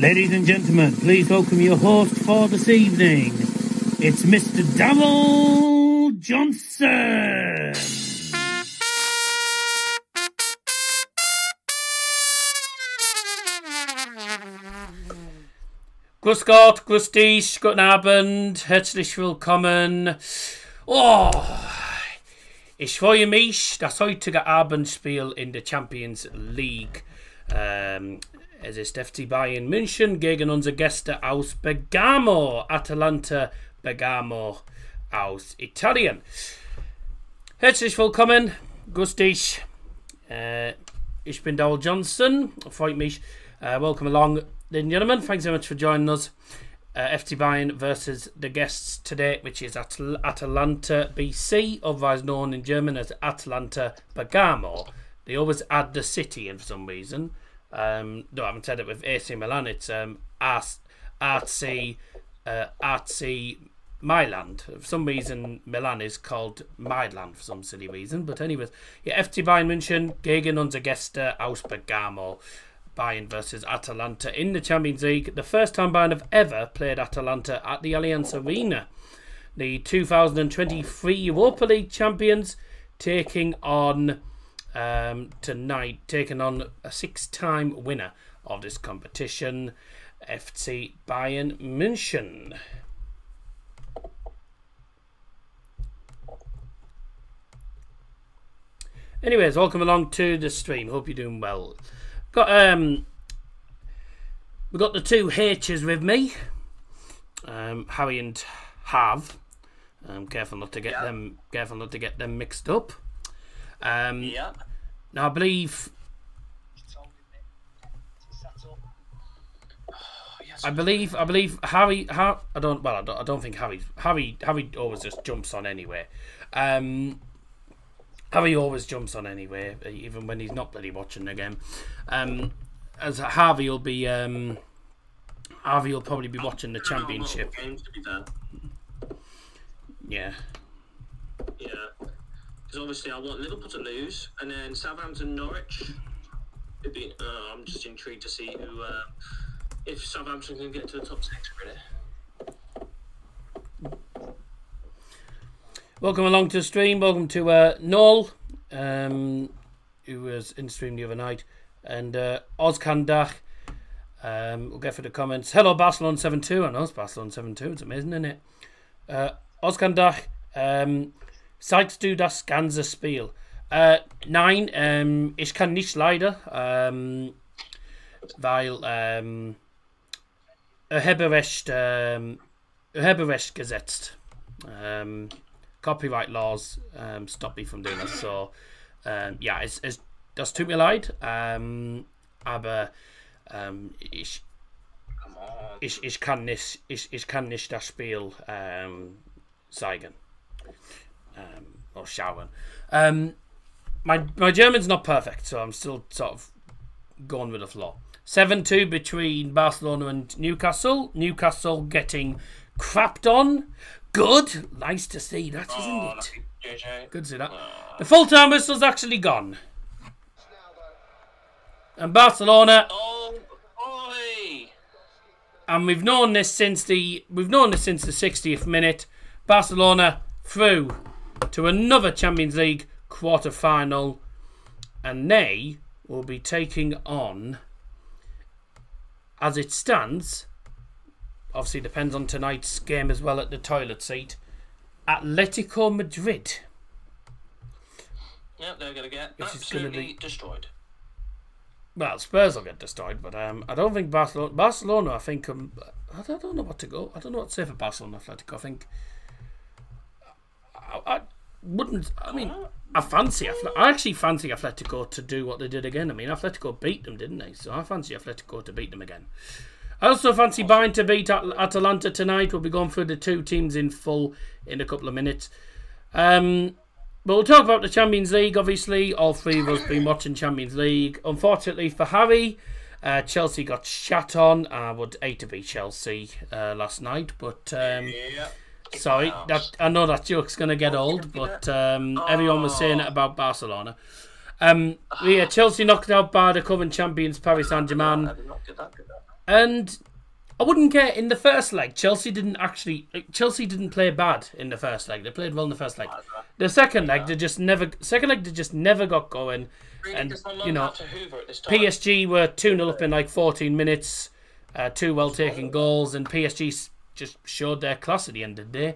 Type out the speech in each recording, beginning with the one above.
Ladies and gentlemen, please welcome your host for this evening. It's Mr. Darryl Johnson. Grüß Gott, grüß dich, guten Abend, herzlich willkommen. Ich freue mich, das heutige Abendspiel in der Champions League. Es ist FC Bayern München gegen unsere Gäste aus Bergamo, Atalanta Bergamo aus Italien. Herzlich willkommen, grüß dich. Ich bin Darryl Johnson, freut mich. Welcome along, ladies and gentlemen. Thanks so much for joining us. FC Bayern versus the guests today, which is Atalanta BC, otherwise known in German as Atalanta Bergamo. They always add the city in for some reason. No, I haven't said it with AC Milan. It's RC Mailand. For some reason, Milan is called Mailand for some silly reason. But anyways, yeah, FC Bayern München gegen unsere Gäste aus Bergamo. Bayern versus Atalanta in the Champions League. The first time Bayern have ever played Atalanta at the Allianz Arena. The 2023 Europa League champions taking on tonight, taking on a 6-time winner of this competition, FC Bayern München. Anyways, welcome along to the stream. Hope you're doing well. We've got the two H's with me, Harry and Hav. Careful not to get them. Careful not to get them mixed up. Now I believe Harry. I don't think Harry always just jumps on anyway. Harry always jumps on anyway, even when he's not bloody watching the game. As Harvey will be, Harvey will probably be watching the championship. Games, to be fair. Yeah. Yeah. Because obviously I want Liverpool to lose, and then Southampton, Norwich. I'm just intrigued to see who, if Southampton can get to the top 6, really. Welcome along to the stream. Welcome to Noel, who was in the stream the other night, and Ozkandach. We'll get for the comments. Hello, Barcelona 7-2. I know it's Barcelona 7-2. It's amazing, isn't it? Ozkandach. Zeigst du das ganze Spiel? Nein, ich kann nicht leider, weil Urheberrecht gesetzt. Copyright laws stop me from doing this. So, das tut mir leid, aber ich kann nicht das Spiel zeigen or schauen. My German's not perfect, so I'm still sort of going with the flow. 7-2 between Barcelona and Newcastle. Newcastle getting crapped on. Good. Nice to see that, isn't it? Good to see that. The full-time whistle's actually gone. And Barcelona. And we've known this since the 60th minute. Barcelona through to another Champions League quarter-final, and they will be taking on, as it stands, obviously depends on tonight's game as well at the toilet seat, Atletico Madrid. Yep, they're going to get absolutely destroyed. Well, Spurs will get destroyed, but I don't think Barcelona, I think, I don't know what to go. I don't know what to say for Barcelona Atletico. I think I actually fancy Atletico to do what they did again. I mean, Atletico beat them, didn't they? So I fancy Atletico to beat them again. I also fancy Bayern to beat Atalanta tonight. We'll be going through the two teams in full in a couple of minutes. But we'll talk about the Champions League, obviously. All three of us been watching Champions League. Unfortunately for Harry, Chelsea got shat on. I would hate to beat Chelsea last night, but sorry, I know that joke's going to get old, but everyone was saying it about Barcelona. Chelsea knocked out by the current champions Paris Saint-Germain. And I wouldn't care in the first leg. Chelsea didn't play bad in the first leg. They played well in the first leg. The second leg, they just never got going. And PSG were 2-0 up in like 14 minutes. 2 well-taken goals, and PSG just showed their class at the end of the day.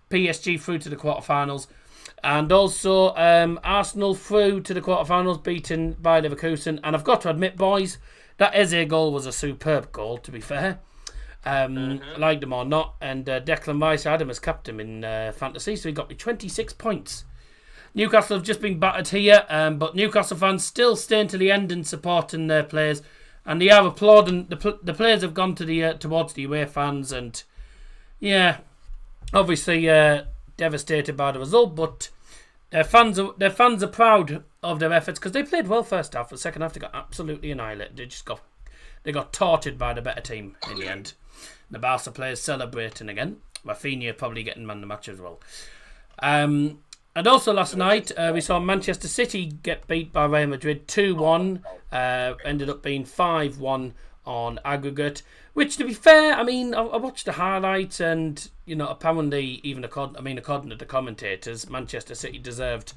PSG through to the quarterfinals, and also Arsenal through to the quarterfinals, beaten by Leverkusen. And I've got to admit, boys, that Eze goal was a superb goal, to be fair. Liked him or not, and Declan Rice, I had him as captain in fantasy, so he got me 26 points. Newcastle have just been battered here, but Newcastle fans still staying to the end and supporting their players. And they are applauding. The players have gone to towards the away fans, and yeah, obviously devastated by the result. But their fans are proud of their efforts because they played well first half. The second half they got absolutely annihilated. They got tortured by the better team in the end. The Barca players celebrating again. Rafinha probably getting man of the match as well. And also last night, we saw Manchester City get beat by Real Madrid 2-1. Ended up being 5-1 on aggregate. Which, to be fair, I mean, I watched the highlights and, you know, apparently, according to the commentators, Manchester City deserved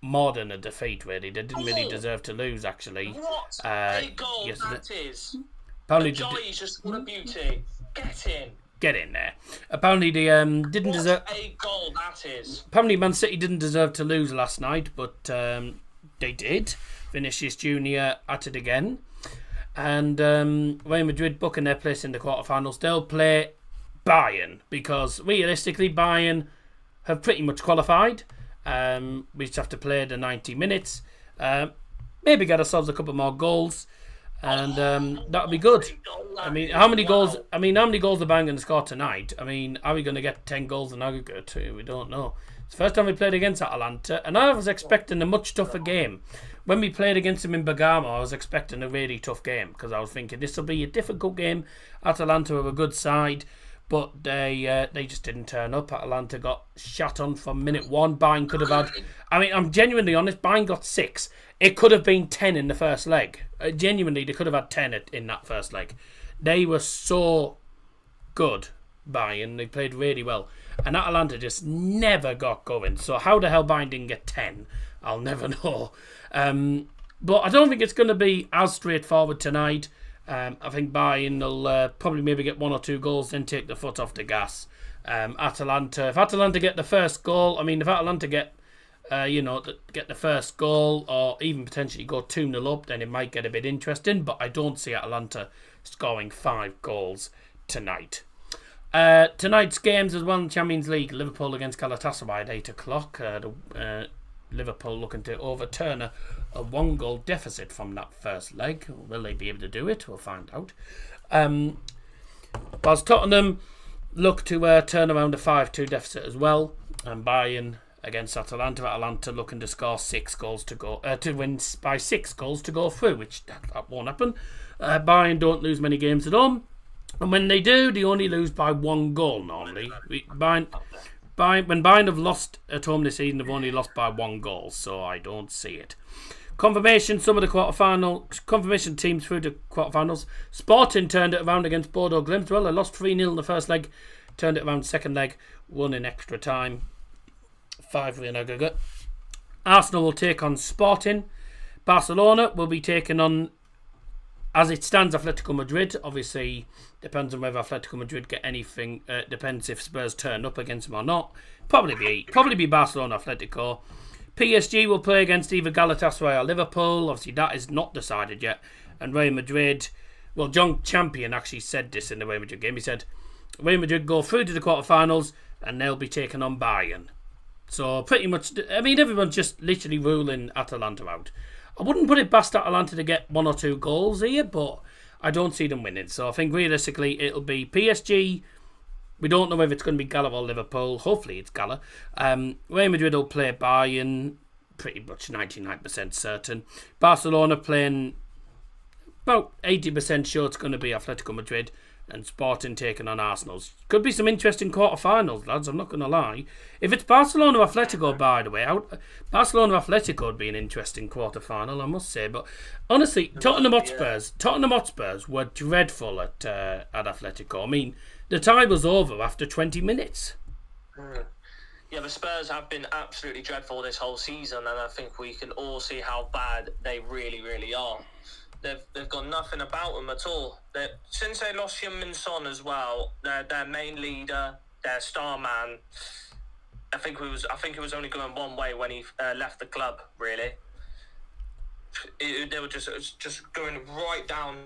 more than a defeat, really. They didn't really deserve to lose, actually. What a goal yesterday. that is. Apparently, the joy is just what a beauty. Get in there. Apparently they didn't deserve. What a goal that is. Apparently Man City didn't deserve to lose last night, but they did. Vinicius Junior at it again, and Real Madrid booking their place in the quarterfinals. They'll play Bayern because realistically Bayern have pretty much qualified. We just have to play the 90 minutes. Maybe get ourselves a couple more goals. And that'll be good. I mean, how many goals? I mean, how many goals the Bayern going to score tonight? I mean, are we going to get 10 goals in aggregate? We don't know. It's the first time we played against Atalanta, and I was expecting a much tougher game. When we played against them in Bergamo, I was expecting a really tough game because I was thinking this will be a difficult game. Atalanta were a good side, but they just didn't turn up. Atalanta got shot on from minute one. Bayern could have had. I mean, I'm genuinely honest. Bayern got 6. It could have been 10 in the first leg. Genuinely, they could have had 10 in that first leg. They were so good, Bayern. They played really well. And Atalanta just never got going. So how the hell Bayern didn't get 10, I'll never know. But I don't think it's going to be as straightforward tonight. I think Bayern will probably maybe get 1 or 2 goals, then take the foot off the gas. If Atalanta get the first goal, if Atalanta get the first goal or even potentially go 2-0 up, then it might get a bit interesting. But I don't see Atalanta scoring 5 goals tonight. Tonight's games as well in the Champions League. Liverpool against Galatasaray at 8 o'clock. Liverpool looking to overturn a 1-goal deficit from that first leg. Will they be able to do it? We'll find out. Whilst Tottenham look to turn around a 5-2 deficit as well. And Bayern against Atalanta. Atalanta looking to score 6 goals to go to win by 6 goals to go through, which that won't happen. Bayern don't lose many games at home, and when they do, they only lose by 1 goal normally. When Bayern have lost at home this season, they've only lost by 1 goal, so I don't see it. Confirmation teams through the quarterfinals. Sporting turned it around against Bodo Glimt. Well, they lost 3-0 in the first leg, turned it around second leg, won in extra time. 5 in aggregate. Arsenal will take on Sporting. Barcelona will be taking on, as it stands, Atletico Madrid. Obviously, depends on whether Atletico Madrid get anything. Depends if Spurs turn up against them or not. Probably be Barcelona Atletico. PSG will play against either Galatasaray or Liverpool. Obviously, that is not decided yet. And Real Madrid. Well, John Champion actually said this in the Real Madrid game. He said Real Madrid go through to the quarterfinals and they'll be taking on Bayern. So pretty much, everyone's just literally ruling Atalanta out. I wouldn't put it past Atalanta to get 1 or 2 goals here, but I don't see them winning. So I think realistically it'll be PSG. We don't know if it's going to be Gala or Liverpool. Hopefully it's Gala. Real Madrid will play Bayern, pretty much 99% certain. Barcelona playing about 80% sure it's going to be Atletico Madrid. and Sporting taking on Arsenal. Could be some interesting quarterfinals, lads. I'm not going to lie. If it's Barcelona Atletico, by the way, Barcelona Atletico would be an interesting quarterfinal, I must say. But honestly, Tottenham Hotspurs were dreadful at Atletico. I mean, the tie was over after 20 minutes. Yeah, the Spurs have been absolutely dreadful this whole season, and I think we can all see how bad they really, really are. They've got nothing about them at all. Since they lost Heung-min Son as well, their main leader, their star man, I think it was only going one way when he left the club. Really, they were just going right down.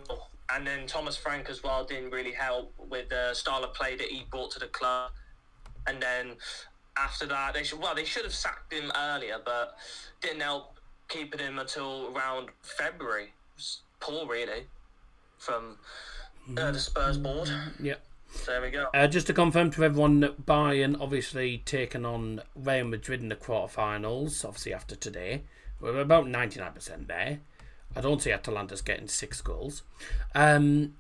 And then Thomas Frank as well didn't really help with the style of play that he brought to the club. And then after that, they should have sacked him earlier, but didn't help keeping him until around February. Poor, really, from the Spurs board. Yeah. So there we go. Just to confirm to everyone that Bayern obviously taken on Real Madrid in the quarterfinals, obviously after today. We're about 99% there. I don't see Atalanta's getting 6 goals. But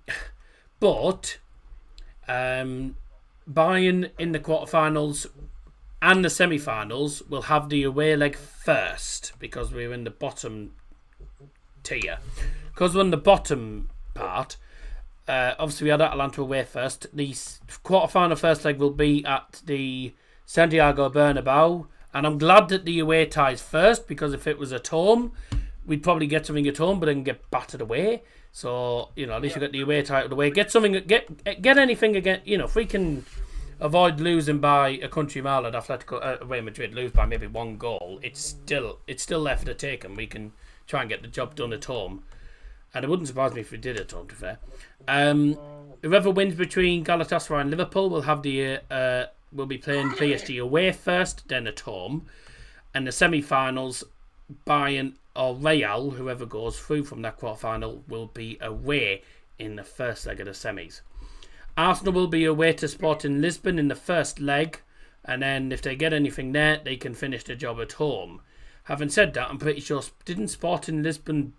Bayern in the quarterfinals and the semi-finals will have the away leg first because we're in the bottom tier. Because we're in the bottom part, obviously we had Atalanta away first. The quarterfinal first leg will be at the Santiago Bernabeu, and I'm glad that the away ties first, because if it was at home, we'd probably get something at home, but then get battered away. So, at least you get the away tie out of the way. Get something, get anything again. If we can avoid losing by a country mile at Atletico, Real Madrid, lose by maybe 1 goal, it's still left for the take, and we can try and get the job done at home. And it wouldn't surprise me if we did at home, to be fair. Whoever wins between Galatasaray and Liverpool will be playing PSG away first, then at home. And the semi-finals, Bayern or Real, whoever goes through from that quarter-final, will be away in the first leg of the semis. Arsenal will be away to Sporting Lisbon in the first leg, and then if they get anything there, they can finish the job at home. Having said that, I'm pretty sure didn't Sporting Lisbon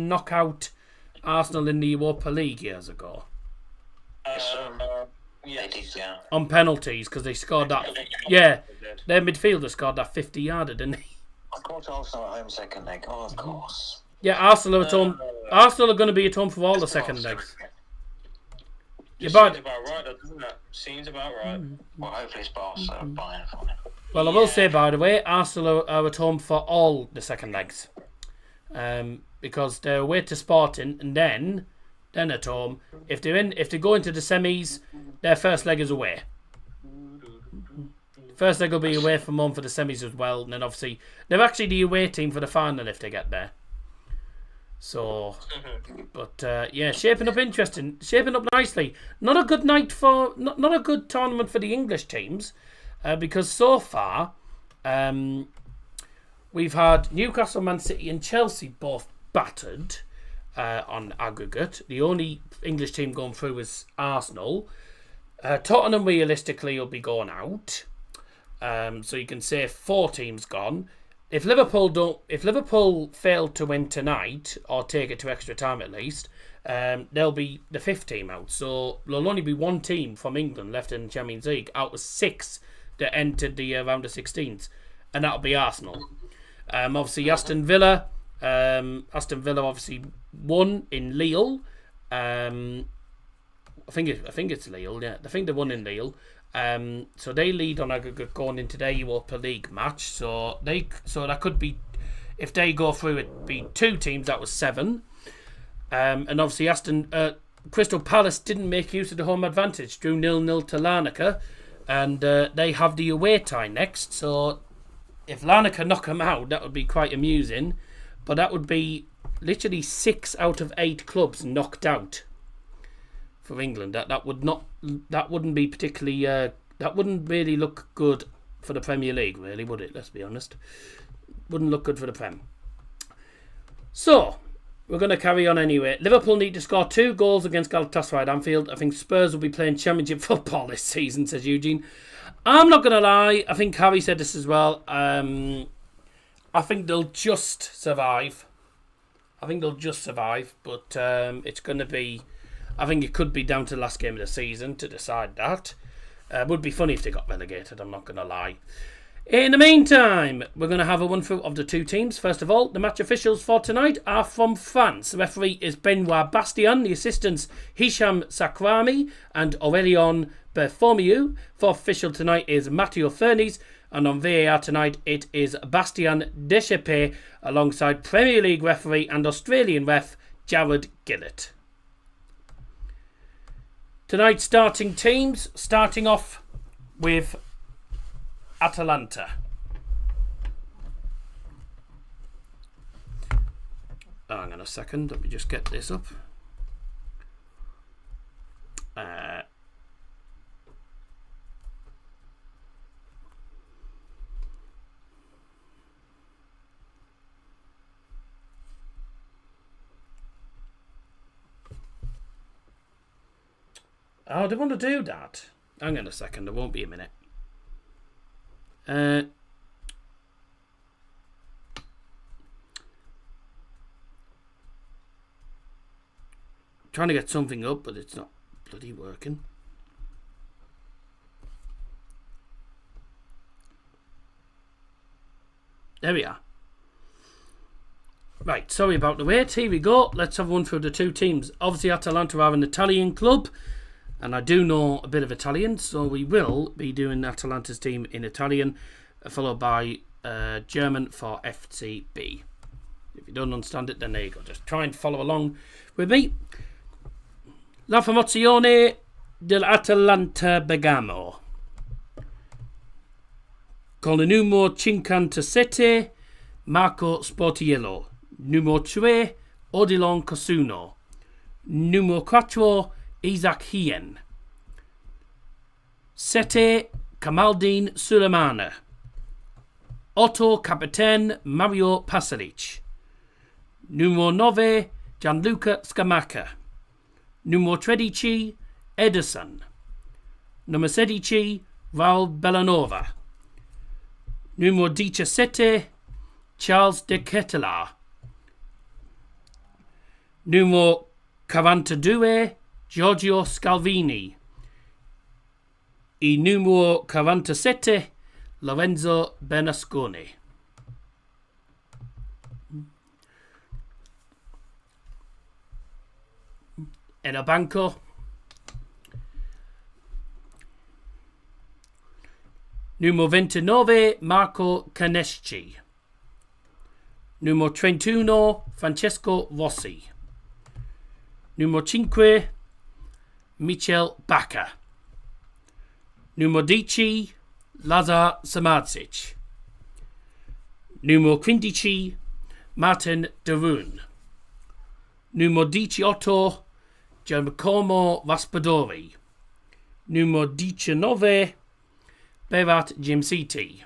knock out Arsenal in the Europa League years ago? Yeah, they did, yeah. On penalties, because they scored that. Yeah, their midfielder scored that 50-yarder, didn't he? Of course, Arsenal at home second leg. Oh, of course. Yeah, Arsenal at home. Arsenal are going to be at home for all the second legs. Seems about right, doesn't it? Seems about right. Well, hopefully it's Barca, Bayern for it. Well, I will say, by the way, Arsenal are at home for all the second legs. Because they're away to Sporting, and then at home. If they go into the semis, their first leg is away. First leg will be away from home for the semis as well, and then obviously they're actually the away team for the final if they get there. So, but shaping up interesting, shaping up nicely. Not a good night for not a good tournament for the English teams, because so far, we've had Newcastle, Man City, and Chelsea both battered on aggregate. The only English team going through is Arsenal. Tottenham realistically will be going out. So you can say 4 teams gone. If Liverpool fail to win tonight or take it to extra time at least, they'll be the 5th team out. So there'll only be 1 team from England left in the Champions League out of 6 that entered the round of 16s, and that'll be Arsenal. Obviously Aston Villa obviously won in Lille. I think it's Lille. Yeah, I think they won in Lille. So they lead on aggregate going into their Europa League match. So that could be, if they go through, it'd be 2 teams. That was 7. And obviously Crystal Palace didn't make use of the home advantage, drew 0-0 to Larnaca, and they have the away tie next. So if Larnaca knock them out, that would be quite amusing. But that would be literally 6 out of 8 clubs knocked out for England. That wouldn't be particularly that wouldn't really look good for the Premier League, really, would it? Let's be honest. Wouldn't look good for the Prem. So we're going to carry on anyway. Liverpool need to score 2 goals against Galatasaray at Anfield. I think Spurs will be playing Championship football this season, says Eugene. I'm not going to lie. I think Harry said this as well. I think they'll just survive. But it's going to be... I think it could be down to the last game of the season to decide that. Would be funny if they got relegated, I'm not going to lie. In the meantime, we're going to have a run-through of the two teams. First of all, the match officials for tonight are from France. The referee is Benoit Bastien, the assistants Hicham Sakrami and Aurélien Berfomieu. Fourth official tonight is Matteo Fernis, and on VAR tonight it is Bastien Deschapé alongside Premier League referee and Australian ref Jared Gillett. Tonight's starting teams, starting off with Atalanta. Hang on a second, let me just get this up. Oh, they want to do that. Hang on a second, there won't be a minute. Trying to get something up, but it's not bloody working. There we are. Right, sorry about the wait. Here we go. Let's have one through the two teams. Obviously, Atalanta are an Italian club, and I do know a bit of Italian, so we will be doing Atalanta's team in Italian, followed by German for FCB. If you don't understand it, then there you go. Just try and follow along with me. La formazione dell'Atalanta Bergamo. Con il numero 57, Marco Sportiello. Numero 3, Odilon Cosuno. Numero 4, Isaac Hien. 7, Kamaldeen Sulemana. 8, Captain Mario Pasalic. Numero 9, Gianluca Scamacca. Numero 13, Ederson. Numero 16, Val Bellanova. Numero 17, Charles de Ketelaar. Numero 42, Giorgio Scalvini. E numero 47, Lorenzo Bernasconi. En el banco, numero 29, Marco Canesci. Numero 31, Francesco Rossi. Numero 5, Michel Bacca. Numero 10, Lazar Samardzic. Numero 15, Martin de Roon. Numero 18, Giacomo Raspadori. Numero 19, Berat Jimsiti.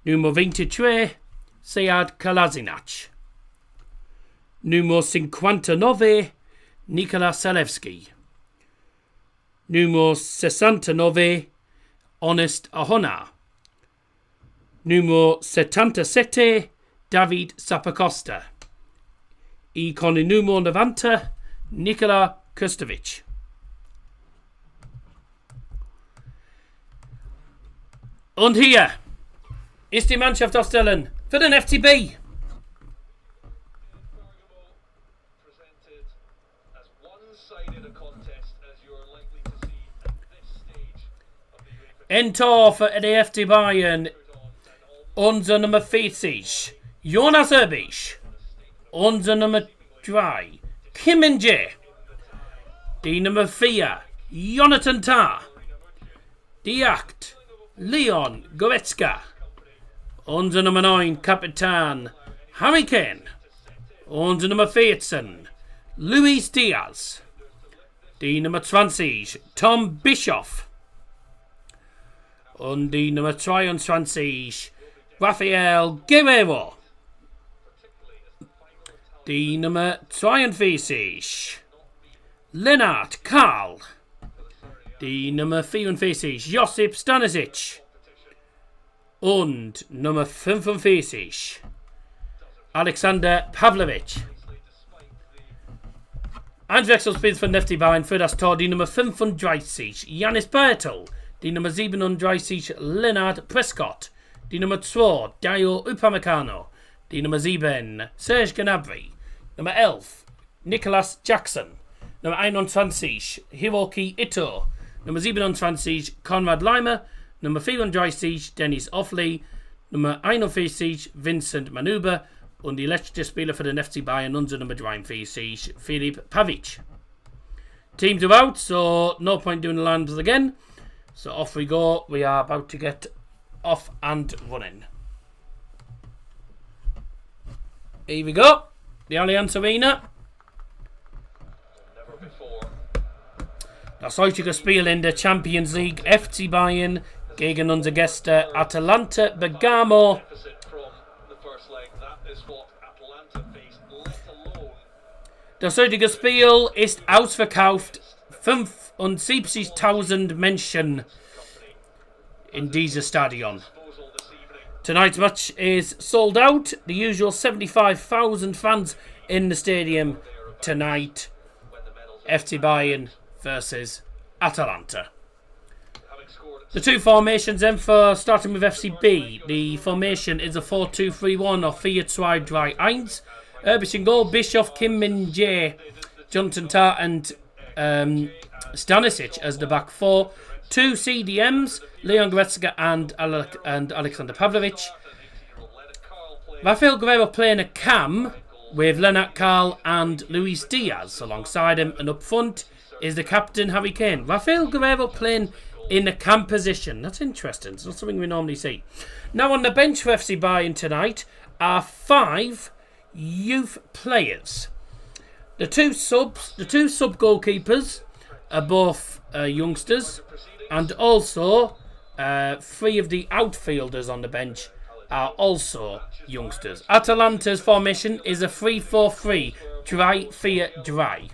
Numero 23, Sead Kalazinac. Numero 59, Nikola Salevski. Numero 69, Honest Ahona. Numero 77, David Sapacosta. E con il numero 90, Nikola Kustovic. Und hier ist die Mannschaftsaufstellung für den FCB. In Tor für die FC Bayern, unser Nummer 40, Jonas Erbisch. Unser Nummer 3, Kim Min-jae. Die Nummer 4, Jonathan Tah. Die 8, Leon Goretzka. Unser Nummer 9, Kapitän Harry Kane. Unser Nummer 14, Luis Diaz. Die Nummer 20, Tom Bischoff. Und die Nummer 22, Rafael Guerrero. Die Nummer 42, Lennart Karl. Die Nummer 44, Josip Stanisic. Und Nummer 45, Alexander Pavlovic. Einwechselspiels von FC Bayern für das Tor die Nummer 35, Janis Bertel, die Nummer 37, Leonard Prescott, die Nummer 2, Dayo Upamecano, die Nummer 7, Serge Gnabry, Nummer 11, Nicolas Jackson, Nummer 21, Hiroki Ito, Nummer 27, Konrad Leimer, Nummer 34, Dennis Offley, Nummer 41, Vincent Manuba und die letzte Spieler für den FC Bayern, unser Nummer 43, Filip Pavic. Teams are out, so no point doing the lines again. So off we go. We are about to get off and running. Here we go. The Allianz Arena. Das heutige Spiel in der Champions League. FC Bayern gegen unsere Gäste Atalanta Bergamo. Das heutige Spiel ist ausverkauft. 75.000 Menschen in dieses Stadion. Tonight's match is sold out. The usual 75,000 fans in the stadium tonight. FC Bayern versus Atalanta. The two formations then for starting with FCB. The formation is a 4-2-3-1 or 4-2-3-1. Erbich in goal, Bischoff, Kim Min-jae, Jonathan Tah and Stanisic as the back four. Two CDMs, Leon Goretzka and Alexander Pavlovic. Rafael Guerrero playing a cam with Lennart Karl and Luis Diaz alongside him, and up front is the captain Harry Kane. Rafael Guerrero playing in a cam position. That's interesting. It's not something we normally see. Now on the bench for FC Bayern tonight are 5 youth players. The two sub goalkeepers are both youngsters, and also 3 of the outfielders on the bench are also youngsters. Atalanta's formation is a 3-4-3, dry.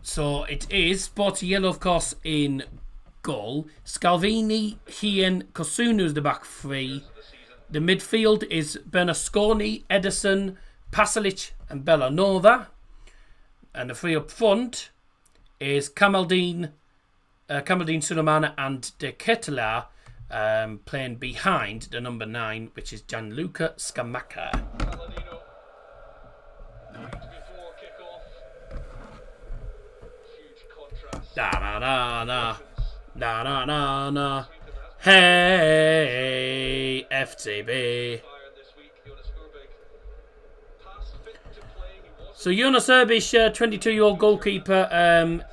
So it is Sporty Yellow, of course, in goal. Scalvini, Hien, Kosunu is the back 3. The midfield is Bernasconi, Edison, Pasalic and Bellanova. And the 3 up front is Kamaldeen Sulemana and De Ketelaar playing behind the number 9, which is Gianluca Scamacca. Da-da-da-da. Hey, FCB. So Jonas Erbic, 22-year-old goalkeeper,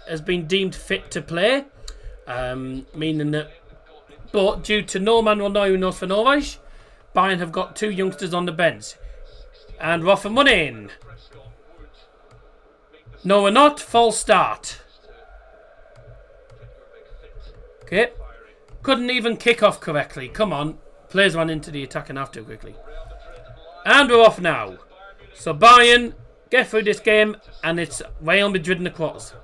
has been deemed fit to play, meaning that, but due to no Manuel Neuer for Norwich, Bayern have got 2 youngsters on the bench, and we're off and running. No, we're not. False start. Okay. Couldn't even kick off correctly. Come on. Players ran into the attacking half too quickly. And we're off now. So Bayern get through this game, and it's Real Madrid in the quarters.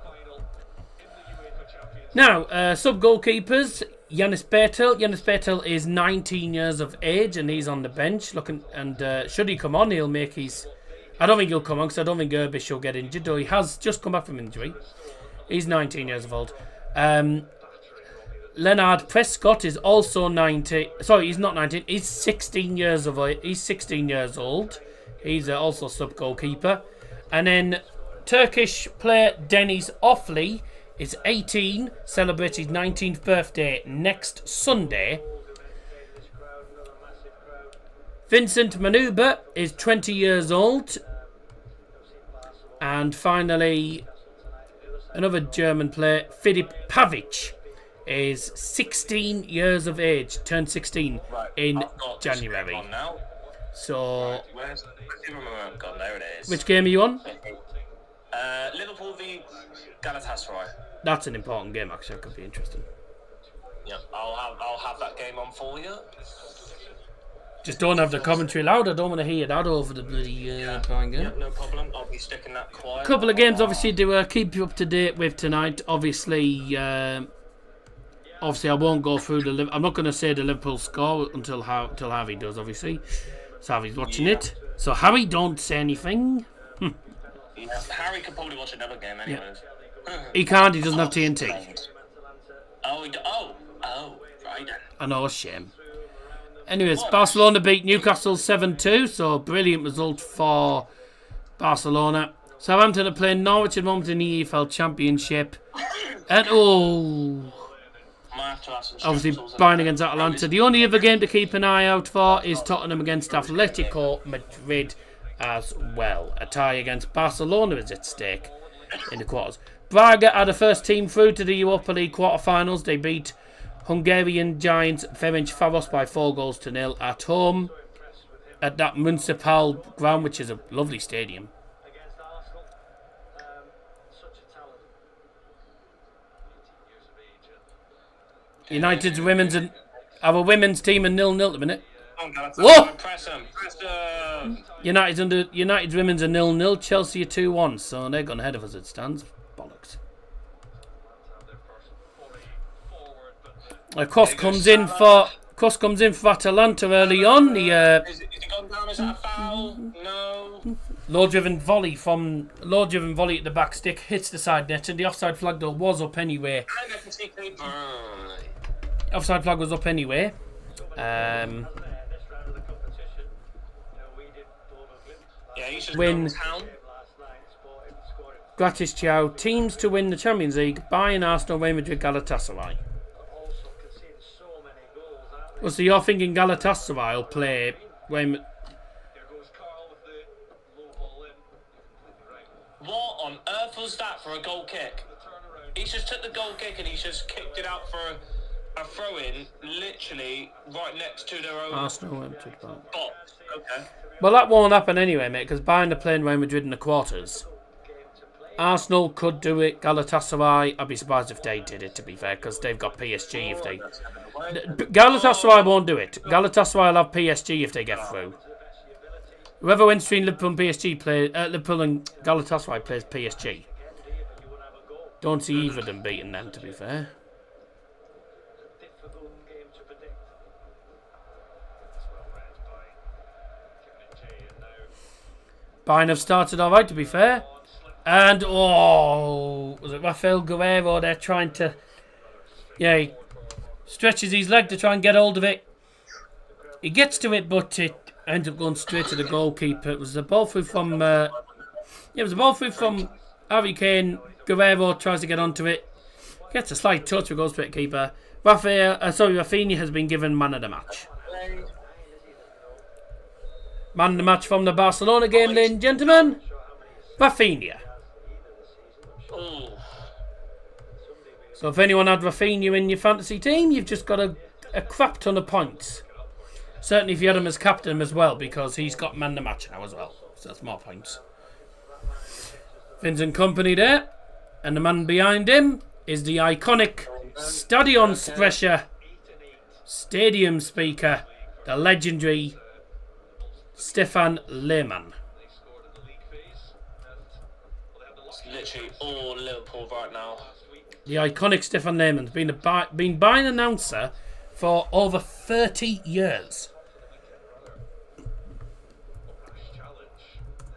Now, sub-goalkeepers, Janis Bertel. Janis Bertel is 19 years of age, and he's on the bench. Looking, and should he come on, he'll make his... I don't think he'll come on, because I don't think Erbic will get injured, though he has just come back from injury. He's 19 years of old. Leonard Prescott is also 19. Sorry, he's not 19. He's 16 years of age. He's 16 years old. He's also sub-goalkeeper. And then Turkish player Dennis Offley is 18, celebrates his 19th birthday next Sunday. Vincent Manuba is 20 years old. And finally, another German player, Filip Pavic, is 16 years of age, turned 16 in January. So, Where's the remote gone? There it is. Which game are you on? Liverpool v Galatasaray. That's an important game, actually. That could be interesting. Yep, I'll have that game on for you. Just don't have the commentary loud. I don't want to hear that over the bloody game. Yep, no problem. I'll be sticking that quiet. Couple of games, obviously, to keep you up to date with tonight. Obviously, I won't go through I'm not going to say the Liverpool score until Harvey does, obviously. So Harry's watching it. So Harry, don't say anything. Yeah, Harry could probably watch another game anyways. He can't, he doesn't have TNT. Right then. I know, a shame. Anyways, Barcelona beat Newcastle 7-2, so brilliant result for Barcelona. Southampton are playing Norwich at the moment in the EFL Championship. And obviously Bayern against Atalanta. The only other game to keep an eye out for is Tottenham against Atletico Madrid as well. A tie against Barcelona is at stake in the quarters. Braga are the first team through to the Europa League quarterfinals. They beat Hungarian giants Ferencváros by 4-0 at home at that Municipal ground, which is a lovely stadium. United's women's and our women's team are 0-0 at the minute. Whoa! United's women's are 0-0. Chelsea are 2-1, so they're gone ahead of us. It stands. Bollocks. Cross comes in for Atalanta early on. Is it gone down? Is that a foul? No. Low-driven volley at the back stick hits the side net, and the offside flag though was up anyway. Offside flag was up anyway. Win. Gratis ciao. Teams to win the Champions League: Bayern, Arsenal, Real Madrid, Galatasaray. Well, so you're thinking Galatasaray will play when? What on earth was that for a goal kick? He just took the goal kick and he's just kicked it out for a throw-in, literally right next to their own Arsenal went to the box. Okay. Well, that won't happen anyway, mate, because Bayern are playing Real Madrid in the quarters. Arsenal could do it. Galatasaray, I'd be surprised if they did it, to be fair, because they've got PSG if they... Galatasaray won't do it. Galatasaray will have PSG if they get through. Whoever wins between Liverpool and PSG Liverpool and Galatasaray plays PSG. Don't see either of them beating them, to be fair. Bayern have started alright, to be fair. And, was it Rafael Guerrero? They're trying to... Yeah, he stretches his leg to try and get hold of it. He gets to it, but it ends up going straight to the goalkeeper. It was a ball through from... it was a ball through from Harry Kane. Guerrero tries to get onto it. Gets a slight touch, but goes to the keeper. Rafinha has been given man of the match. Man of the match from the Barcelona game, ladies and gentlemen. Rafinha. So if anyone had Rafinha in your fantasy team, you've just got a crap ton of points. Certainly if you had him as captain as well, because he's got man of the match now as well. So that's more points. Vincent Kompany there. And the man behind him is the iconic Stadionsprecher, stadium speaker, the legendary Stefan Lehmann. It's literally all Liverpool right now. The iconic Stefan Lehmann's been Bayern announcer for over 30 years.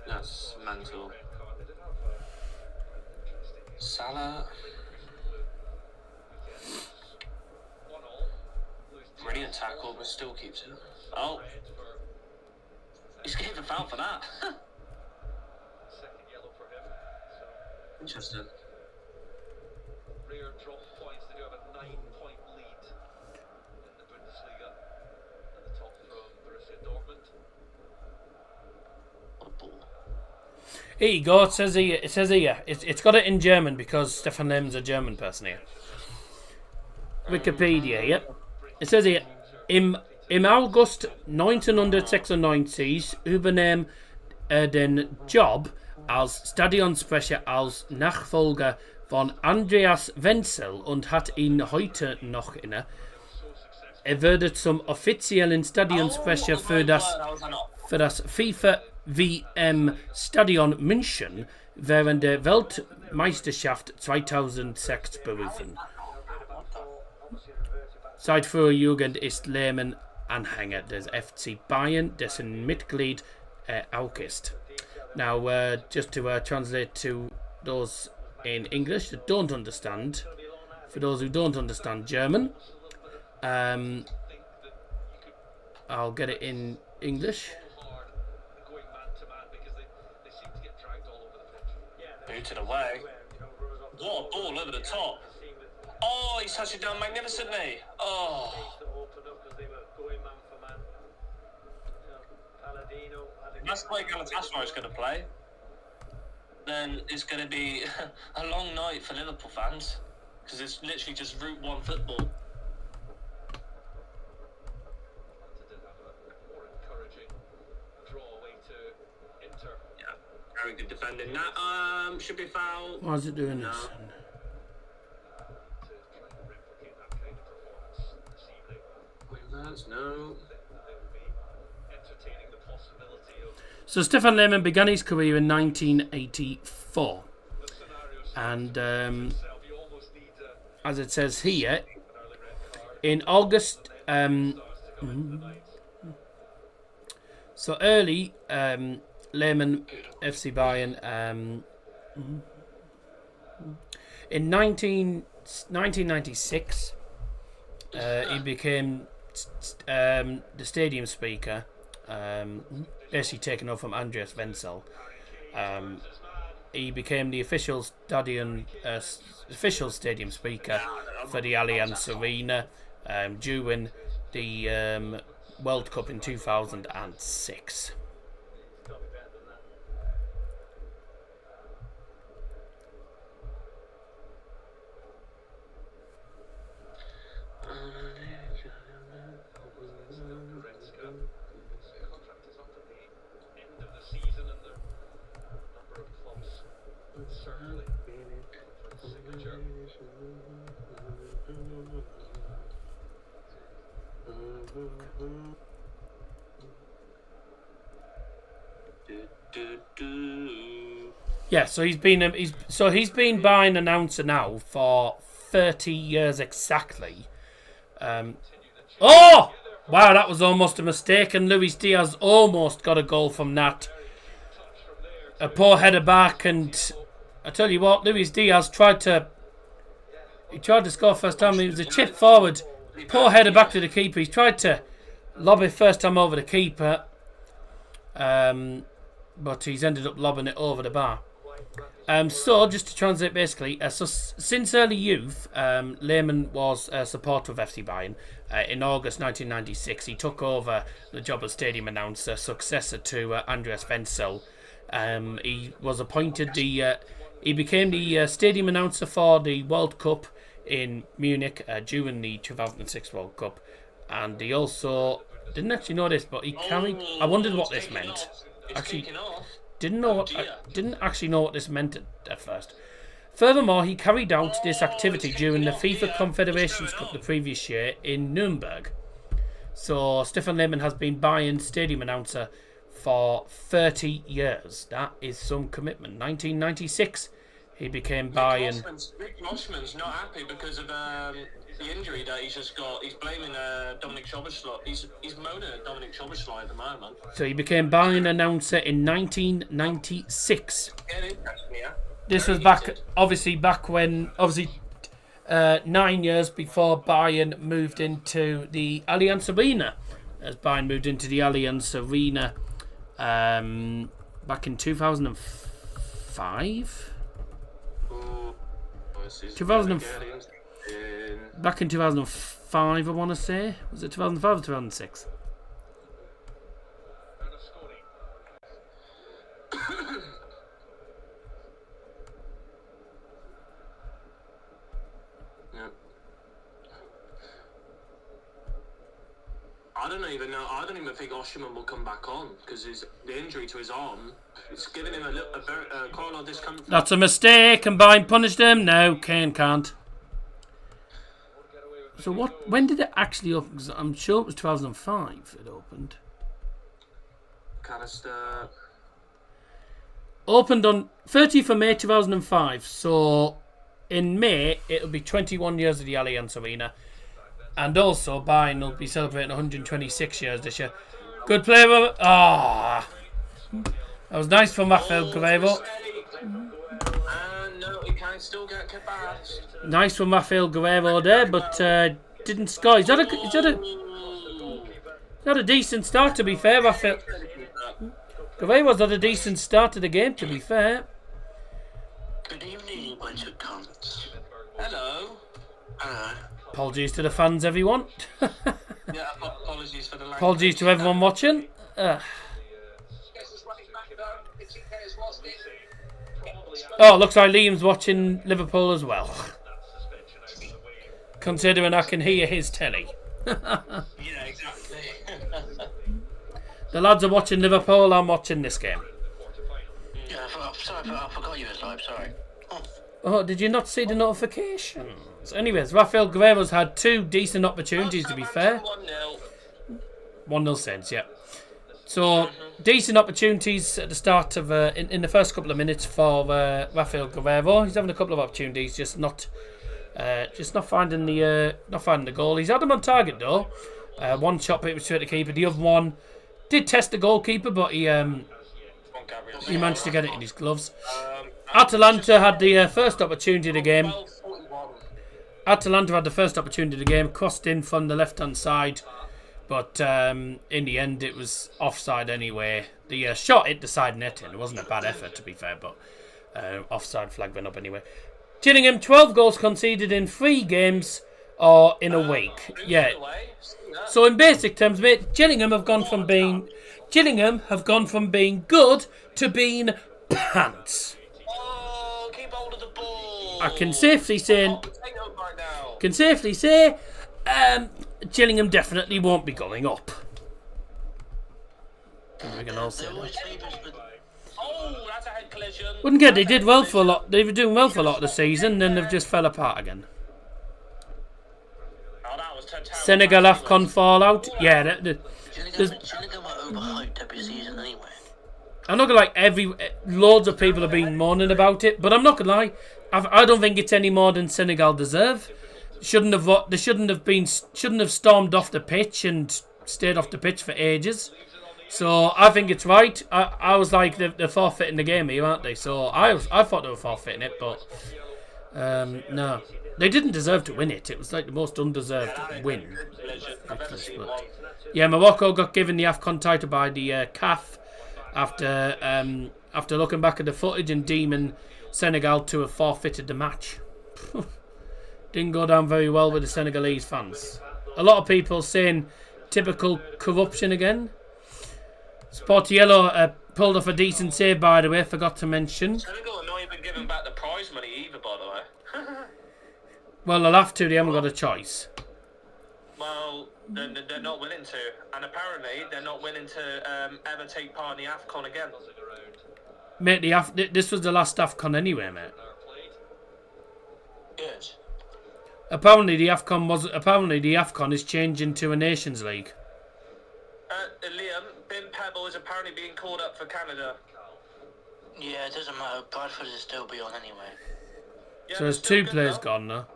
That's mental. Salah. Brilliant tackle, but still keeps it. Oh. He's gave a foul for that. Interesting. Rare drop points. They do have a 9-point lead in the Bundesliga at the top from Borussia Dortmund. What a ball. Here you go. It says here. It's got it in German because Stefan Lehmann's a German person here. Wikipedia, yep. It says here, Im August 1996 übernahm den Job als Stadionsprecher als Nachfolger von Andreas Wenzel und hat ihn heute noch inne. Wurde zum offiziellen Stadionsprecher für das FIFA WM Stadion München während der Weltmeisterschaft 2006 berufen. Seit früher Jugend ist Lehmann Anhänger des FC Bayern, dessen Mitglied auch ist. Now, just to translate to those in English that don't understand, for those who don't understand German, I'll get it in English. Booted away. What a ball over the top. Oh, he's touched it down magnificently. Oh. That's the way Galatasaray is going to play. Then it's going to be a long night for Liverpool fans, because it's literally just Route 1 football. Yeah, very good defending. That should be foul. Why is it doing No. this? No. So Stefan Lehmann began his career in 1984, and as it says here, in August, so early, Lehmann, FC Bayern, in 1996, he became the stadium speaker, basically taken over from Andreas Wenzel. He became the official stadium speaker for the Allianz Arena during the World Cup in 2006. Yeah, so he's been Bayern announcer now for 30 years exactly. Oh! Wow, that was almost a mistake, and Luis Diaz almost got a goal from that. A poor header back, and I tell you what, Luis Diaz tried to score first time. It was a chip forward, poor header back to the keeper. He tried to lob it first time over the keeper, but he's ended up lobbing it over the bar. So, just to translate basically, so since early youth, Lehmann was a supporter of FC Bayern. In August 1996, he took over the job as stadium announcer, successor to Andreas Wenzel. He was appointed he became the stadium announcer for the World Cup in Munich during the 2006 World Cup, and he also didn't actually know this, but he carried. I wondered what this meant. Actually, didn't actually know what this meant at first. Furthermore, he carried out this activity during the FIFA Confederations Cup the previous year in Nuremberg. So Stefan Lehmann has been Bayern's stadium announcer for 30 years. That is some commitment. 1996, he became Bayern. Rick Moshman's not happy because of the injury that he's just got. He's blaming Dominic Szoboszlai. He's moaning at Dominic Szoboszlai at the moment. So he became Bayern announcer in 1996. Yeah, interesting, yeah. This was back when 9 years before Bayern moved into the Allianz Arena. As Bayern moved into the Allianz Arena back in 2005. Back in 2005, I want to say. Was it 2005 or 2006? I don't even know. I don't even think Osherman will come back on because the injury to his arm is giving him quite a lot of discomfort. That's a mistake, and Bayern punished him. No, Kane can't. So what? When did it actually open? 'Cause I'm sure it was 2005 it opened. Canister. Opened on 30th of May 2005. So in May it'll be 21 years of the Allianz Arena. And also, Bayern will be celebrating 126 years this year. Good play, Robert. Ah, that was nice from Rafael Guerrero. No, he can still get Cabas. Nice from Rafael Guerrero there, but didn't score. He's had a decent start, to be fair. Rafael Guerrero's had a decent start to the game, to be fair. Good evening, bunch of cunts. Hello. Hello. Apologies to the fans, everyone. Yeah, apologies for the language. Apologies to everyone watching. Oh, looks like Liam's watching Liverpool as well. Considering I can hear his telly. Yeah, exactly. The lads are watching Liverpool, I'm watching this game. Yeah, I forgot you was live, sorry. Oh, did you not see the notifications? Anyways, Rafael Guerrero's had 2 decent opportunities, to be fair. 1-0. 1-0 Saints, yeah. So, decent opportunities at the start of in the first couple of minutes for Rafael Guerrero. He's having a couple of opportunities, just not finding the goal. He's had them on target though. One shot hit was straight to the keeper. The other one did test the goalkeeper, but he managed to get it in his gloves. Atalanta had the first opportunity of the game. Atalanta had the first opportunity of the game, crossed in from the left-hand side. But in the end, it was offside anyway. The shot hit the side netting. It wasn't a bad effort, to be fair, but offside flag went up anyway. Gillingham, 12 goals conceded in 3 games or in a week. Yeah. So in basic terms, mate, Gillingham have gone from being good to being pants. Oh, keep hold of the ball. I can safely say, Gillingham definitely won't be going up. We can all say that. Oh, that's a head collision. Wouldn't get. They did well for a lot. They were doing well for a lot of the season, then they've just fell apart again. Oh, that was terrible. Senegal AFCON fallout. Yeah, Gillingham are overhyped every season anyway. I'm not gonna lie. Loads of people have been moaning about it, but I'm not gonna lie. I don't think it's any more than Senegal deserve. They shouldn't have stormed off the pitch and stayed off the pitch for ages. So I think it's right. I was like, they're forfeiting the game here, aren't they? So I thought they were forfeiting it, but no, they didn't deserve to win it. It was like the most undeserved win. But, yeah, Morocco got given the AFCON title by the CAF after looking back at the footage and deeming Senegal to have forfeited the match. Didn't go down very well with the Senegalese fans. A lot of people saying typical corruption again. Sportiello pulled off a decent save, by the way, forgot to mention. Senegal are not even giving back the prize money either, by the way. Well, they'll have to, they haven't got a choice. Well, they're not willing to. And apparently, they're not willing to ever take part in the AFCON again. Mate, this was the last AFCON anyway, mate. Good. Apparently the AFCON is changing to a Nations League. Liam, Ben Pebble is apparently being called up for Canada. Yeah, it doesn't matter. Bradford will still be on anyway. Yeah, So there's still 2 good players though. gone now.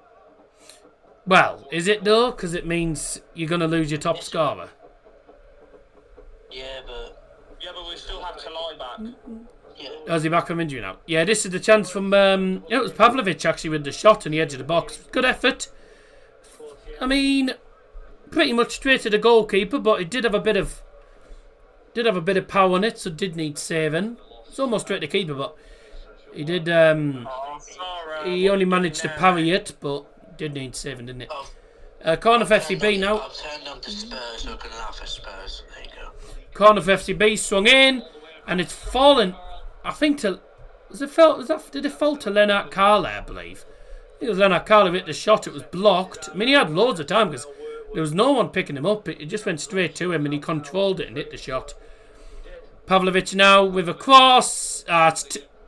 Well, is it though? Because it means you're going to lose your top scorer. Yeah, but we still have to lie back. yeah. Oh, is he back from injury now? Yeah, this is the chance from... it was Pavlovic actually with the shot on the edge of the box. Good effort. I mean, pretty much straight to the goalkeeper, but it did have a bit of power on it, so did need saving. It's almost straight to keeper, but he did... he only managed to parry it, but did need saving, didn't it? Corner for FCB now. I've turned on to Spurs, so I can laugh at Spurs. There you go. Corner for FCB, swung in, and it's fallen, I think, to... Did it fall to Lennart Carle, I believe? I think it was Lennart Carle who hit the shot. It was blocked. I mean, he had loads of time because there was no one picking him up. It just went straight to him and he controlled it and hit the shot. Pavlovic now with a cross. I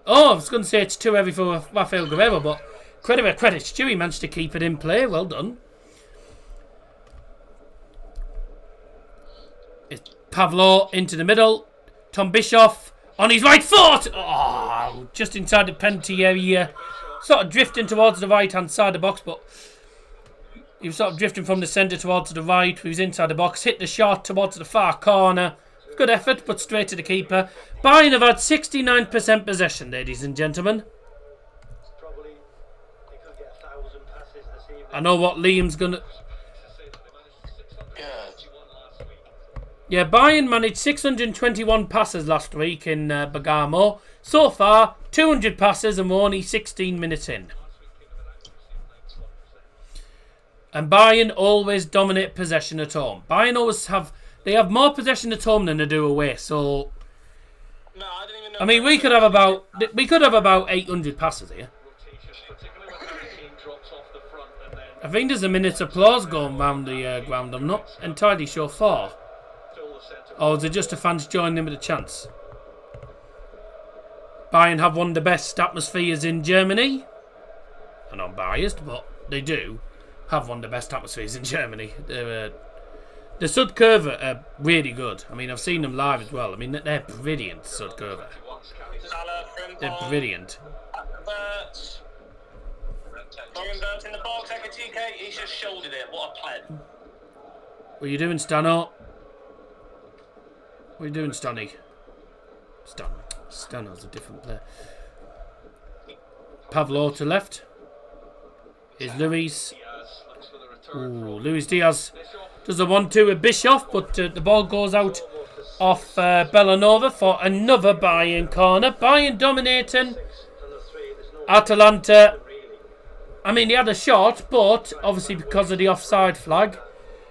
was going to say it's too heavy for Rafael Guerrero, but credit where credit's due. He managed to keep it in play. Well done. It's Pavlo into the middle. Tom Bischoff on his right foot. Oh, just inside the penalty area. Sort of drifting towards the right-hand side of the box, but He was sort of drifting from the centre towards the right. He was inside the box, hit the shot towards the far corner. Good effort, but straight to the keeper. Bayern have had 69% possession, ladies and gentlemen. I know what Liam's going to... Yeah, Bayern managed 621 passes last week in Bergamo. So far, 200 passes and we're only 16 minutes in. And Bayern always dominate possession at home. Bayern always have... They have more possession at home than they do away, so... No, I didn't even know. I mean, we could have about 800 passes here. I think there's a minute's applause going round the ground. I'm not entirely sure for. Or is it just the fans joining in with a chance? Bayern have one of the best atmospheres in Germany. And I'm biased, but they do have one of the best atmospheres in Germany. The Südkurve are really good. I mean, I've seen them live as well. I mean, they're brilliant, Südkurve. They're brilliant. Bergamo in the box, TK, he's just shouldered it. What a plan. What are you doing, Stano? What are you doing, Stonny? Stano's a different player. Pavlo to left. Is Luis. Ooh, Luis Diaz does a 1-2 with Bischoff, but the ball goes out off Bellanova for another Bayern corner. Bayern dominating. Atalanta. I mean, he had a shot, but obviously because of the offside flag,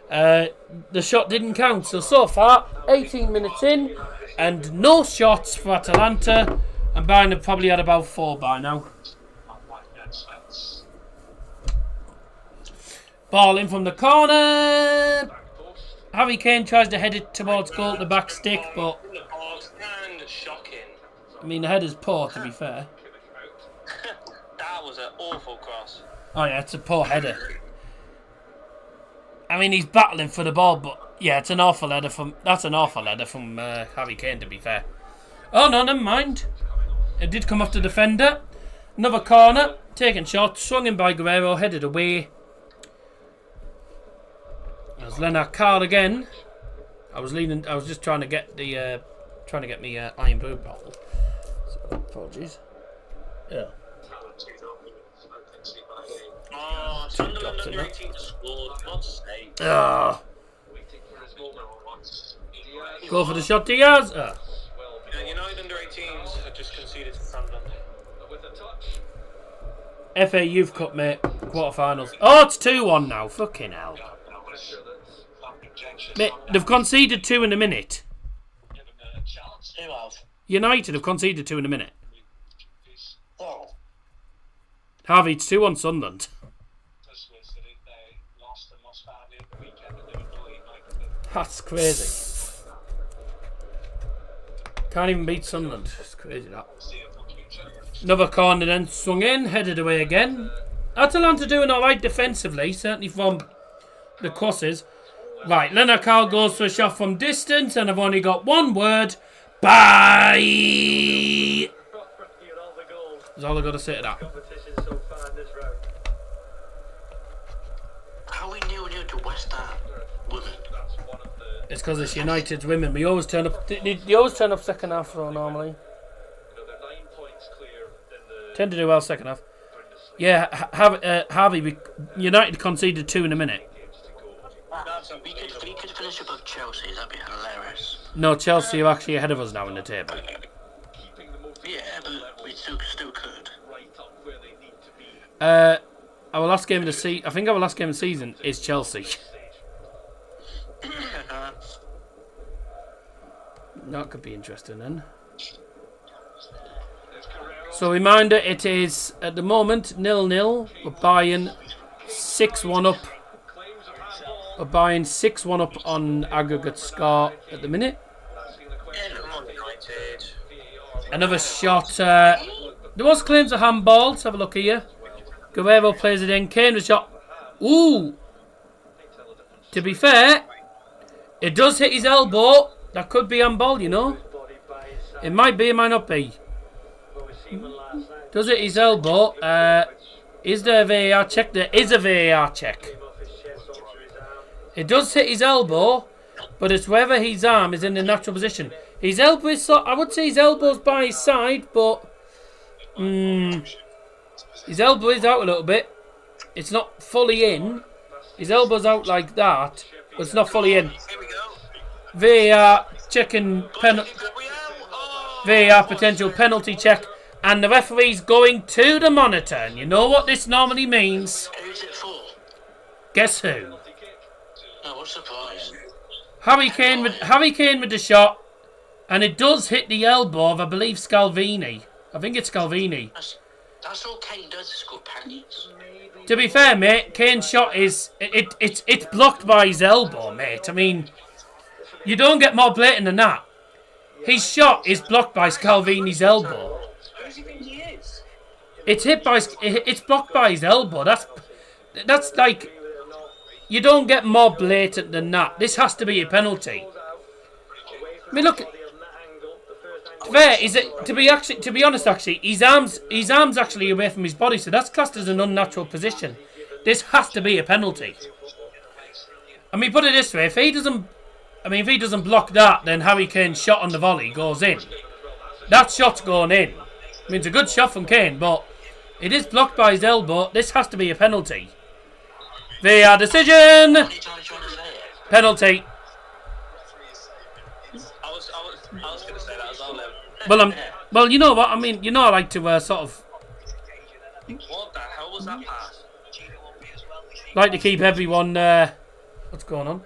the shot didn't count. So far, 18 minutes in, and no shots for Atalanta. And Bayern have probably had about 4 by now. Ball in from the corner. Harry Kane tries to head it towards goal at the back stick, but I mean, the header's poor, to be fair. That was an awful cross. Oh yeah, it's a poor header. I mean, he's battling for the ball, but yeah, it's an awful header from. That's an awful header from Harry Kane, to be fair. Oh no, never mind. It did come off the defender. Another corner, taken shot, swung in by Guerrero, headed away. There's Lennart Carl again. I was just trying to get me iron blue bottle. So, apologies. Yeah. Oh, Sunderland under 18 scored. God's sake. Ah. Go for the shot, Diaz. Yeah, United under 18s have just conceded to Sunderland. FA Youth Cup, mate. Quarterfinals. Oh, it's 2-1 now. Fucking hell. Mate, they've conceded 2 in a minute. United have conceded 2 in a minute. Harvey, it's 2-1 Sunderland. That's crazy. Can't even beat Sunderland. It's crazy, that. Another corner then swung in, headed away again. Atalanta doing alright defensively, certainly from the crosses. Right, Lennart Carl goes for a shot from distance, and I've only got one word. Bye! That's all I've got to say to that. How we new to West Ham women? It's because it's United's women. We always turn up. They always turn up second half, though, normally. Tend to do well second half. Yeah, Harvey, United conceded 2 in a minute. We could finish above Chelsea, that'd be hilarious. No, Chelsea are actually ahead of us now in the table. Yeah, but we still could. Our last game of the season, I think our last game of the season is Chelsea. That could be interesting then. So reminder, it is at the moment 0-0. We're buying 6-1 up. We're buying 6-1 up on aggregate score at the minute. Another shot. There was claims of handball. Let's have a look here. Guerrero plays it in. Kane with a shot. Ooh. To be fair, it does hit his elbow. That could be handball, you know. It might be, it might not be. Does it his elbow? Is there a VAR check? There is a VAR check. It does hit his elbow, but it's whether his arm is in the natural position. His elbow is, I would say his elbow's by his side, but his elbow is out a little bit. It's not fully in. His elbow's out like that, but it's not fully in. Here we go. VAR checking VAR potential penalty check, and the referee's going to the monitor. And you know what this normally means? Who's it for? Guess who? Oh, what surprise. Harry Kane with the shot, and it does hit the elbow of, I believe, Scalvini. I think it's Scalvini. That's all Kane does, is score penalties. To be fair, mate, Kane's shot is it's blocked by his elbow, mate. I mean, you don't get more blatant than that. His shot is blocked by Scalvini's elbow. Who does he think he is? It's blocked by his elbow. That's like, you don't get more blatant than that. This has to be a penalty. I mean, look. Fair is it to be honest. Actually, his arms actually away from his body, so that's classed as an unnatural position. This has to be a penalty. I mean, put it this way: if he doesn't block that, then Harry Kane's shot on the volley goes in. That shot's going in. I mean, it's a good shot from Kane, but it is blocked by his elbow. This has to be a penalty. VAR decision. Penalty. I was going to say that as well. Well, you know what I mean. You know, I like to sort of What the hell was that pass? like to keep everyone. What's going on?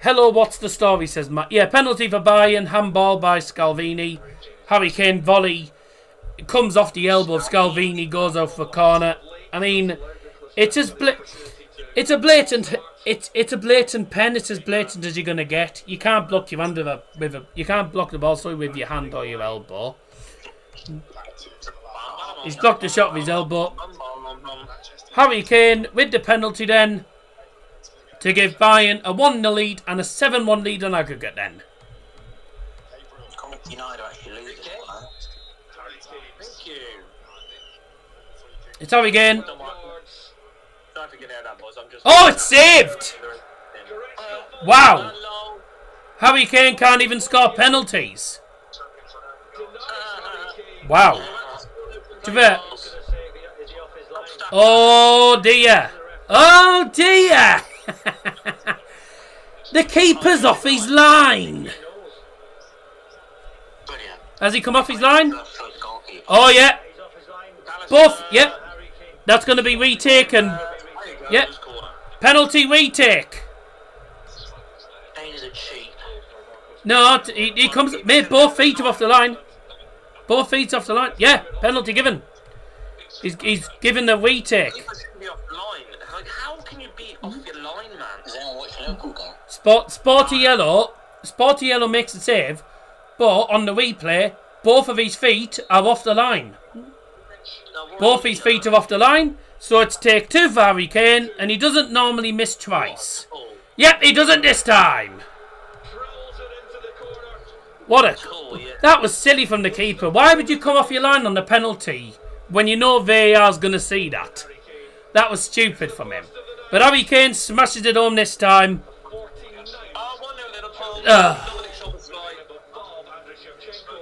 Hello, what's the story? Says Matt. Yeah, penalty for Bayern. Handball by Scalvini. Harry Kane volley. It comes off the elbow of Scalvini. Goes out for corner. I mean, it's a blatant. It's a blatant pen. It's as blatant as you're gonna get. You can't block your hand with a. You can't block the ball with your hand or your elbow. He's blocked the shot with his elbow. Harry Kane with the penalty then to give Bayern a 1-0 lead and a 7-1 lead on aggregate then. United actually lose this one, huh? Thank you. It's Harry Kane. Don't forget that, boys. I'm just. Oh, it's saved! Wow. Harry Kane can't even score penalties. Wow. Javert. Oh dear. Oh dear. The keeper's off his line. Has he come off his line? Oh yeah. Both. Yep. That's going to be retaken. Yep. Penalty retake. No, he comes. Mate, both feet are off the line. Both feet off the line. Yeah, penalty given. He's given the retake. How can you be off your line, man? Is anyone watching local game? Sporty Yellow makes the save, but on the replay, both of his feet are off the line. Both his feet are off the line, so it's take two for Harry Kane, and he doesn't normally miss twice. Yep, he doesn't this time. That was silly from the keeper. Why would you come off your line on the penalty when you know VAR's going to see that? That was stupid from him. But Harry Kane smashes it home this time.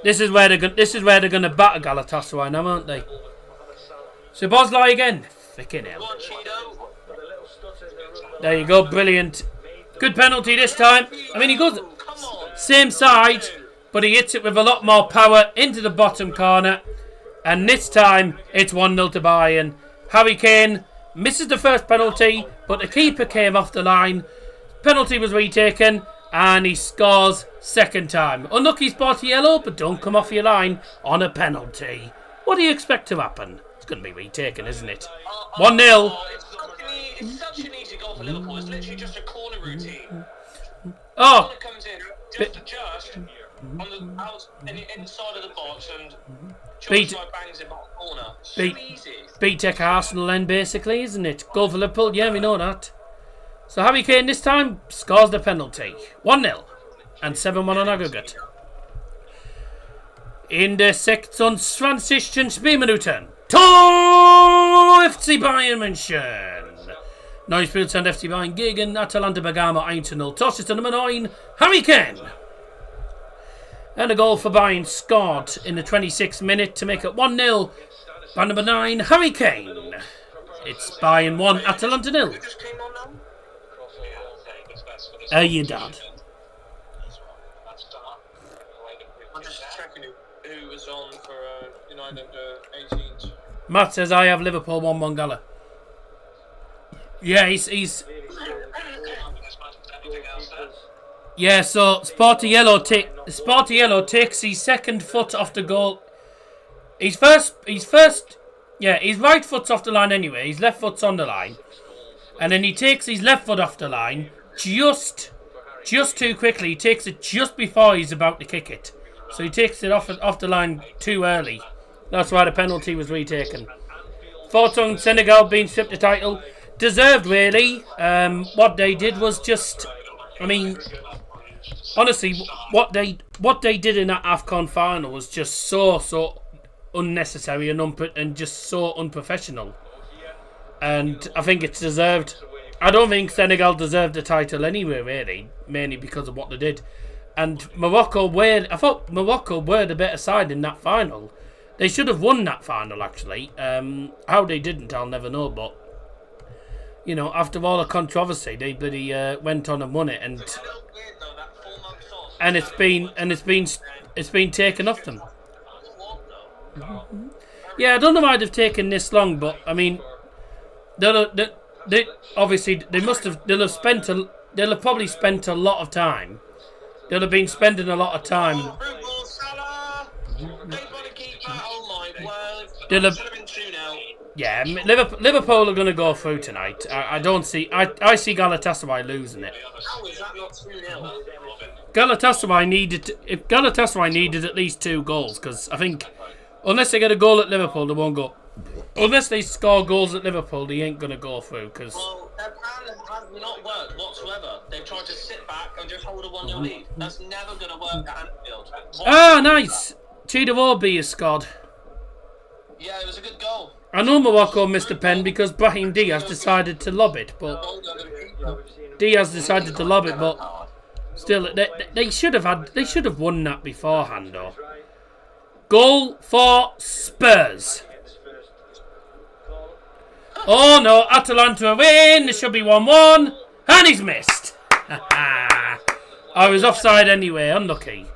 This is where they're going to batter Galatasaray now, aren't they? So Bosley again. Freaking hell. There you go, brilliant. Good penalty this time. I mean, he goes same side, but he hits it with a lot more power into the bottom corner. And this time, it's 1-0 to Bayern. Harry Kane misses the first penalty, but the keeper came off the line. Penalty was retaken, and he scores second time. Unlucky Sporty Yellow, but don't come off your line on a penalty. What do you expect to happen? It's going to be retaken, isn't it? 1-0. It's such an easy goal for Liverpool. It's literally just a corner routine. Oh. Corner comes in, just on the inside of the box, and bangs it back corner. So easy. BTEC Arsenal then, basically, isn't it? Goal for Liverpool, yeah, we know that. So Harry Kane this time scores the penalty. 1-0 and 7-1 on aggregate. In der 26. Spielminuten. Tor FC Bayern München. Neues Spielstand FC Bayern gegen Atalanta Bergamo 1-0. Torschütze Nummer 9, Harry Kane. And a goal for Bayern scored in the 26th minute to make it 1-0 by number 9, Harry Kane. It's Bayern 1, Atalanta 0. Who just came on now? Your dad. I'm just checking who was on for United 18s. Matt says I have Liverpool 1-1 Gala. Yeah, he's yeah. So Sporty Yellow takes his second foot off the goal. He's first. Yeah, his right foot's off the line anyway. His left foot's on the line, and then he takes his left foot off the line just too quickly. He takes it just before he's about to kick it, so he takes it off the line too early. That's why the penalty was retaken. Thoughts on Senegal being stripped the title? Deserved, really. What they did was just, I mean, honestly, what they did in that AFCON final was just so unnecessary and just so unprofessional. And I think it's deserved. I don't think Senegal deserved the title anyway, really, mainly because of what they did. And I thought Morocco were the better side in that final. They should have won that final, actually. How they didn't, I'll never know. But you know, after all the controversy, they bloody went on and won it, and it's been taken off them. Yeah, I don't know why they've taken this long, but I mean, they'll have probably spent a lot of time. They'll have been spending a lot of time. Yeah, Liverpool are going to go through tonight. I see Galatasaray losing it. How is that not 2-0? Galatasaray needed at least 2 goals, because I think unless they get a goal at Liverpool, they won't go. Unless they score goals at Liverpool, they ain't going to go through. Well, their plan has not worked whatsoever. They've tried to sit back and just hold a 1-0 lead. That's never going to work at Anfield. Nice. Cheetah Warby has scored. Yeah, it was a good goal. I know Morocco missed a pen because Brahim Diaz decided to lob it, but still, they should have won that beforehand, though. Goal for Spurs. Oh no, Atalanta win. It should be 1-1, and he's missed. I was offside anyway. Unlucky.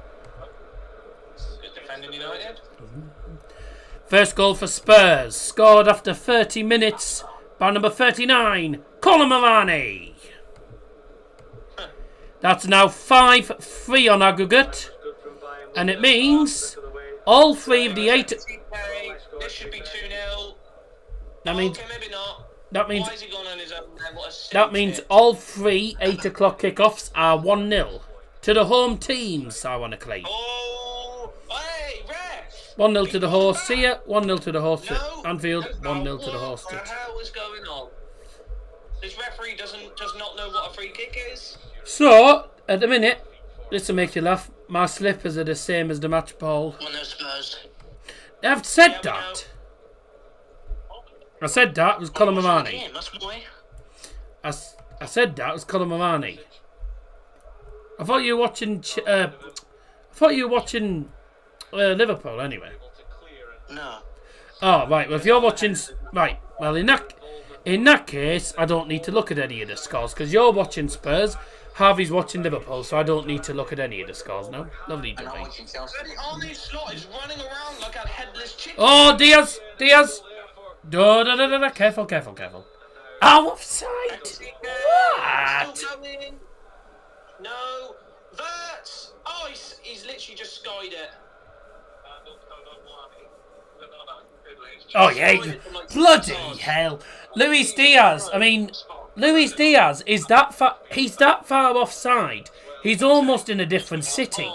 Good defending United. First goal for Spurs, scored after 30 minutes by number 39, Colin Mavani. That's now 5-3 on aggregate, and it means all 3 of the 8. This should be 2-0. That Why is he going on his own then? What a that means all 3 8 o'clock kickoffs are 1-0 to the home teams, ironically. Oh, hey, ref! 1-0 to the host here, 1-0 to the host at No. Anfield, 1-0 to the host What at. the hell is going on? This referee does not know what a free kick is. So, at the minute, this will make you laugh, my slippers are the same as the match ball. 1-0 Spurs. I've said Yeah, we that. I said that, it was Colin Mavani. That's boy. I said that, it was Colin Mavani. I thought you were watching Liverpool anyway. No. Oh, right, well if you're watching... Right, well in that case, I don't need to look at any of the scores, because you're watching Spurs, Harvey's watching Liverpool, so I don't need to look at any of the scores, no? Lovely to me. Arnie Slot is running around like a headless chicken. Oh, Diaz! Careful. Oh, offside! What? Still going. No. Verts! Oh, he's literally just skied it. Oh, yeah. Bloody hell. Luis Diaz is that far. He's that far offside. He's almost in a different city.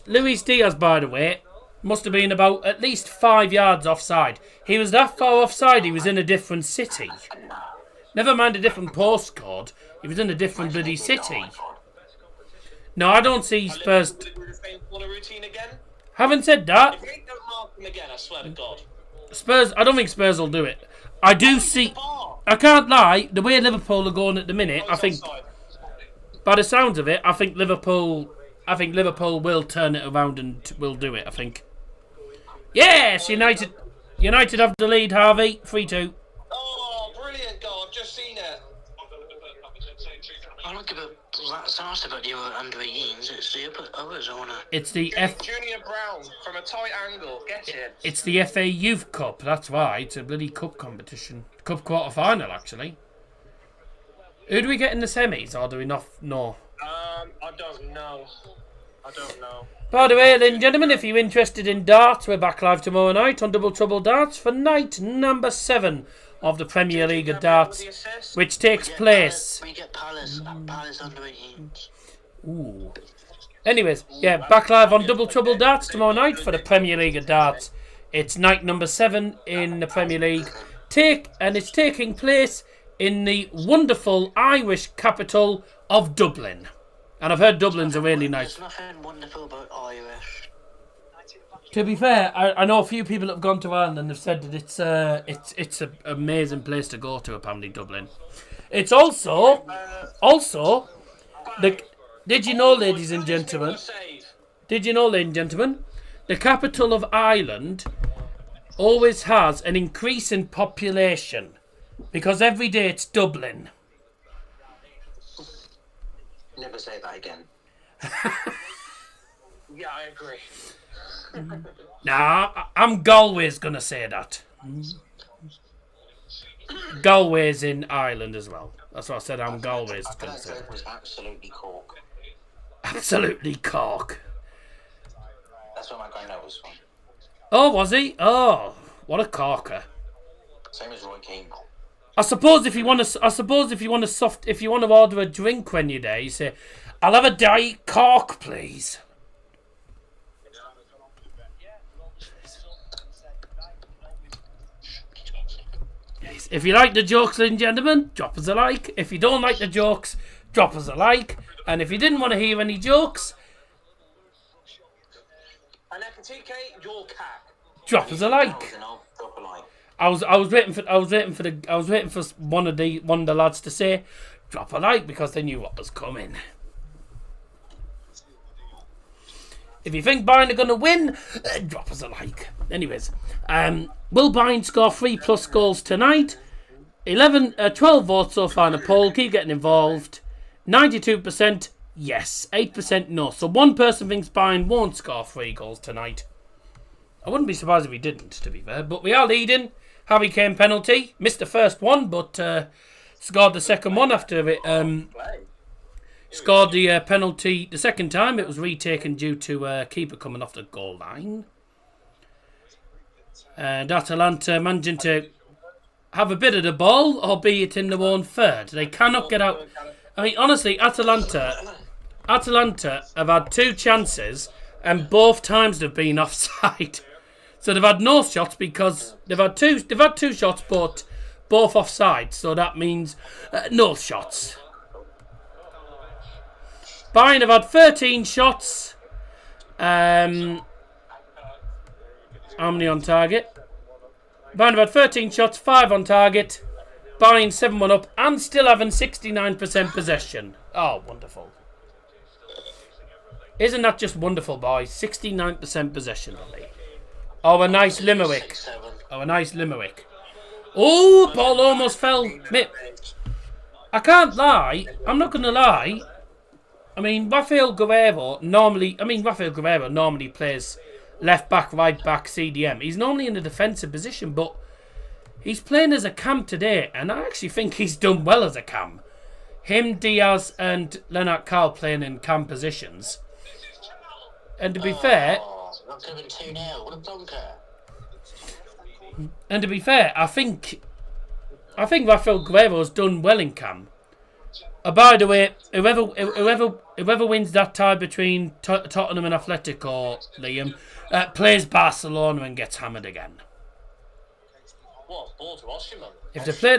Luis Diaz, by the way, must have been about at least 5 yards offside. He was that far offside, he was in a different city. Never mind a different postcode, he was in a different bloody city. No, I don't see Spurs. Routine again. Haven't said that. If they don't mark him again, I swear to God. Spurs. I don't think Spurs will do it. I do see. I can't lie. The way Liverpool are going at the minute, I think. By the sounds of it, I think Liverpool will turn it around and will do it. I think. Yes, United have the lead. Harvey, 3-2. Oh, brilliant goal! I've just seen it. I don't give a rat's ass about the under 18s. It's the others I wanna. It's the Junior Brown from a tight angle. Get it. It's the FA Youth Cup. That's right. It's a bloody cup competition. Cup quarter final, actually. Who do we get in the semis, or do we not know? I don't know. By the way, ladies and gentlemen, if you're interested in darts, we're back live tomorrow night on Double Trouble Darts for night number 7 of the Premier League of Darts, which takes place. We get Palace under 18s. Ooh. Anyways, yeah, back live on Double Trouble Darts tomorrow night for the Premier League of Darts. It's night number 7 in the Premier League. It's taking place in the wonderful Irish capital of Dublin. And I've heard Dublin's a really nice. There's nothing wonderful about Irish. To be fair, I know a few people that have gone to Ireland and have said that it's an amazing place to go to, apparently, Dublin. It's also did you know, ladies and gentlemen, the capital of Ireland always has an increase in population because every day it's Dublin. Never say that again. Yeah, I agree. Nah, I'm Galway's gonna say that. Galway's in Ireland as well. That's what I said. I'm Galway's gonna say. That was absolutely cork. Absolutely cork. That's what my granddad was from. Oh, was he? Oh, what a corker. Same as Roy Keane. I suppose if you want to order a drink when you're there, you say, "I'll have a Diet Coke, please." Yes. If you like the jokes, ladies and gentlemen, drop us a like. If you don't like the jokes, drop us a like. And if you didn't want to hear any jokes, And TK, your cat. drop us a like. I was waiting for one of the lads to say, drop a like, because they knew what was coming. If you think Bayern are going to win, drop us a like. Anyways, will Bayern score 3+ goals tonight? 12 votes so far in the poll. Keep getting involved. 92% yes, 8% no. So one person thinks Bayern won't score 3 goals tonight. I wouldn't be surprised if we didn't, to be fair. But we are leading. Harry Kane penalty. Missed the first one, but scored the second one after it. Scored the penalty the second time. It was retaken due to a keeper coming off the goal line. And Atalanta managing to have a bit of the ball, albeit in their own third. They cannot get out. I mean, honestly, Atalanta have had 2 chances, and both times they've been offside. So they've had no shots because they've had two shots, but both offside. So that means no shots. Bayern have had 13 shots. How many on target? Bayern have had 13 shots, 5 on target. Bayern 7-1 up and still having 69% possession. Oh, wonderful. Isn't that just wonderful, boys? 69% possession, only. Oh, a nice Limerick. Oh, ball almost fell. Mate, I can't lie. I'm not going to lie. I mean, Rafael Guerrero normally plays left back, right back, CDM. He's normally in a defensive position, but he's playing as a cam today, and I actually think he's done well as a cam. Him, Diaz, and Lennart Carl playing in cam positions. And to be fair, Not given 2-0. What a plonker. And to be fair, I think Rafael Guerrero's done well in cam. By the way, whoever wins that tie between Tottenham and Atletico, Liam, plays Barcelona and gets hammered again. What? Ball to Osimhen? If they play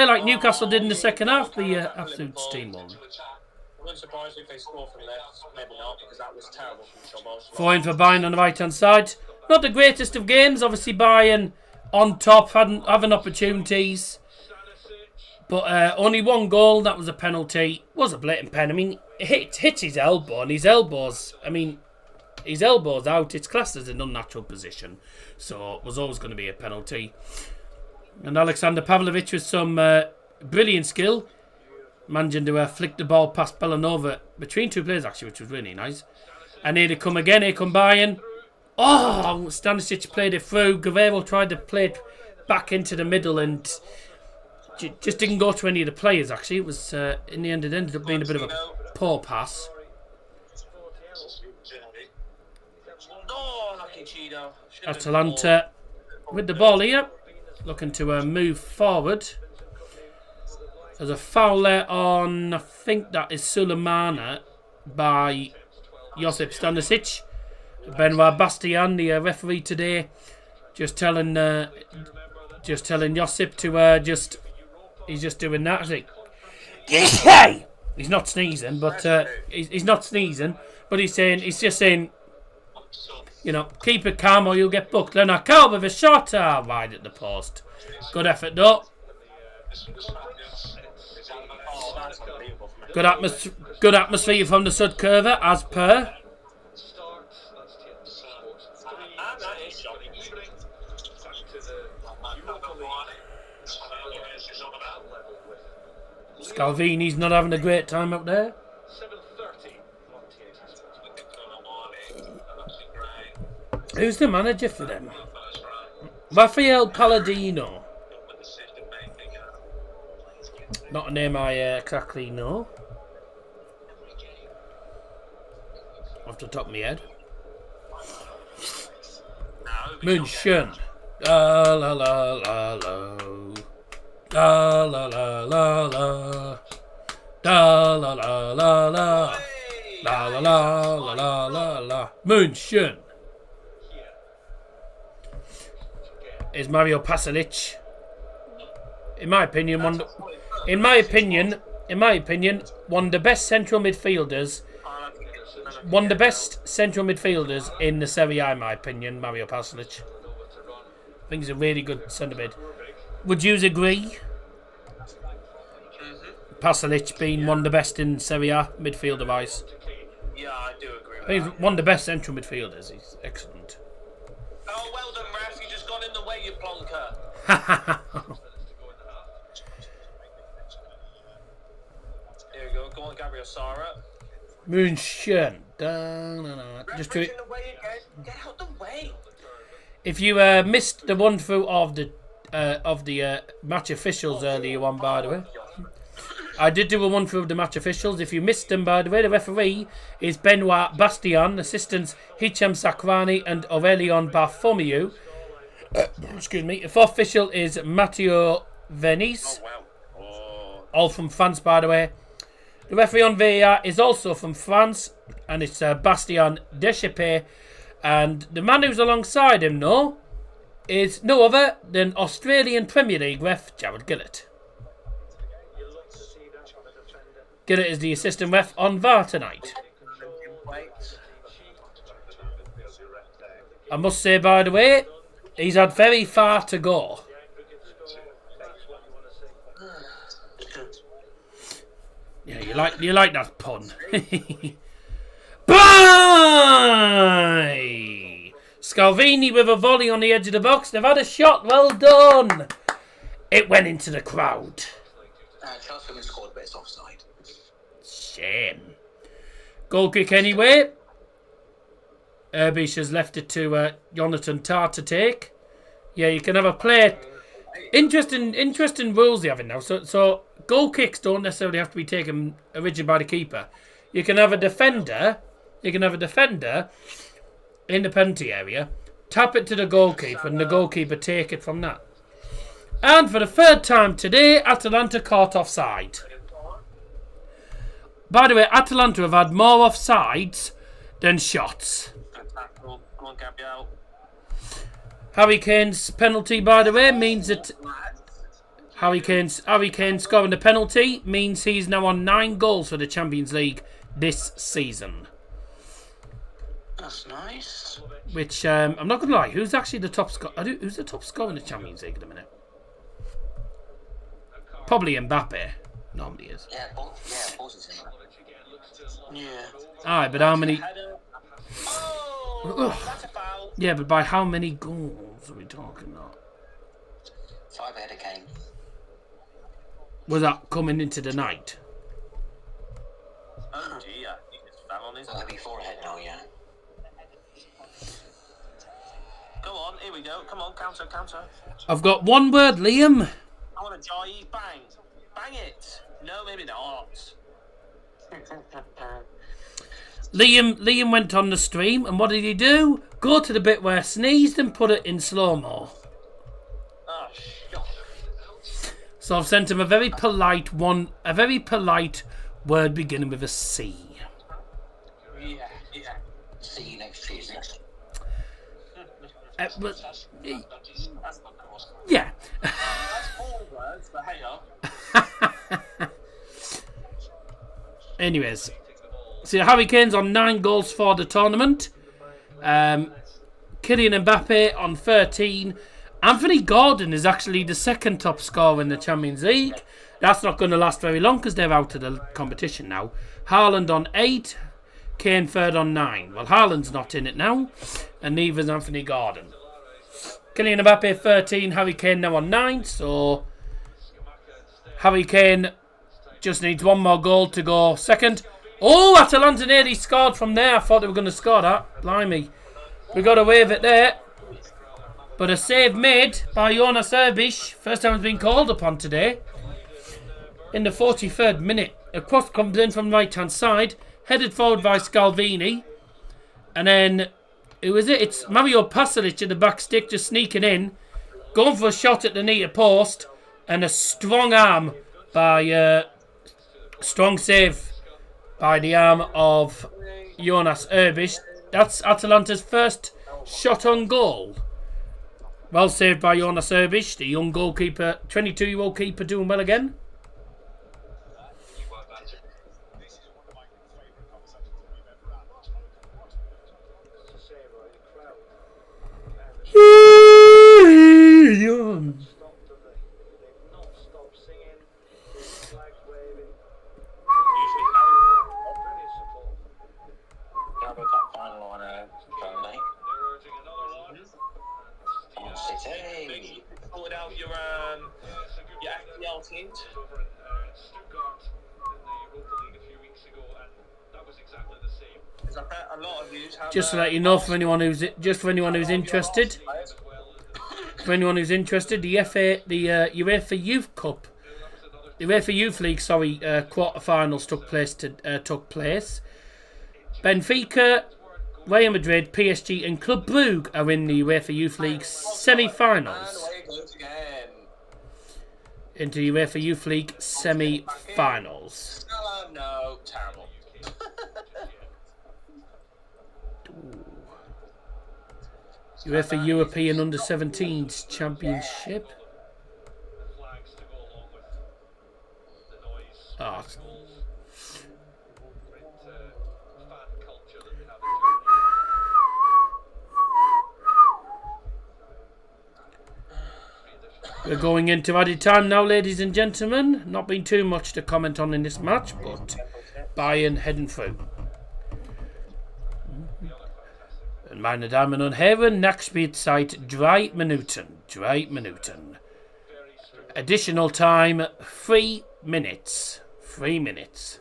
like Newcastle did in the second half, be absolute steamroll. I wouldn't surprise me if they score from there. Maybe not, because that was terrible from Osimhen. Throwing for Bayern on the right hand side. Not the greatest of games. Obviously, Bayern on top, having opportunities. But only one goal, that was a penalty. Was a blatant pen. I mean, it hits his elbow, and his elbow's out. It's classed as an unnatural position. So it was always going to be a penalty. And Alexander Pavlovich with some brilliant skill. Managing to flick the ball past Belanova between two players, actually, which was really nice. And here they come again. Here come Bayern. Oh, Stanisic played it through. Guerrero tried to play it back into the middle and just didn't go to any of the players, actually. It was, in the end, it ended up being a bit of a poor pass. Atalanta with the ball here. Looking to move forward. There's a foul there on, I think that is Sulemana by Josip Stanisic. Benoit Bastien, the referee today, just telling Josip to he's just doing that. I think he's not sneezing, but he's not sneezing, but he's just saying, you know, keep it calm or you'll get booked. Leonard Cow with a shot wide at the post. Good effort though. Good atmosphere from the Sud Curva, as per. Scalvini's not having a great time up there. Who's the manager for them? Rafael Palladino. Not a name I exactly know. Off the top of my head. München. La la la la la. La la la la la. La la la la la. La la la la la la. München. Is Mario Pasalic. In my opinion, one of the best central midfielders. One of the best central midfielders in the Serie A, in my opinion, Mario Pasalic. I think he's a really good centre mid. Would you agree? Pasalic being one of the best in Serie A, midfielder-wise. Yeah, I do agree with He's that. one of the best central midfielders. He's excellent. Oh, well done, ref. You just got in the way, you plonker. Here we go. Go on, Gabriel Sara. München. Just to In the way again. Get out the way. if you missed the run through of the match officials earlier on, by the way. I did do a run through of the match officials. If you missed them, by the way, the referee is Benoit Bastien, assistants Hicham Sakrani and Aurelion Bartholomew. Excuse me. The fourth official is Matteo Venice. All from France, by the way. The referee on VAR is also from France, and it's Bastien Deschapé. And the man who's alongside him, though, is no other than Australian Premier League ref Jared Gillett. Gillett is the assistant ref on VAR tonight. I must say, by the way, he's had very far to go. Yeah, you like that pun. Bye! Scalvini with a volley on the edge of the box. They've had a shot. Well done. It went into the crowd. Cheltenham scored, but it's offside. Shame. Goal kick anyway. Erbish has left it to Jonathan Tah to take. Yeah, you can have a play. Interesting rules they have in now. So goal kicks don't necessarily have to be taken originally by the keeper. You can have a defender. In the penalty area, tap it to the goalkeeper, and the goalkeeper take it from that. And for the third time today, Atalanta caught offside. By the way, Atalanta have had more offsides than shots. Go on, Gabriel. Harry Kane's penalty, by the way, means that Harry Kane scoring the penalty means he's now on 9 goals for the Champions League this season. That's nice. Which, I'm not going to lie, who's actually the top scorer? Who's the top scorer in the Champions League at the minute? Probably Mbappe. Normally is. Yeah, of course it's in that. Yeah. Alright, but how many... Oh, that's a foul. Yeah, but by how many goals are we talking about? 5 ahead of Kane. Was that coming into the night? Oh dear, he just fell on his. That'll be 4 ahead now, yeah. Go on, here we go. Come on, counter. I've got one word, Liam. I want to jive, bang. Bang it. No, maybe not. Liam went on the stream, and what did he do? Go to the bit where I sneezed and put it in slow-mo. Oh, shit. So I've sent him a very polite word beginning with a C. Yeah. See you next Tuesday. But, That's not cool. yeah. That's 4 words, but hey, Anyways, so Harry Kane's on 9 goals for the tournament. Kylian Mbappe on 13. Anthony Gordon is actually the second top scorer in the Champions League. That's not going to last very long because they're out of the competition now. Haaland on 8. Kane third on 9. Well, Haaland's not in it now, and neither is Anthony Gordon. Kylian Mbappe 13. Harry Kane now on 9. So Harry Kane just needs one more goal to go second. Oh, Atalanta nearly scored from there. I thought they were going to score that. Blimey. We got away with it there. But a save made by Jonas Erbisch. First time it's been called upon today. In the 43rd minute. A cross comes in from the right-hand side. Headed forward by Scalvini. And then, who is it? It's Mario Pasalic in the back stick just sneaking in. Going for a shot at the near post. And a strong arm by... strong save by the arm of Jonas Erbisch. That's Atalanta's first shot on goal. Well saved by Jonas Erbisch, the young goalkeeper, 22-year-old keeper doing well again. Sorted out your FPL teams. Over in Stuttgart in the Europa League a few weeks ago, and that was exactly the same. Because I bet a lot of you have. Just to let you know, for anyone who's interested, the UEFA Youth Cup, the UEFA Youth League, quarterfinals took place. Benfica, Real Madrid, PSG, and Club Brugge are in the UEFA Youth League semi-finals. Into UEFA Youth League semi-finals. No, terrible. UEFA European Under-17s Championship. Oh. We're going into added time now, ladies and gentlemen. Not been too much to comment on in this match, but Bayern heading through. En meine Damen und Herren, Nachspielzeit 3 Minuten. 3 Minuten. Additional time 3 minutes. 3 minutes.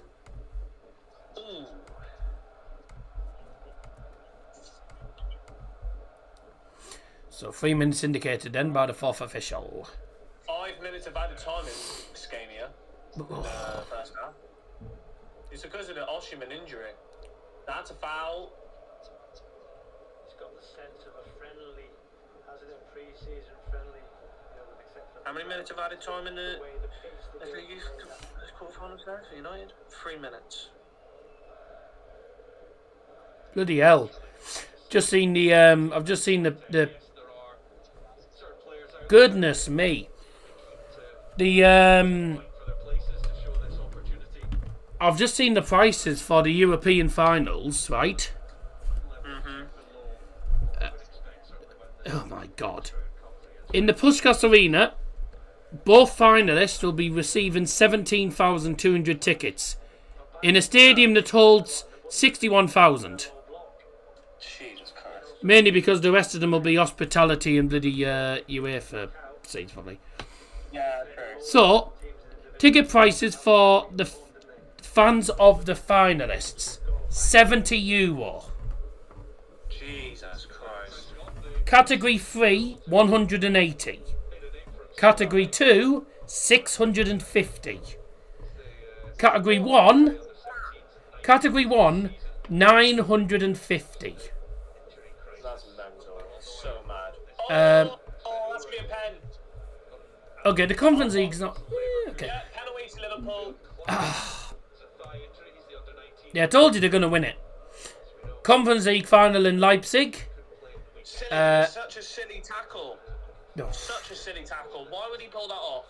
So 3 minutes indicated then by the fourth official. 5 minutes of added time in Scania. First half. It's because of the Oshiman injury. That's a foul. He's got the sense of a friendly, has it in pre-season friendly, How many minutes of added time in the Youth quarterfinals there for United? 3 minutes. Bloody hell! Just seen the I've just seen the. Goodness me! I've just seen the prices for the European finals, right? Mm-hmm. God. In the Puskás Arena, both finalists will be receiving 17,200 tickets in a stadium that holds 61,000. Jesus Christ. Mainly because the rest of them will be hospitality and bloody UEFA seats, probably. Yeah, true. So, ticket prices for the fans of the finalists: €70. Jesus Christ. Category 3, 180. Category 2, 650. Category 1, 950. That's mental. So mad. That's me a pen. Okay, the Conference League's not. Okay. Yeah, penalty to Liverpool. Yeah, I told you they're going to win it. Conference League final in Leipzig. Such a silly tackle. No. Such a silly tackle. Why would he pull that off?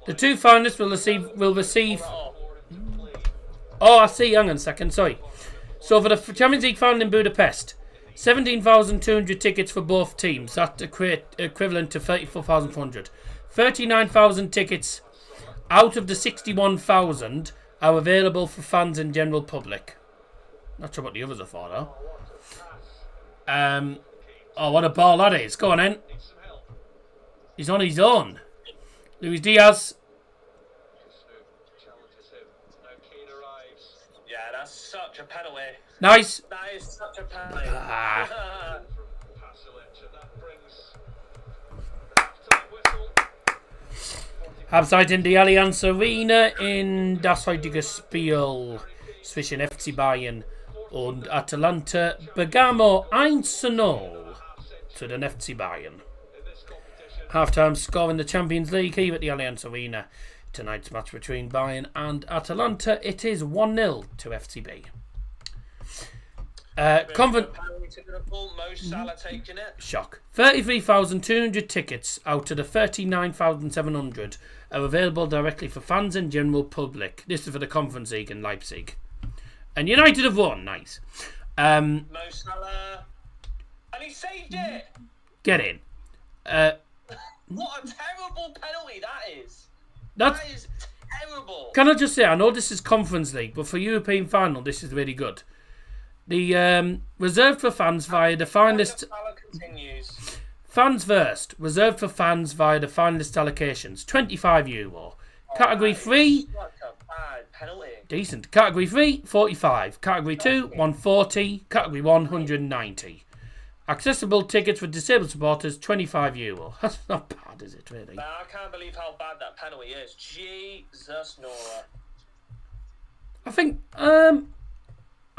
The two finalists will receive. Oh, I see. Hang on a second. Sorry. So for the Champions League final in Budapest, 17,200 tickets for both teams. That's equivalent to 34,400. 39,000 tickets out of the 61,000 are available for fans and general public. Not sure what the others are for, though. Oh, what a ball that is. Go on, then. He's on his own. Luis Diaz. Yeah, that's such a penalty. Nice. That is such a penalty. Halbzeit in die Allianz Arena in das heutige Spiel zwischen FC Bayern und Atalanta. Bergamo 1-0 to den FC Bayern. Halftime score in the Champions League here at the Allianz Arena. Tonight's match between Bayern and Atalanta, it is 1-0 to FCB. Shock. 33,200 tickets out of the 39,700 are available directly for fans and general public. This is for the Conference League in Leipzig. And United have won. Nice. Mo Salah. And he saved it. Get in. What a terrible penalty that is. That is terrible. Can I just say, I know this is Conference League, but for European final, this is really good. The reserved for fans via the finalist. Fans first. Reserved for fans via the finalist allocations. €25. Category 3. Decent. Category 3, 45. Category 2, 140. Category 1, 190. Accessible tickets for disabled supporters, €25. That's not bad, is it, really? Man, I can't believe how bad that penalty is. Jesus, Nora. I think, I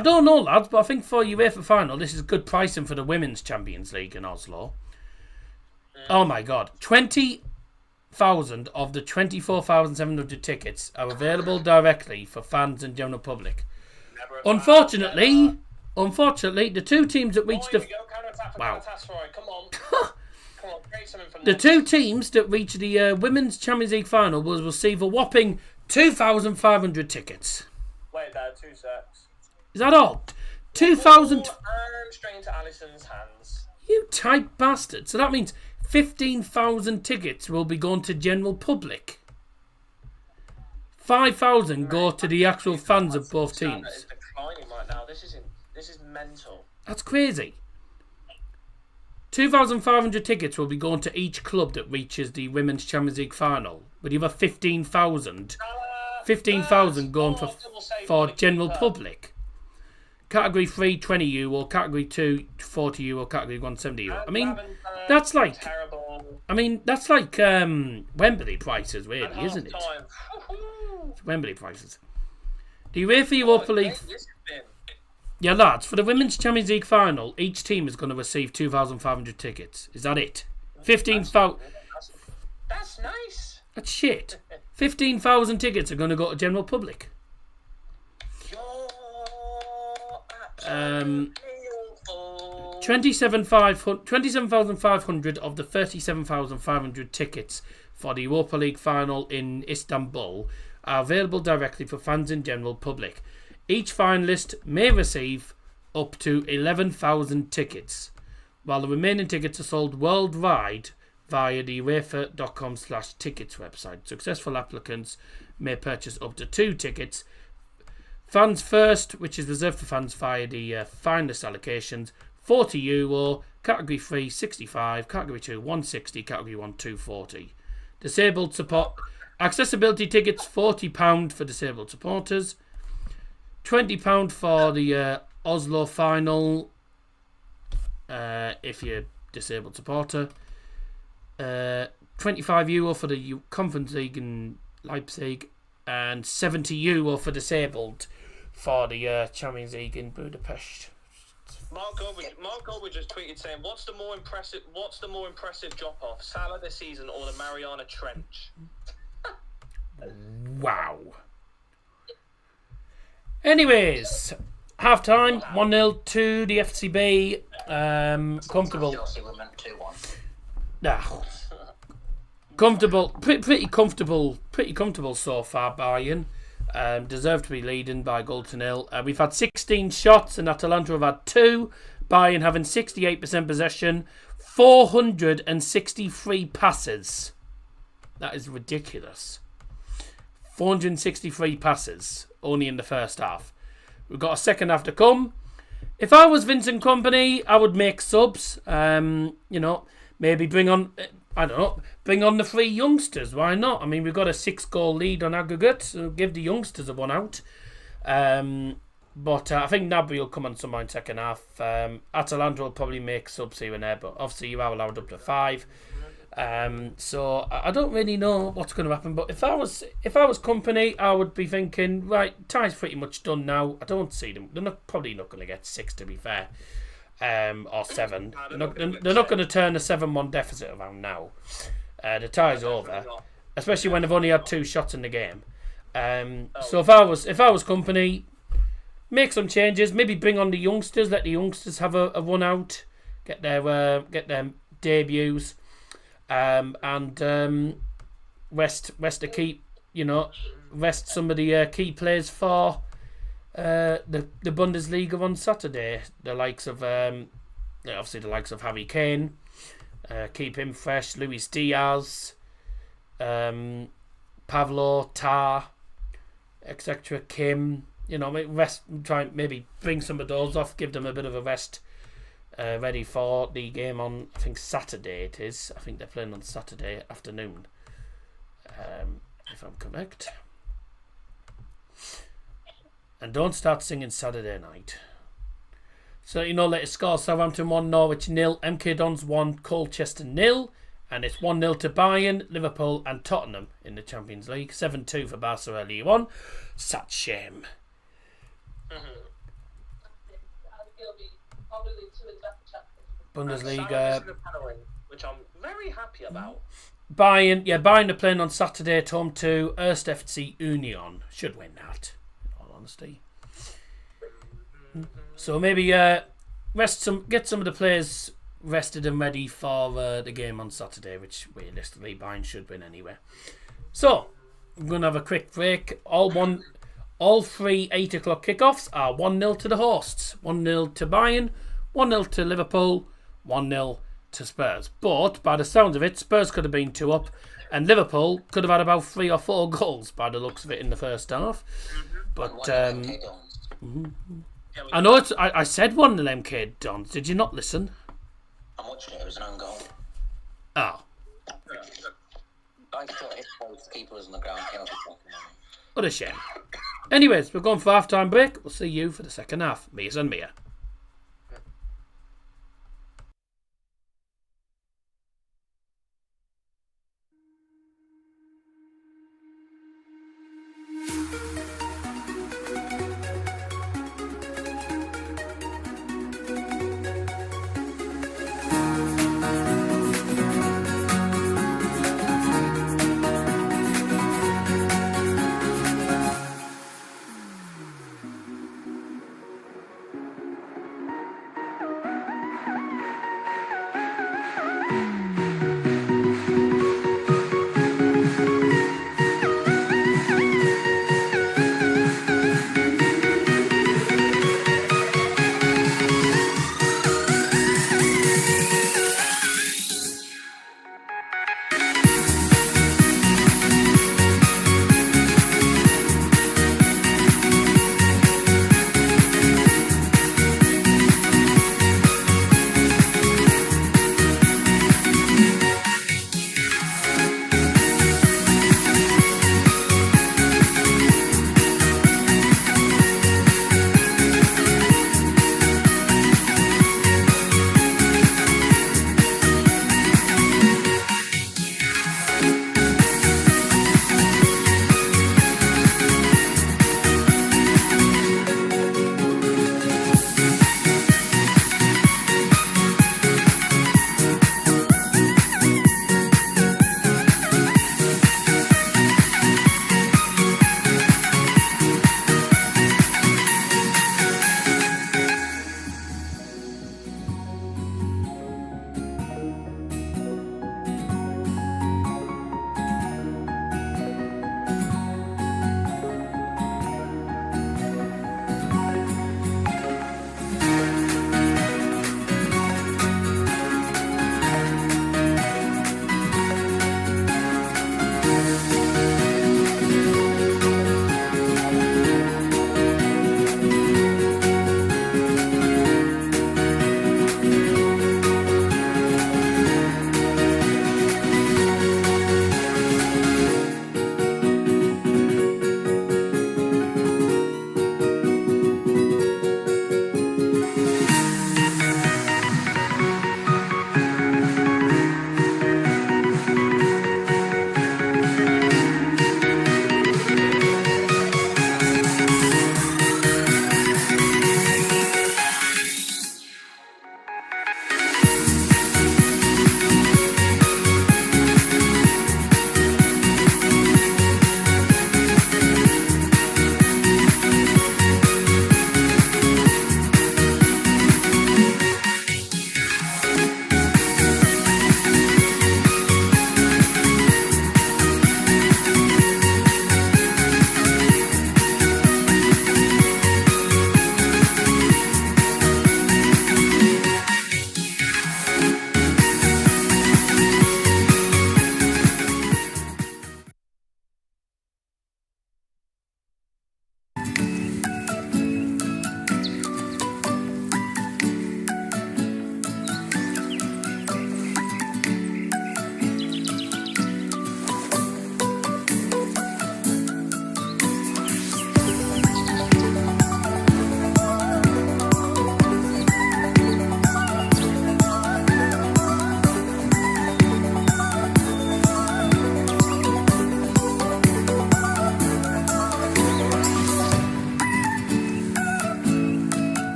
don't know, lads, but I think for UEFA final, this is good pricing for the Women's Champions League in Oslo. Oh my God. 20,000 of the 24,700 tickets are available directly for fans and general public. Unfortunately, the two teams that reached the... Wow. Come on, create something from The this. two teams that reach the Women's Champions League final will receive a whopping 2,500 tickets. Wait there, 2 secs. Is that all? 2,000... And straight into Alisson's hands. You tight bastard. So that means 15,000 tickets will be going to general public. 5,000 go to the actual fans of both teams. It's declining right now. This is mental. That's crazy. 2,500 tickets will be going to each club that reaches the Women's Champions League final. But you have 15,000 going for general public. Category 3, €20. Category 2, €40. Category 1, €70. I mean, that's like... Terrible. I mean, that's like Wembley prices, really, isn't it? It's Wembley prices. The UEFA Europa League... Yeah, lads, for the Women's Champions League final, each team is going to receive 2,500 tickets. Is that it? 15,000... That's nice. That's shit. 15,000 tickets are going to go to general public. 27,500 of the 37,500 tickets for the Europa League final in Istanbul are available directly for fans and general public. Each finalist may receive up to 11,000 tickets. while the remaining tickets are sold worldwide via the uefa.com/tickets website. Successful applicants may purchase up to 2 tickets. Fans first, which is reserved for fans via the finalist allocations, €40, category 3 65, category 2 160, category 1 240. Disabled support accessibility tickets £40 for disabled supporters, £20 for the Oslo final if you're disabled supporter, €25 for the Conference League in Leipzig, and €70 for disabled for the Champions League in Budapest. Mark Goldbridge just tweeted saying, "What's the more impressive drop off, Salah this season or the Mariana Trench?" Wow. Anyways, half time 1-0 to the FCB. Comfortable. Chelsea were meant 2-1. Comfortable, pretty comfortable so far. Bayern deserve to be leading by goal to nil. We've had 16 shots and Atalanta have had 2. Bayern having 68% possession, 463 passes. That is ridiculous. 463 passes only in the first half. We've got a second half to come. If I was Vincent Kompany, I would make subs. Maybe bring on the 3 youngsters. Why not? I mean, we've got a 6-goal lead on aggregate, so give the youngsters a 1 out. But I think Nabry will come on somewhere in second half. Atalanta will probably make subs here and there, but obviously you are allowed up to 5. So I don't really know what's going to happen. But if I was Kompany, I would be thinking, right, tie's pretty much done now. I don't see them. They're probably not going to get 6, to be fair. Or 7. They're not going to turn a 7-1 deficit around now. The tie's over, especially when they've only had 2 shots in the game. So if I was Kompany, make some changes. Maybe bring on the youngsters. Let the youngsters have a 1 out. Get their debuts. And rest the key. Rest some of the key players for the Bundesliga on Saturday. The likes of obviously the likes of Harry Kane, keep him fresh. Luis Diaz, Pavlo, Tar, etc. Kim. Rest. Try maybe bring some of those off. Give them a bit of a rest. Ready for the game on, I think Saturday it is. I think they're playing on Saturday afternoon, if I'm correct. And don't start singing Saturday night. So latest score: Southampton 1, Norwich 0, MK Dons 1, Colchester 0, and it's 1-0 to Bayern, Liverpool and Tottenham in the Champions League. 7-2 for Barca early on. Such shame. Bundesliga, which I'm very happy about. Bayern are playing on Saturday at home to Erst FC Union. Should win that, in all honesty. So maybe get some of the players rested and ready for the game on Saturday, which realistically Bayern should win anyway. So we're going to have a quick break. All 3 8 o'clock kickoffs are 1-0 to the hosts, 1-0 to Bayern, 1-0 to Liverpool, 1-0 to Spurs. But by the sounds of it, Spurs could have been 2 up, and Liverpool could have had about 3 or 4 goals by the looks of it in the first half. But I know I said 1-0 MK Dons. Did you not listen? I'm watching it. It was an own goal. Oh. I thought if both keeper was on the ground, he was fucking. What a shame. Anyways, we're going for half-time break. We'll see you for the second half. Mia's and Mia.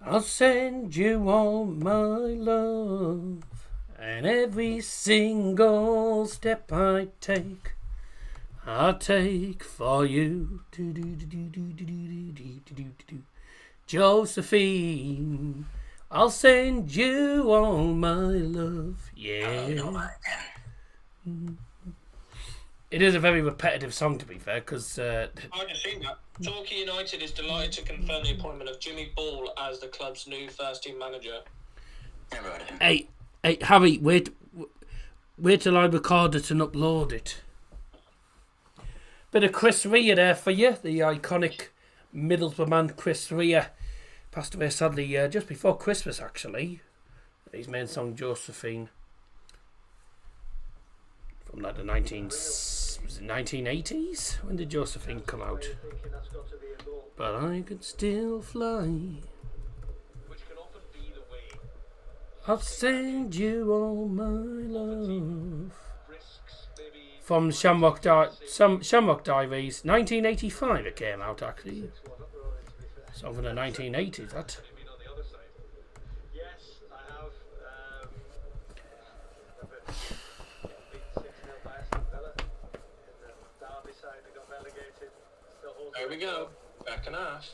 I'll send you all my love, and every single step I take, I'll take for you. Josephine, I'll send you all my love. Yeah. It is a very repetitive song, to be fair, because... I can see that. Torquay United is delighted to confirm the appointment of Jimmy Ball as the club's new first-team manager. Hey, Harry, wait till I record it and upload it. Bit of Chris Rea there for you, the iconic Middlesbrough man Chris Rea. Passed away sadly just before Christmas, actually. His main song, Josephine. From like the 1980s? When did Josephine come out? But I could still fly. I'll send you all my love. From Shamrock Diaries, 1985 it came out, actually. Song from the 1980s, that. There we go. Back and half.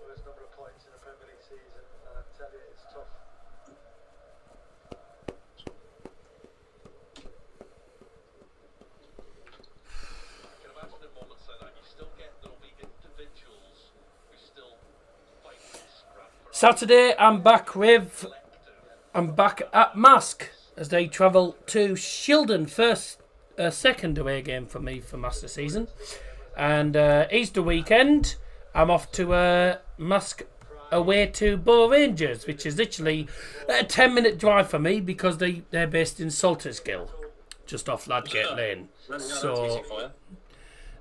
Worst number of points in a Premier League season, and I tell you, it's tough. I can imagine in moments like that, you still get there'll be individuals who still fight and scrap for Saturday, I'm back at Mask as they travel to Shildon. Second away game for me for Master season, and Easter weekend I'm off to Mask away to Borough Rangers, which is literally a 10-minute drive for me because they're based in Saltersgill, just off Ladgate Lane. So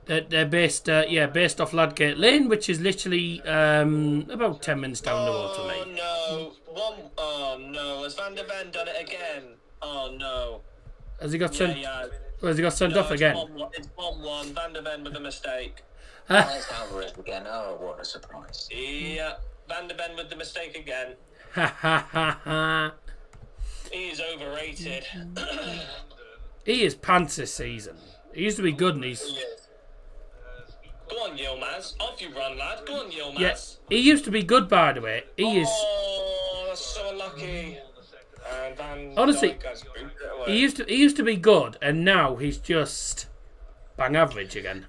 they're based off Ladgate Lane, which is literally about 10 minutes down the road for me. Oh no, has Van der Ven done it again? Oh no. Has he got sent off again? It's 1-1. Van der Ven with a mistake. It's Alvarez again. Oh, what a surprise. Yeah, Van der Ven with the mistake again. Ha ha ha ha. He is overrated. He is pants this season. He used to be good, and he's... Go on, Yilmaz. Off you run, lad. Go on, Yilmaz. Yeah, he used to be good, by the way. He is... Oh, that's so unlucky. And Van Honestly, Dijk has booted it away. he used to be good, and now he's just bang average again.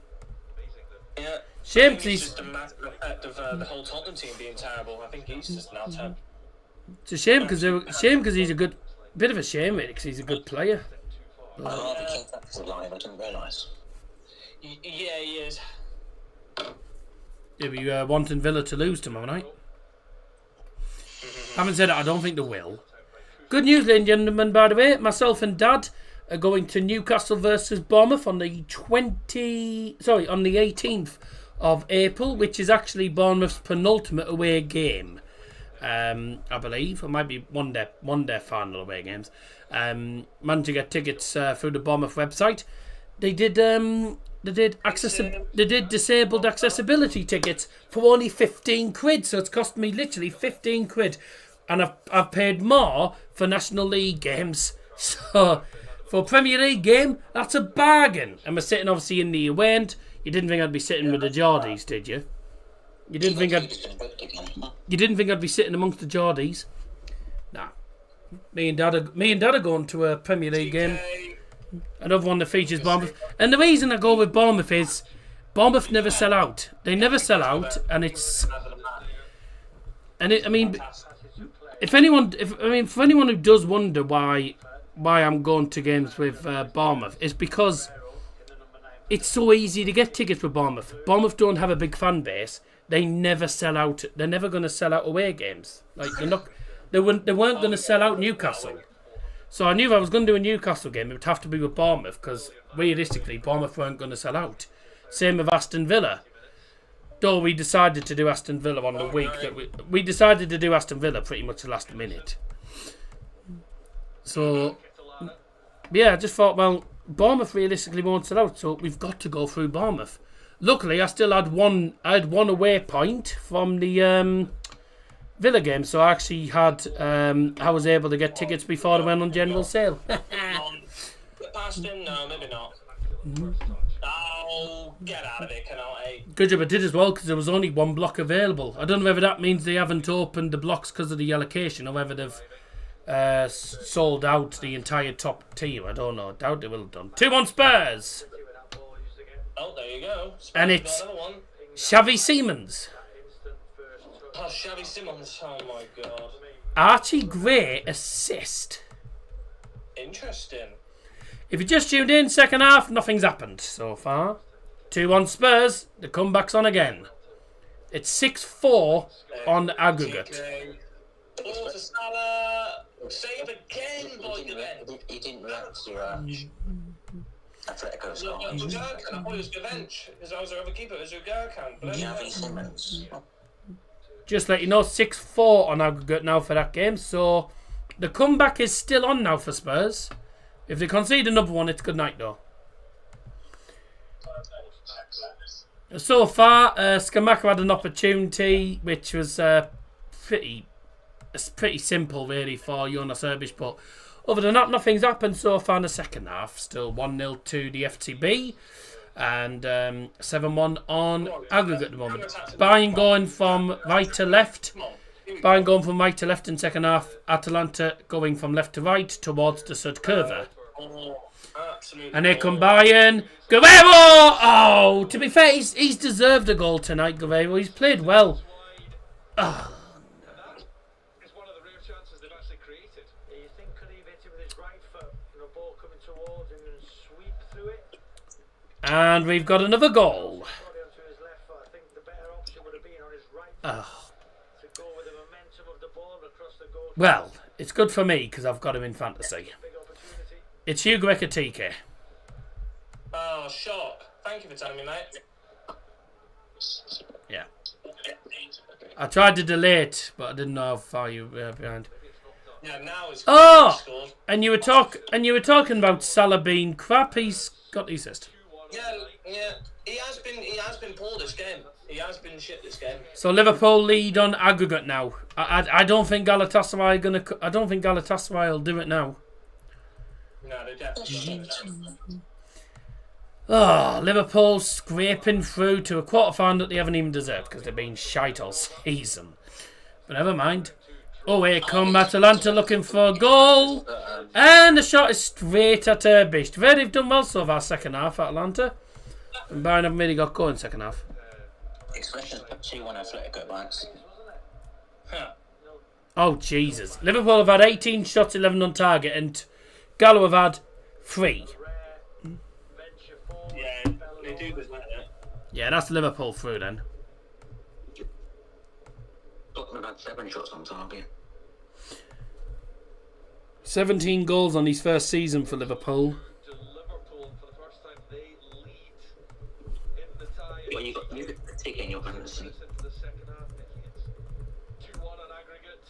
Yeah. Shame I think because it's he's... just a massive effect of the whole Tottenham team being terrible. I think he's just now turned. It's a shame because he's a good... Bit of a shame, really, because he's a good player. Oh, the King Cap's alive. I didn't realise. Yeah, he is. You'll be wanting Villa to lose tomorrow night. Having said that, I don't think they will. Good news, ladies and gentlemen, by the way. Myself and Dad are going to Newcastle versus Bournemouth on the 18th of April, which is actually Bournemouth's penultimate away game. I believe. It might be one day final away games. Managed to get tickets through the Bournemouth website. They did disabled accessibility tickets for only 15 quid, so it's cost me literally 15 quid. And I've paid more for National League games. So for a Premier League game, that's a bargain. And we're sitting obviously in the away end. You didn't think I'd be sitting with the Geordies, did you? You didn't think I'd be sitting amongst the Geordies? Nah. Me and Dad are going to a Premier League game. Another one that features Bournemouth. And the reason I go with Bournemouth is Bournemouth never sell out. They never sell out, and it's... I mean, for anyone who does wonder why I'm going to games with Bournemouth, it's because it's so easy to get tickets for Bournemouth. Bournemouth don't have a big fan base. They never sell out. They're never going to sell out away games. Like they weren't going to sell out Newcastle. So I knew if I was going to do a Newcastle game, it would have to be with Bournemouth because realistically, Bournemouth weren't going to sell out. Same with Aston Villa. Though we decided to do Aston Villa on the week that we decided to do Aston Villa pretty much the last minute. So yeah, I just thought, well, Bournemouth realistically won't sell out, so we've got to go through Bournemouth. Luckily, I still had one. I had one away point from the Villa game, so I actually had. I was able to get tickets before they went on general sale. Get past him? No, maybe not. Oh, get out of it, Canate. Good job I did as well, because there was only one block available. I don't know whether that means they haven't opened the blocks because of the allocation, or whether they've sold out the entire top tier. I don't know. I doubt they will have done. 2-1 Spurs. Oh, there you go. Spurs And got it's another one. Xavi Simons. Oh, Xavi Simons. Oh my god. Archie Gray assist. Interesting. If you just tuned in, second half, nothing's happened so far. 2-1 Spurs. The comeback's on again. It's 6-4 on aggregate. Oh, to Salah. Save again, boy. He didn't react to Atletico's goal. I thought it was Gavench, because I was their other keeper. It was Ugarkan. Xavi Simons. Just let you know, 6-4 on aggregate now for that game. So the comeback is still on now for Spurs. If they concede another one, it's good night though. So far, Skamaka had an opportunity, which was pretty simple really for Jonas Erbic, but other than that, nothing's happened so far in the second half. Still 1-0 to the FTB and 7-1 on aggregate at the moment. Bayern going from right to left. Bayern going from right to left in second half. Atalanta going from left to right towards the third curve. And here come Bayern. Guerrero! Oh, to be fair, he's deserved a goal tonight, Guerrero. He's played well. Oh. It's one of the rare chances they've actually created. You think could he have hit it with his right foot and the ball coming towards him and sweep through it? And we've got another goal. Probably onto his left foot. I think the better option would have been on his right foot to go with the momentum of the ball across the goal. Well, it's good for me because I've got him in fantasy. Big opportunity. It's Hugo Ekitike. Oh, shock. Thank you for telling me, mate. Yeah. I tried to delay it, but I didn't know how far you were behind. Yeah, now it's Oh! And you were talking about Salah being crap. He's got the assist. Yeah. He has been poor this game. He has been shit this game. So Liverpool lead on aggregate now. I don't think Galatasaray will do it now. No, they definitely don't. Oh, Liverpool scraping through to a quarter-final that they haven't even deserved because they've been shite all season. But never mind. Oh, here come Atalanta looking for a goal. And the shot is straight at Erbic. They've done well so far second half, Atalanta. And Bayern haven't really got going second half. Expressions 2-1 Atletico Bayern. Huh. Oh, Jesus. Liverpool have had 18 shots, 11 on target, and Gallo have had 3. Yeah, they do this, man. Yeah, that's Liverpool through then. Tottenham had 7 shots on target. 17 goals on his first season for Liverpool. To Liverpool for the first time, they lead in the tie. Well, you got the ticket in your fantasy. Into the second half, making it 2-1 on aggregate.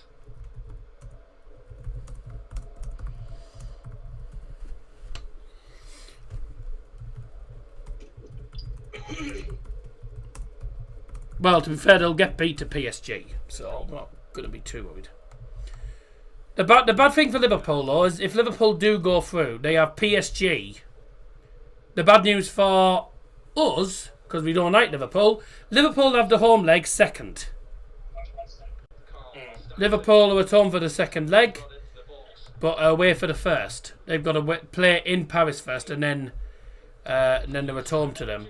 Well, to be fair, they'll get beat to PSG, so I'm not going to be too worried. The bad thing for Liverpool, though, is if Liverpool do go through, they have PSG. The bad news for us, because we don't like Liverpool, Liverpool have the home leg second. Liverpool are at home for the second leg, but away for the first. They've got to play in Paris first, and then they're at home to them.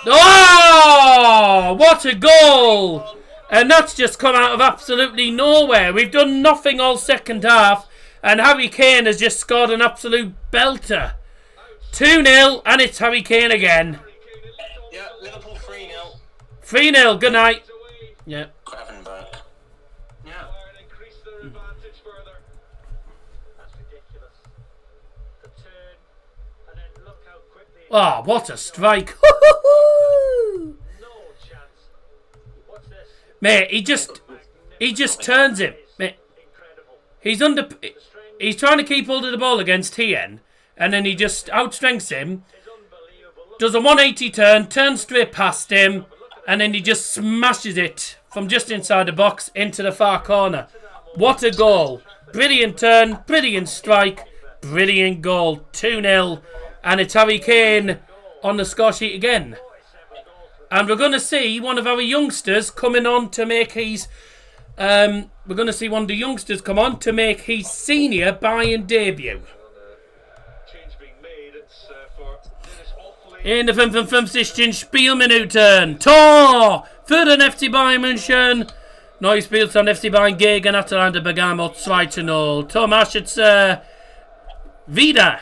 Oh, what a goal! And that's just come out of absolutely nowhere. We've done nothing all second half, and Harry Kane has just scored an absolute belter. 2-0, and it's Harry Kane again. Yeah, Liverpool 3-0. 3-0, good night. Yeah. Gravenberg. Yeah. Bayern increase their advantage further. That's ridiculous. The turn, and then look how quickly. Oh, what a strike. No chance. What's this? Mate, he just turns him. Mate, Incredible. he's trying to keep hold of the ball against Tien, and then he just outstrengths him. It's unbelievable. does a 180 turn, turns straight past him, and then he just smashes it from just inside the box into the far corner. What a goal. Brilliant turn, brilliant strike, brilliant goal. 2-0, and it's Harry Kane on the score sheet again. And we're going to see one of our youngsters coming on to make his... we're going to see one of the youngsters come on to make his senior Bayern debut. In the 55. Spielminuten. Tor für den FC Bayern München. Neues Spielstand FC Bayern gegen Atalanta Bergamo 2-0. Tor Torschütze wieder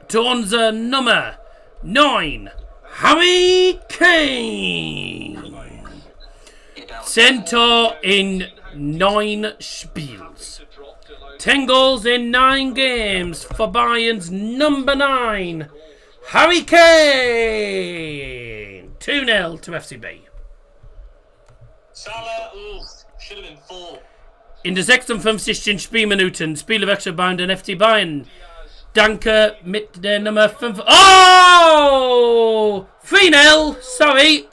zu unserer Nummer 9. Harry Kane. 10 Tor in 9 Spiels. 10 goals in 9 games for Bayern's number 9. Harry Kane! 2-0 to FCB. Salah, should have been 4. In der 56. Spielminuten Spielwechsel bei den FC Bayern. Danke mit der Nummer 5. Oh! 3-0! Sorry.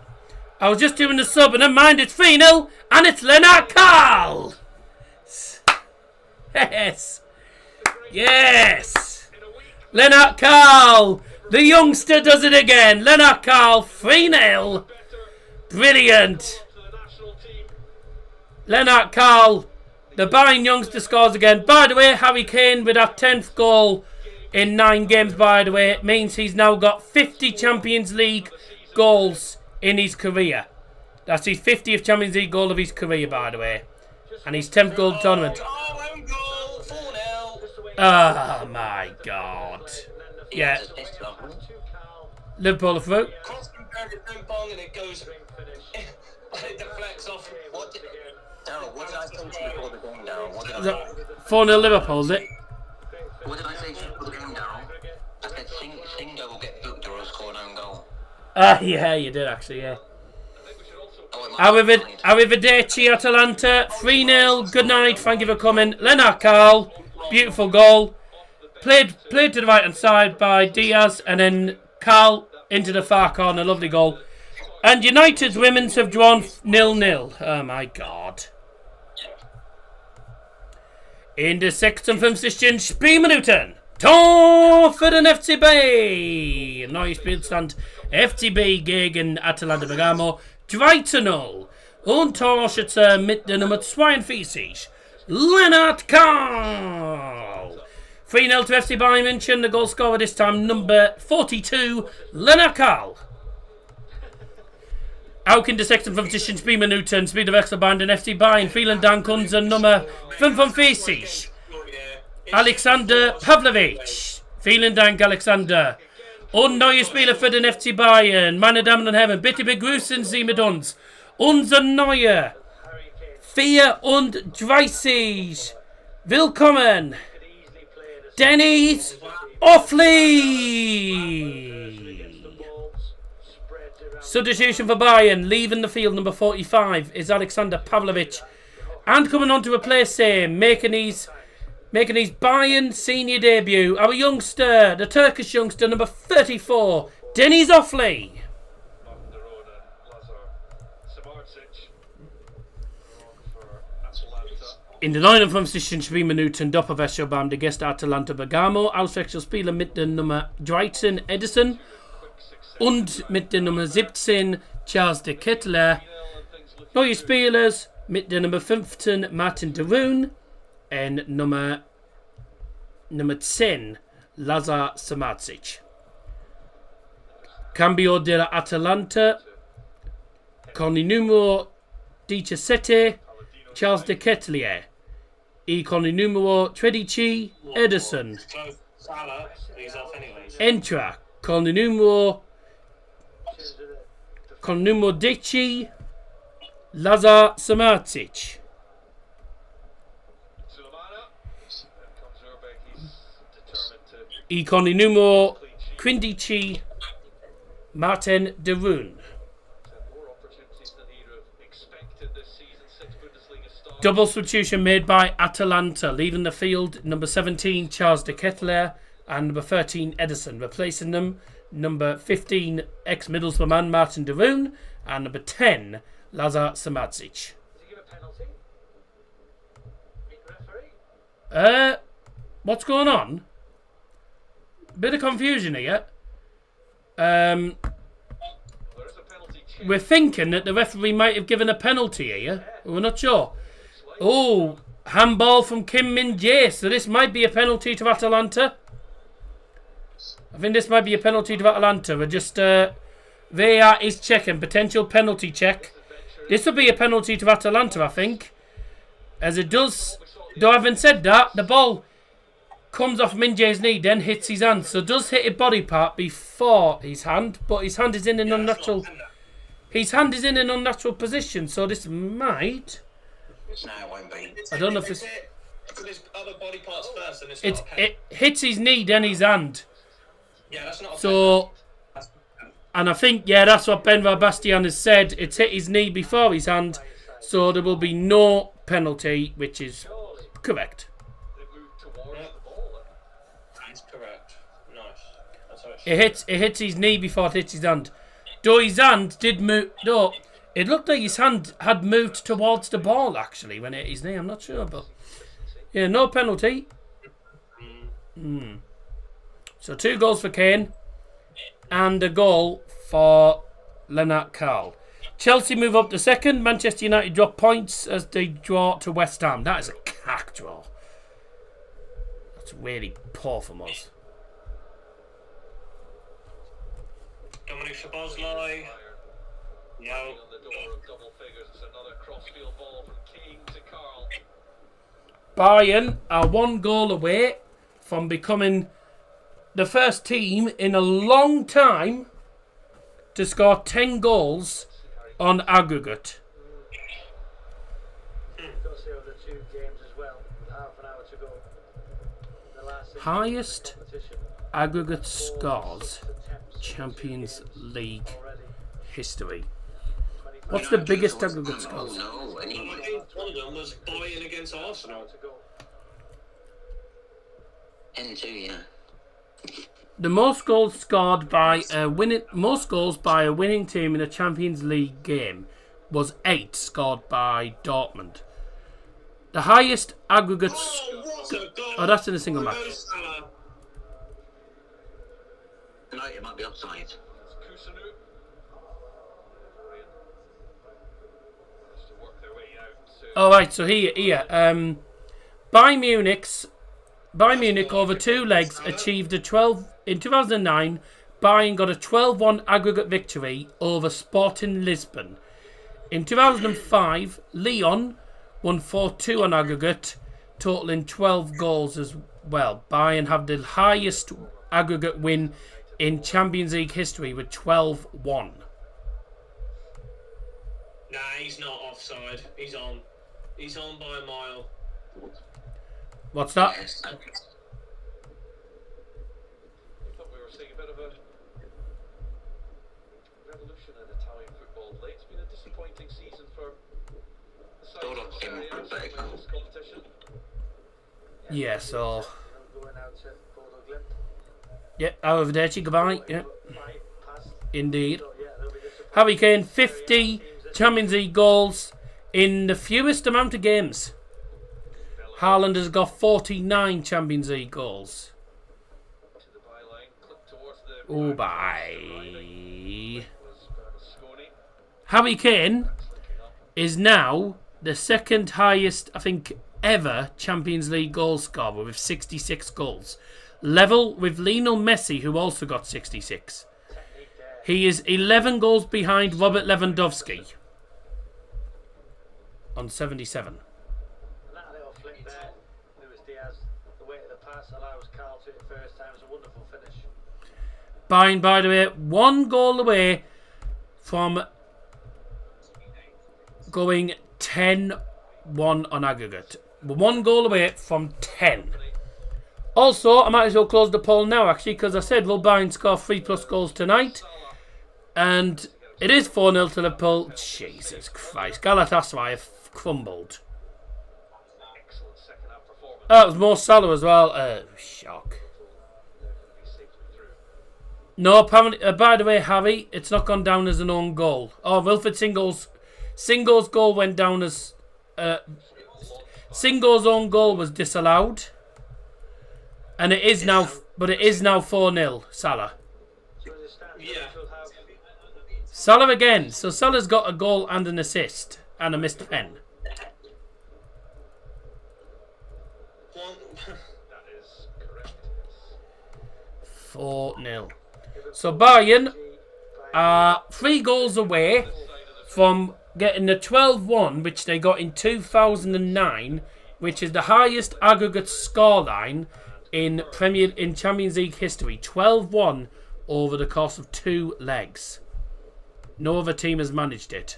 I was just doing the sub and never mind, it's 3-0 and it's Lennart Karl! Yes! Yes! Lennart Karl! The youngster does it again. Lennart Karl, 3-0. Brilliant. Lennart Karl, the Bayern youngster, scores again. By the way, Harry Kane with that 10th goal in 9 games, by the way. It means he's now got 50 Champions League goals in his career. That's his 50th Champions League goal of his career, by the way. And his 10th goal tournament. Oh, my God. Yeah. Liverpool are through. And it goes. It deflects off. Darryl, what did I say to you before the game, Darryl? What did I say? 4-0 Liverpool, is it? What did I say to you before the game, Darryl? I said Singer will get booked or he'll score an own goal. Yeah, you did actually, yeah. Arrivederci Atalanta, 3-0, good night, thank you for coming. Lennart Karl, beautiful goal. Played to the right hand side by Diaz, and then Karl into the far corner, lovely goal. And United's women's have drawn 0-0. Oh my God. In der 56. Spielminuten. Tor für den FC Bayern. Neues Spielstand. FCB gegen Atalanta Bergamo. 3-0. Und Torschütze mit der Nummer 42. Lennart Karl. 3-0 to FC Bayern München. The goal scorer this time, number 42, Lennart Karl. Auch in der 56. Spielminuten Spielwechsel bei den FC Bayern. Vielen Dank, unser Nummer 45, Alexander Pavlovic. Vielen Dank, Alexander. Und neue Spieler für den FC Bayern. Meine Damen und Herren, bitte begrüßen Sie mit uns unser neuer 34. Willkommen, Dennis Offley. Substitution for Bayern, leaving the field, number 45 is Alexander Pavlovic, and coming on to replace him, making his Bayern senior debut, our youngster, the Turkish youngster, number 34, Dennis Offley. In der 59. Spielminuten Doppelwechsel beim der Gäste Atalanta Bergamo. Auswechselspieler mit der Nummer 13 Edison und mit der Nummer 17 Charles de Kettler. Neue Spielers mit der Nummer 15 Martin de Roon und Nummer 10 Lazar Samacic. Cambio della Atalanta con il numero 17 Charles de Kettler e con il numero 13 Edison. Entra con il numero 10 Lazar Samacic. E con il numero 15 Martin de Roon. Double substitution made by Atalanta, leaving the field number 17 Charles de Kettler and number 13 Edison. Replacing them, Number 15, ex-Middlesbrough man Martin de Roon. And number 10, Lazar Samadzic. Does he give a penalty? Referee? What's going on? Bit of confusion here. There is a penalty kick. We're thinking that the referee might have given a penalty here. We're not sure. Oh, handball from Kim Min-jae. So this might be a penalty to Atalanta. I think this might be a penalty to Atalanta. We're just... VAR is checking. Potential penalty check. This will be a penalty to Atalanta, I think. As it does... Though having said that, the ball comes off Min-jae's knee, then hits his hand. So it does hit a body part before his hand. But his hand is in an unnatural... His hand is in an unnatural position. So this might... No, it won't be. I don't know if it's... Because his other body parts first, and it's It, not a pen. it hits his knee, then his hand. Yeah, that's not a So, and I think, yeah, that's what Ben Bastian has said. It's hit his knee before his hand, so there will be no penalty, which is correct. They move towards the ball. That's correct. Nice. That's how it should It hits his knee before it hits his hand. Though his hand did move, though it looked like his hand had moved towards the ball actually when it hit his knee. I'm not sure, but yeah, no penalty. So 2 goals for Kane and a goal for Lennart Karl. Chelsea move up to second. Manchester United drop points as they draw to West Ham. That is a cack draw. That's really poor from us. Dominic Szoboszlai. No. On the door of double figures. It's another crossfield ball from King to Carl. Bayern are 1 goal away from becoming the first team in a long time to score 10 goals on aggregate. Got to see over the 2 games as well, with half an hour to go. The last 6 Highest competition. aggregate scores Champions League Already. history. What's the biggest aggregate scores? No, anyway. One of them was Bayern against Arsenal. To go. N2, yeah. The most goals scored by a winning team in a Champions League game was 8 scored by Dortmund. The highest aggregate. What a goal! Oh, that's in a single match. Salah. No, it might be offside. It's Kusunu. Has to work their way out to All right, so here. Bayern Munich over 2 legs achieved a 12 in 2009. Bayern got a 12-1 aggregate victory over Sporting Lisbon. In 2005, Lyon won 4-2 on aggregate, totaling 12 goals as well. Bayern have the highest aggregate win in Champions League history with 12-1. Nah, he's not offside. He's on. He's on by a mile. What's that? Yes. I thought we were seeing a bit of a revolution in Italian football. It's been a disappointing season for the side Sort of of Serie A, came certainly back. in this competition. Yeah, so... Going out to Bodo Glimt. Yeah, arrivederci, goodbye. Yeah, Bypass. indeed. So, yeah, they'll be disappointed. Harry Kane, 50 Champions League goals in the fewest amount of games. Haaland has got 49 Champions League goals. To the byline, clipped towards the Oh, back. bye. Was Berlusconi. Harry Kane is now the second highest, I think, ever Champions League goal scorer with 66 goals. Level with Lionel Messi, who also got 66. He is 11 goals behind Robert Lewandowski on 77. And that little flick there, Luis Diaz, the weight of the pass allows Carl to hit the first time. It's a wonderful finish. Bayern, by the way, 1 goal away from going 10-1 on aggregate. 1 goal away from 10. Also, I might as well close the poll now, actually, because I said will Bayern score 3+ goals tonight? And it is 4-0 to Liverpool. Jesus Christ. Galatasaray have crumbled. Excellent second half performance. Oh, it was more Salah as well. Shock. He saved it through. No, apparently, by the way, Harry, it's not gone down as an own goal. Oh, Wilfred Singo's goal went down as... Singo's own goal was disallowed. And it is now... But it is now 4-0, Salah. Yeah. Salah again. So Salah's got a goal and an assist. And a missed pen. One. That is correct. 4-0. So Bayern are 3 goals away from getting the 12-1, which they got in 2009, which is the highest aggregate scoreline in Champions League history. 12-1 over the course of 2 legs. No other team has managed it.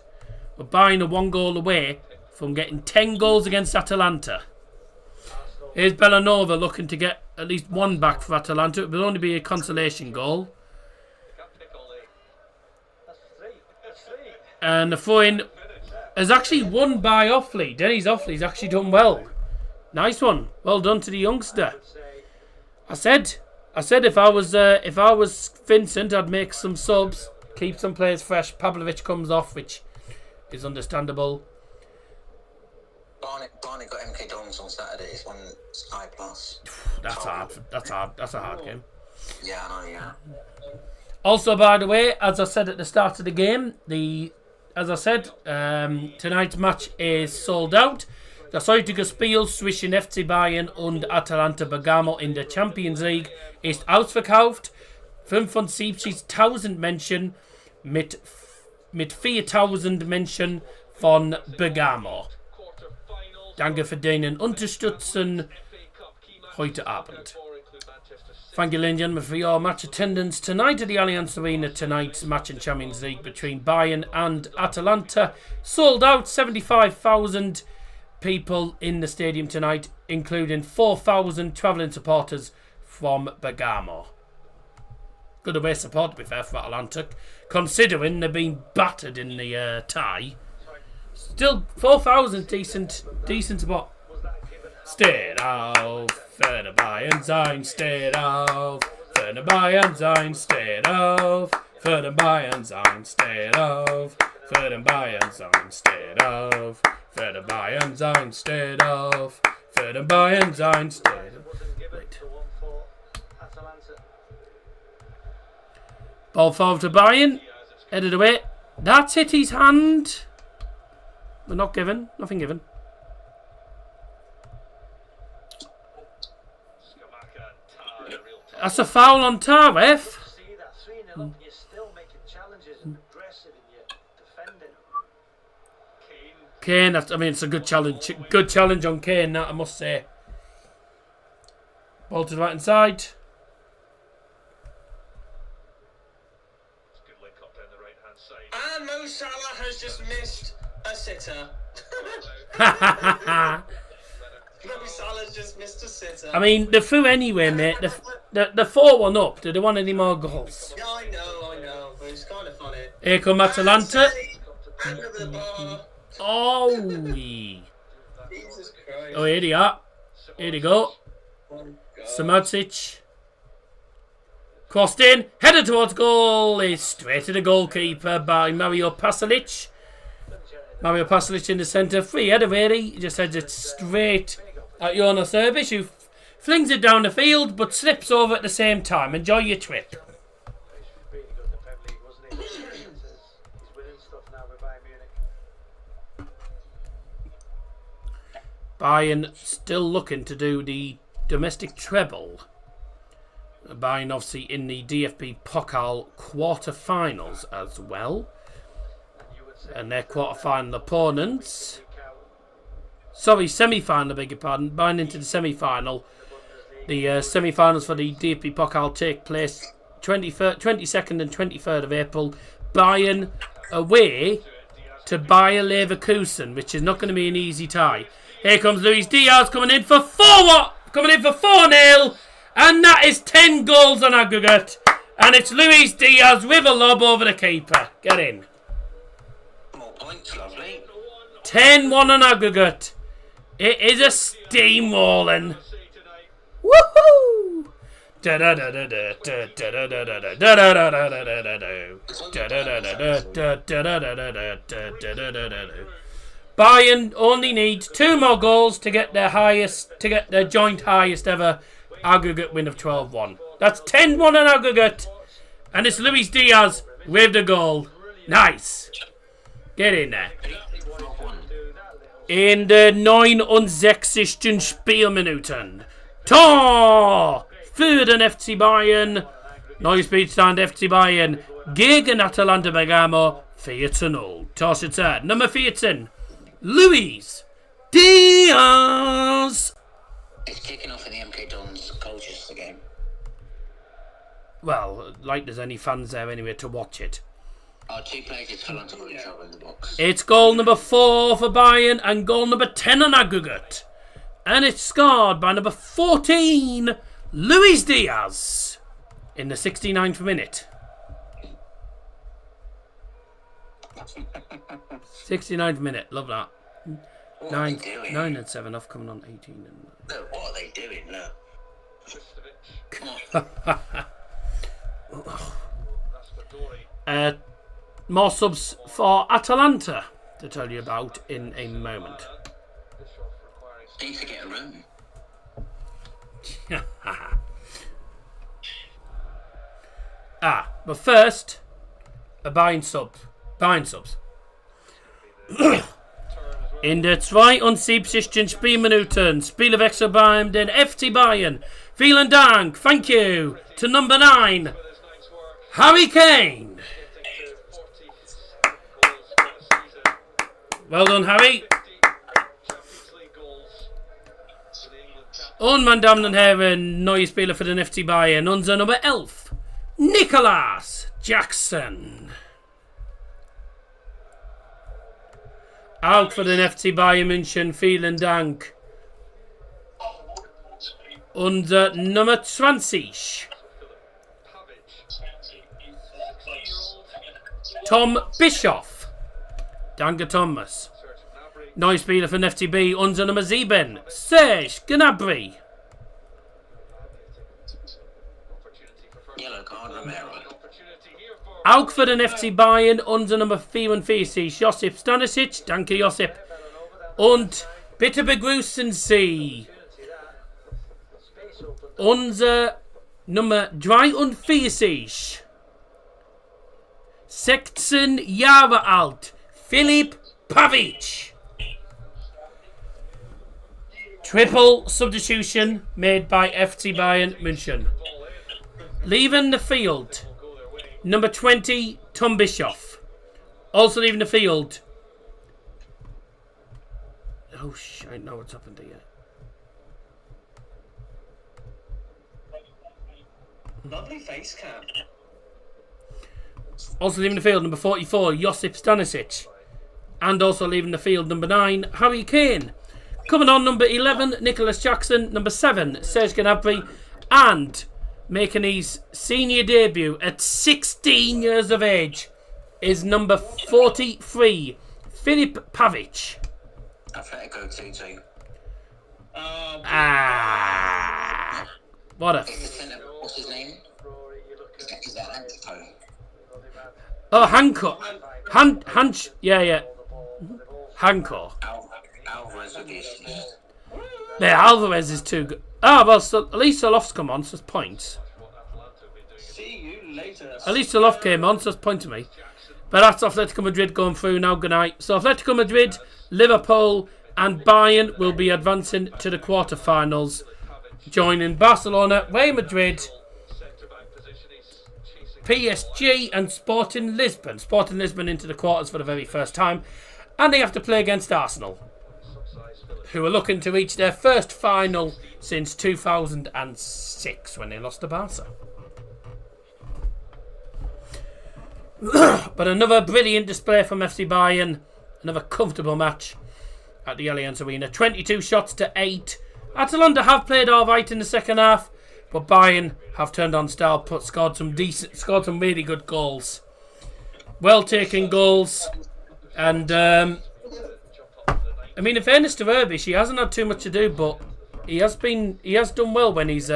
But Bayern are 1 goal away from getting 10 goals against Atalanta. Here's Bellanova looking to get at least 1 back for Atalanta. It will only be a consolation goal. And the throw-in is actually won by Offley. Dennis Offley's actually done well. Nice one. Well done to the youngster. I said if I was Vincent, I'd make some subs, keep some players fresh. Pavlovic comes off, which is understandable. Barnet got MK Dons on Saturday. It's on Sky Plus. That's hard. That's a hard game. Yeah, I know. Yeah. Also, by the way, as I said at the start of the game, tonight's match is sold out. Das heutige Spiel zwischen FC Bayern und Atalanta Bergamo in der Champions League ist ausverkauft. 75.000 Menschen mit 4.000 Menschen von Bergamo. Danke für den Unterstützen heute Abend. Thank you, ladies and gentlemen, for your match attendance tonight at the Allianz Arena. Tonight's match in Champions League between Bayern and Atalanta. Sold out, 75,000 people in the stadium tonight, including 4,000 travelling supporters from Bergamo. Good away support, to be fair, for Atalanta, considering they've been battered in the tie. Still, 4,000 decent support. Steht auf, für die Bayern sein, steht auf, für die Bayern sein, steht auf, für die Bayern sein, steht auf, für die Bayern sein, steht auf, für die Bayern sein, steht auf, für die Bayern sein, steht auf. Wait. Ball forward to Bayern, headed away. That's hit his hand. But not given, nothing given. That's a foul on Taref. Kane, it's a good challenge. Good challenge on Kane, that I must say. Ball to the right hand side. And Mo Salah has just missed a sitter. Mo Salah's just missed a sitter. I mean, they're through anyway, mate. They're 4-1 up. Do they want any more goals? Yeah, I know. But it's kind of funny. Here come Atalanta. Hand over the bar. Oh, Jesus Christ. here they are. Here they go. Oh, God. Samadžić. Crossed in. Headed towards goal. Is straight to the goalkeeper by Mario Pasalic. Mario Pasalic in the centre. Free header, really. He just heads it straight at Jonas Erbic, who flings it down the field but slips over at the same time. Enjoy your trip. Really good in the Premier League, wasn't he? He's winning stuff now with Bayern Munich. Bayern still looking to do the domestic treble. Bayern obviously in the DFB Pokal quarter-finals as well. And their quarter-final opponents... Sorry, semi-final, I beg your pardon. Bayern into the semi-final. The semi-finals for the DFB Pokal take place 22nd and 23rd of April. Bayern away to Bayer Leverkusen, which is not going to be an easy tie. Here comes Luis Diaz coming in for 4-0, and that is 10 goals on aggregate. And it's Luis Diaz with a lob over the keeper. Get in. More points, lovely. 10-1 on aggregate. It is a steamrolling. Woohoo! Bayern only need 2 more goals to get their joint highest ever aggregate win of 12-1. That's 10-1 on aggregate, and it's Luis Diaz with the goal. Nice. Get in there. In der 69. Spielminuten. Tor für den FC Bayern. Neuer Spielstand FC Bayern gegen Atalanta Bergamo 4-0. Torschütze Nummer 14. Luis Diaz. It's kicking off in the MK Dons Colchester game. Well, like there's any fans there anyway to watch it. Our 2 players is full on to each other in the box. It's goal number 4 for Bayern and goal number 10 on aggregate. And it's scored by number 14, Luis Diaz, in the 69th minute. 69th minute, love that. 9 and 7 off, coming on 18 and 9. Look, what are they doing? Look. More subs for Atalanta to tell you about in a moment. Need to get a room. But first, a Bayern subs. In der 72. Spielminuten, Spielerwechsel beim den FC Bayern. Vielen Dank, thank you, to number 9, Harry Kane. Well done, Harry. Und, meine Damen und Herren, neue Spieler für den FC Bayern. Unser Nummer 11, Nicolas Jackson. Auch für den FC Bayern München, vielen Dank. Unser Nummer 20, Tom Bischoff. Danke, Thomas. Neuer Spieler für den FCB, unser Nummer 7, Serge Gnabry. Yellow card, Romero. Auch für den FC Bayern, unser Nummer 44, Josip Stanisic. Danke, Josip. Und bitte begrüßen Sie unser Nummer 43, 16 Jahre alt, Filip Pavic. Triple substitution made by FC Bayern München. Leaving the field, number 20, Tom Bischoff. Also leaving the field. Oh, I know what's happened here. Lovely face cam. Also leaving the field, number 44, Josip Stanisic. And also leaving the field, number 9, Harry Kane. Coming on, number 11, Nicolas Jackson. Number 7, Serge Gnabry. And making his senior debut at 16 years of age is number 43, Filip Pavic. Atletico 2-2. What a... What's his name? Is that Atletico? Oh, Hancock. Yeah. Hancock. Alvarez with the assist. Yeah, Alvarez is too good. Well, so at least Solof's come on, so it's points. See you later. At least Solof came on, so it's point to me. But that's Atletico Madrid going through now. Good night. So Atletico Madrid, Liverpool, and Bayern will be advancing to the quarterfinals, joining Barcelona, Real Madrid, PSG, and Sporting Lisbon. Sporting Lisbon into the quarters for the very first time, and they have to play against Arsenal, who are looking to reach their first final since 2006 when they lost to Barca. But another brilliant display from FC Bayern. Another comfortable match at the Allianz Arena. 22 shots to 8. Atalanta have played all right in the second half, but Bayern have turned on style, scored some really good goals. Well taken goals. And I mean, in fairness to Herbish, he hasn't had too much to do, but he has done well when he's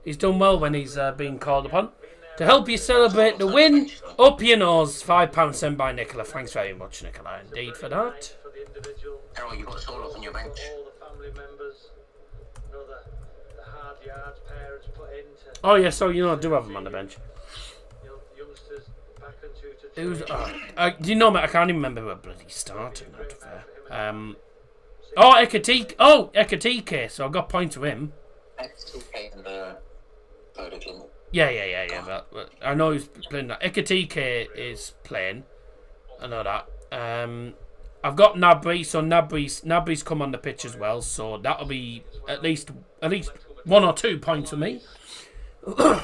He's done well when he's been called upon. To help you celebrate the win, up your nose, £5 sent by Nicola. Thanks very much, Nicola, indeed, for that. For the individual, Carol, you've got Solo on your bench. all the family members, you know, the hard yards parents put into Oh, yeah, so I do have him on the bench. youngsters back into to Who's, do you know, mate, I can't even remember who I bloody started, not fair. Ekatike, so I got points with him. XTK in the Bergamo. Yeah. But I know he's playing that. Ekatike is playing. I know that. I've got Nabry, so Nabry's come on the pitch as well, so that'll be at least 1 or 2 points for me. I'll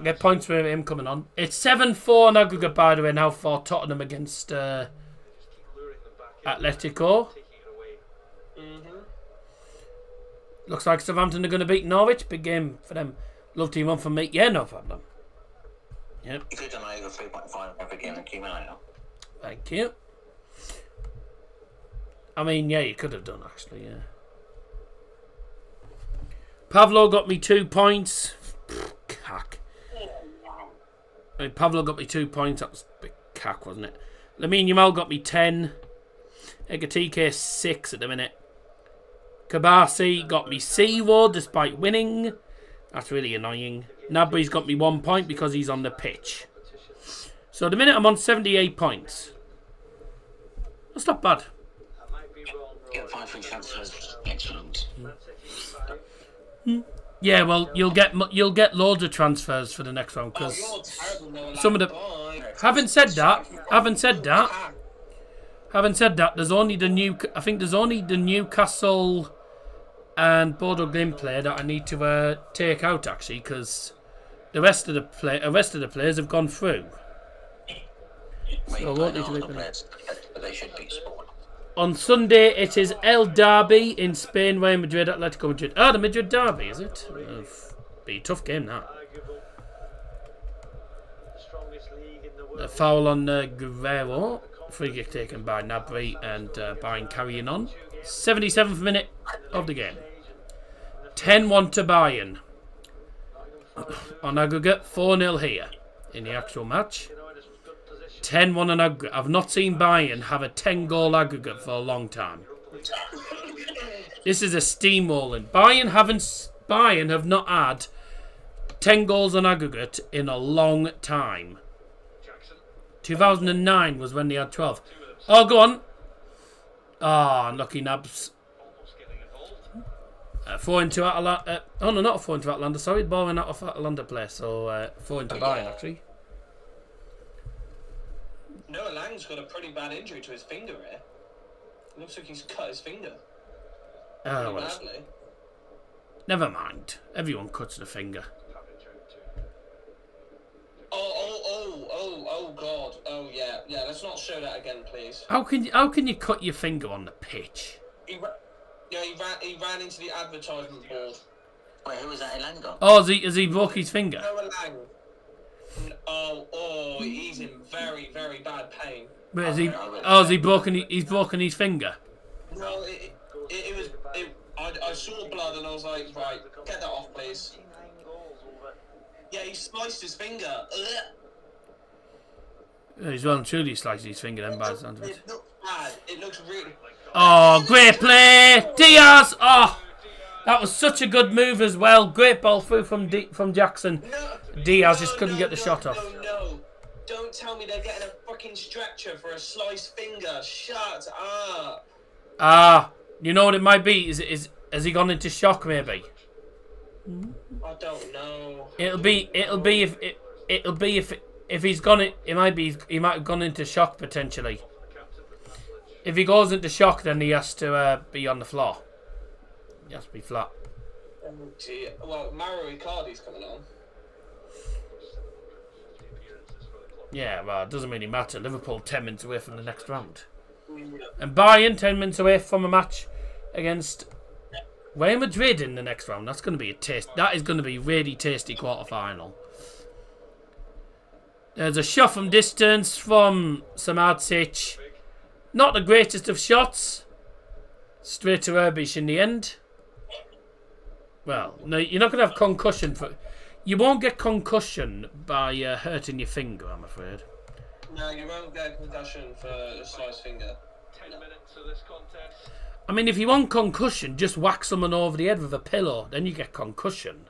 get points for him coming on. It's 7-4 on aggregate, by the way, now for Tottenham against Atletico. Looks like Southampton are going to beat Norwich. Big game for them. Love team on for me. Yeah, no problem. Yep. You could have done over 3.5 every game accumulator. Thank you. I mean, yeah, you could have done, actually, yeah. Pavlo got me 2 points. Cack. I mean, Pavlo got me 2 points. That was a bit cack, wasn't it? Lamine Yamal got me 10. Ekatike 6 at the minute. Kabasi got me 0 despite winning. That's really annoying. Nabry's got me 1 point because he's on the pitch. So at the minute I'm on 78 points. That's not bad. Get 5 free transfers. Excellent. Yeah, well, you'll get loads of transfers for the next round because some of the. Having said that, there's only the Newcastle and Bodo Glimt player that I need to take out actually, because the rest of the players have gone through. So I won't need to make them. They should be Sport. On Sunday, it is El Derby in Spain, Real Madrid, Atletico Madrid. The Madrid Derby, is it? Be a tough game, that. A foul on Guerrero. Free kick taken by Nabry and Bayern carrying on. 77th minute of the game. 10-1 to Bayern. On aggregate, 4-0 here in the actual match. 10-1 on aggregate. I've not seen Bayern have a 10-goal aggregate for a long time. This is a steamrolling. Bayern have not had 10 goals on aggregate in a long time. 2009 was when they had 12. Oh, go on. Unlucky Nabs. 4 into Atalanta. No, not 4 into Atalanta. Sorry, ball went out of Atalanta play. So 4 into Bayern, actually. Noah Lang's got a pretty bad injury to his finger here. It looks like he's cut his finger. Well, Badly. never mind. Everyone cuts the finger. Oh God. Oh yeah. Let's not show that again, please. How can you cut your finger on the pitch? He ran into the advertisement board. Wait, who was that? Elanga? Oh, has he broke his finger? Noah Lang. He's in very, very bad pain. But has he broken? He's broken his finger. Well, I saw blood and I was like, right, get that off, please. Yeah, he sliced his finger. He's well and truly sliced his finger then by the sound of it. It looks bad. It looks really. Oh, great play, Diaz! Oh, that was such a good move as well. Great ball through from Jackson. Diaz just couldn't get the shot off. No. Don't tell me they're getting a fucking stretcher for a sliced finger. Shut up. You know what it might be? Has he gone into shock maybe? I don't know. It'll be if he's gone. He might have gone into shock potentially. If he goes into shock, then he has to be on the floor. He has to be flat. Oh dear. Well, Mauro Icardi's coming on. Yeah, well, it doesn't really matter. Liverpool 10 minutes away from the next round, and Bayern 10 minutes away from a match against Real Madrid in the next round. That's going to be a taste. That is going to be a really tasty quarter-final. There's a shot from distance from Samardzic. Not the greatest of shots. Straight to Erbic in the end. Well, no, you're not going to have concussion for. You won't get concussion by hurting your finger, I'm afraid. No, you won't get concussion for a sliced finger. 10 minutes of this contest. I mean, if you want concussion, just whack someone over the head with a pillow, then you get concussion.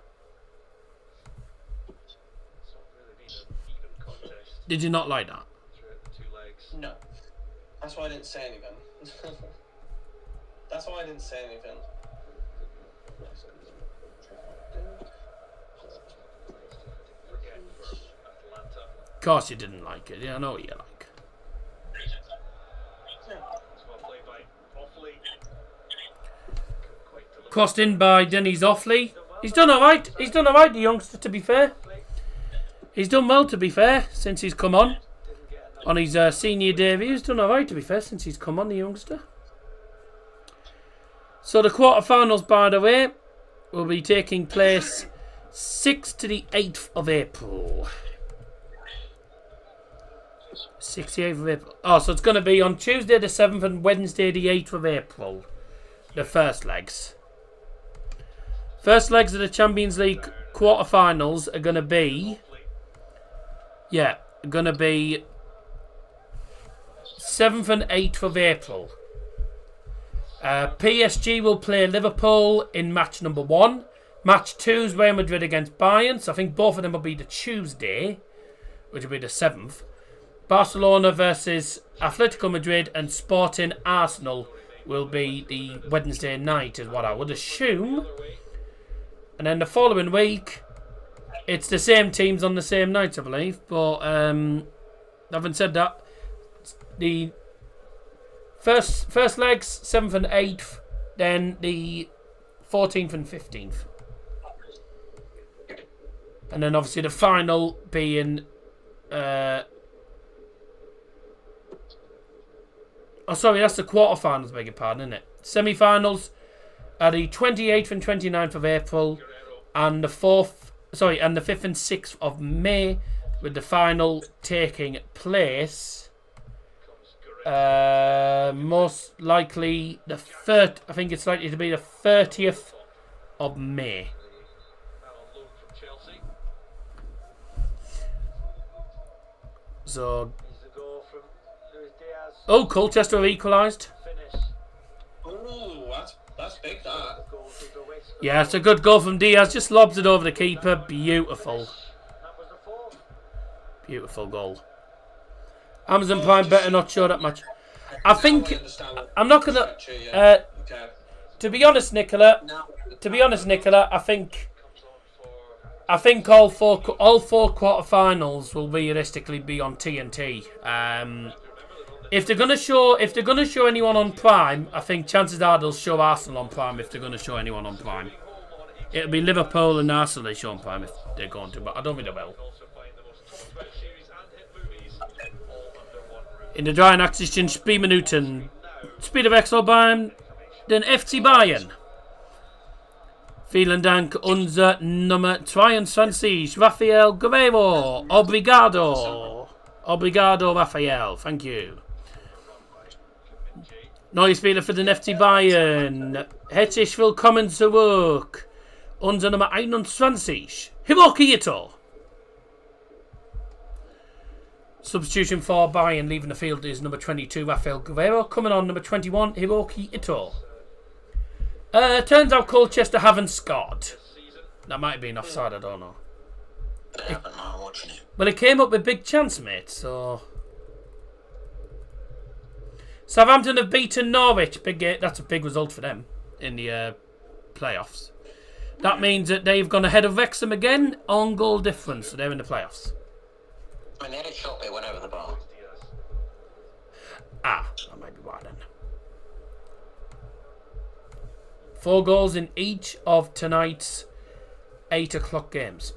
It's not really been an even contest Did you not like that? throughout the two legs. No. That's why I didn't say anything. That's why I didn't say anything. Again for Atalanta. Of course you didn't like it. Yeah, I know what you like. It's well played by Offley. Quite deliberate. Crossed in by Dennis Offley. He's done alright. He's done alright, the youngster, to be fair. He's done well, to be fair, since he's come on. On his senior debut, he's done alright, to be fair, since he's come on, the youngster. So the quarterfinals, by the way, will be taking place 6th to the 8th of April. 6th to 8th of April. Oh, so it's going to be on Tuesday the 7th and Wednesday the 8th of April. The first legs. First legs of the Champions League quarterfinals are going to be... Yeah, going to be 7th and 8th of April. PSG will play Liverpool in match number 1. Match 2 is Real Madrid against Bayern. So I think both of them will be the Tuesday, which will be the 7th. Barcelona versus Atletico Madrid and Sporting Arsenal will be the Wednesday night, is what I would assume. And then the following week, it's the same teams on the same night, I believe. But having said that, the first legs, 7th and 8th, then the 14th and 15th. And then obviously the final being... oh, sorry, that's the quarterfinals, beg your pardon, isn't it? Semi-finals are the 28th and 29th of April, and the 5th and 6th of May, with the final taking place most likely the third. I think it's likely to be the 30th of May. So, oh, Colchester have equalised. Oh, that's big, that. Yeah, it's a good goal from Diaz. Just lobs it over the keeper. Beautiful. Beautiful goal. Amazon Prime better not show that much. I think I'm not gonna. To be honest, Nicola. I think all four quarterfinals will realistically be on TNT. If they're gonna show anyone on Prime, I think chances are they'll show Arsenal on Prime. If they're gonna show anyone on Prime, it'll be Liverpool and Arsenal they show on Prime if they're going to. But I don't think they will. In de 83. Spielminuten. Spielwechsel beim den FC Bayern. Vielen Dank, unser Nummer 22, Rafael Guerrero. Obrigado. Obrigado, Rafael. Thank you. Neuer Spieler für den FC Bayern. Herzlich willkommen zurück. Unser Nummer 21, Hiroki Ito. Substitution for Bayern leaving the field is number 22, Rafael Guerrero. Coming on, number 21, Hiroki Ito. Turns out Colchester haven't scored. That might have been offside, I don't know. They haven't, no, I'm watching it. Well, it came up with big chance, mate, so... Southampton have beaten Norwich. That's a big result for them in the playoffs. That means that they've gone ahead of Wrexham again on goal difference, so they're in the playoffs. I mean, they had a shot, but it went over the bar. Ah, that might be why then. 4 goals in each of tonight's 8 o'clock games.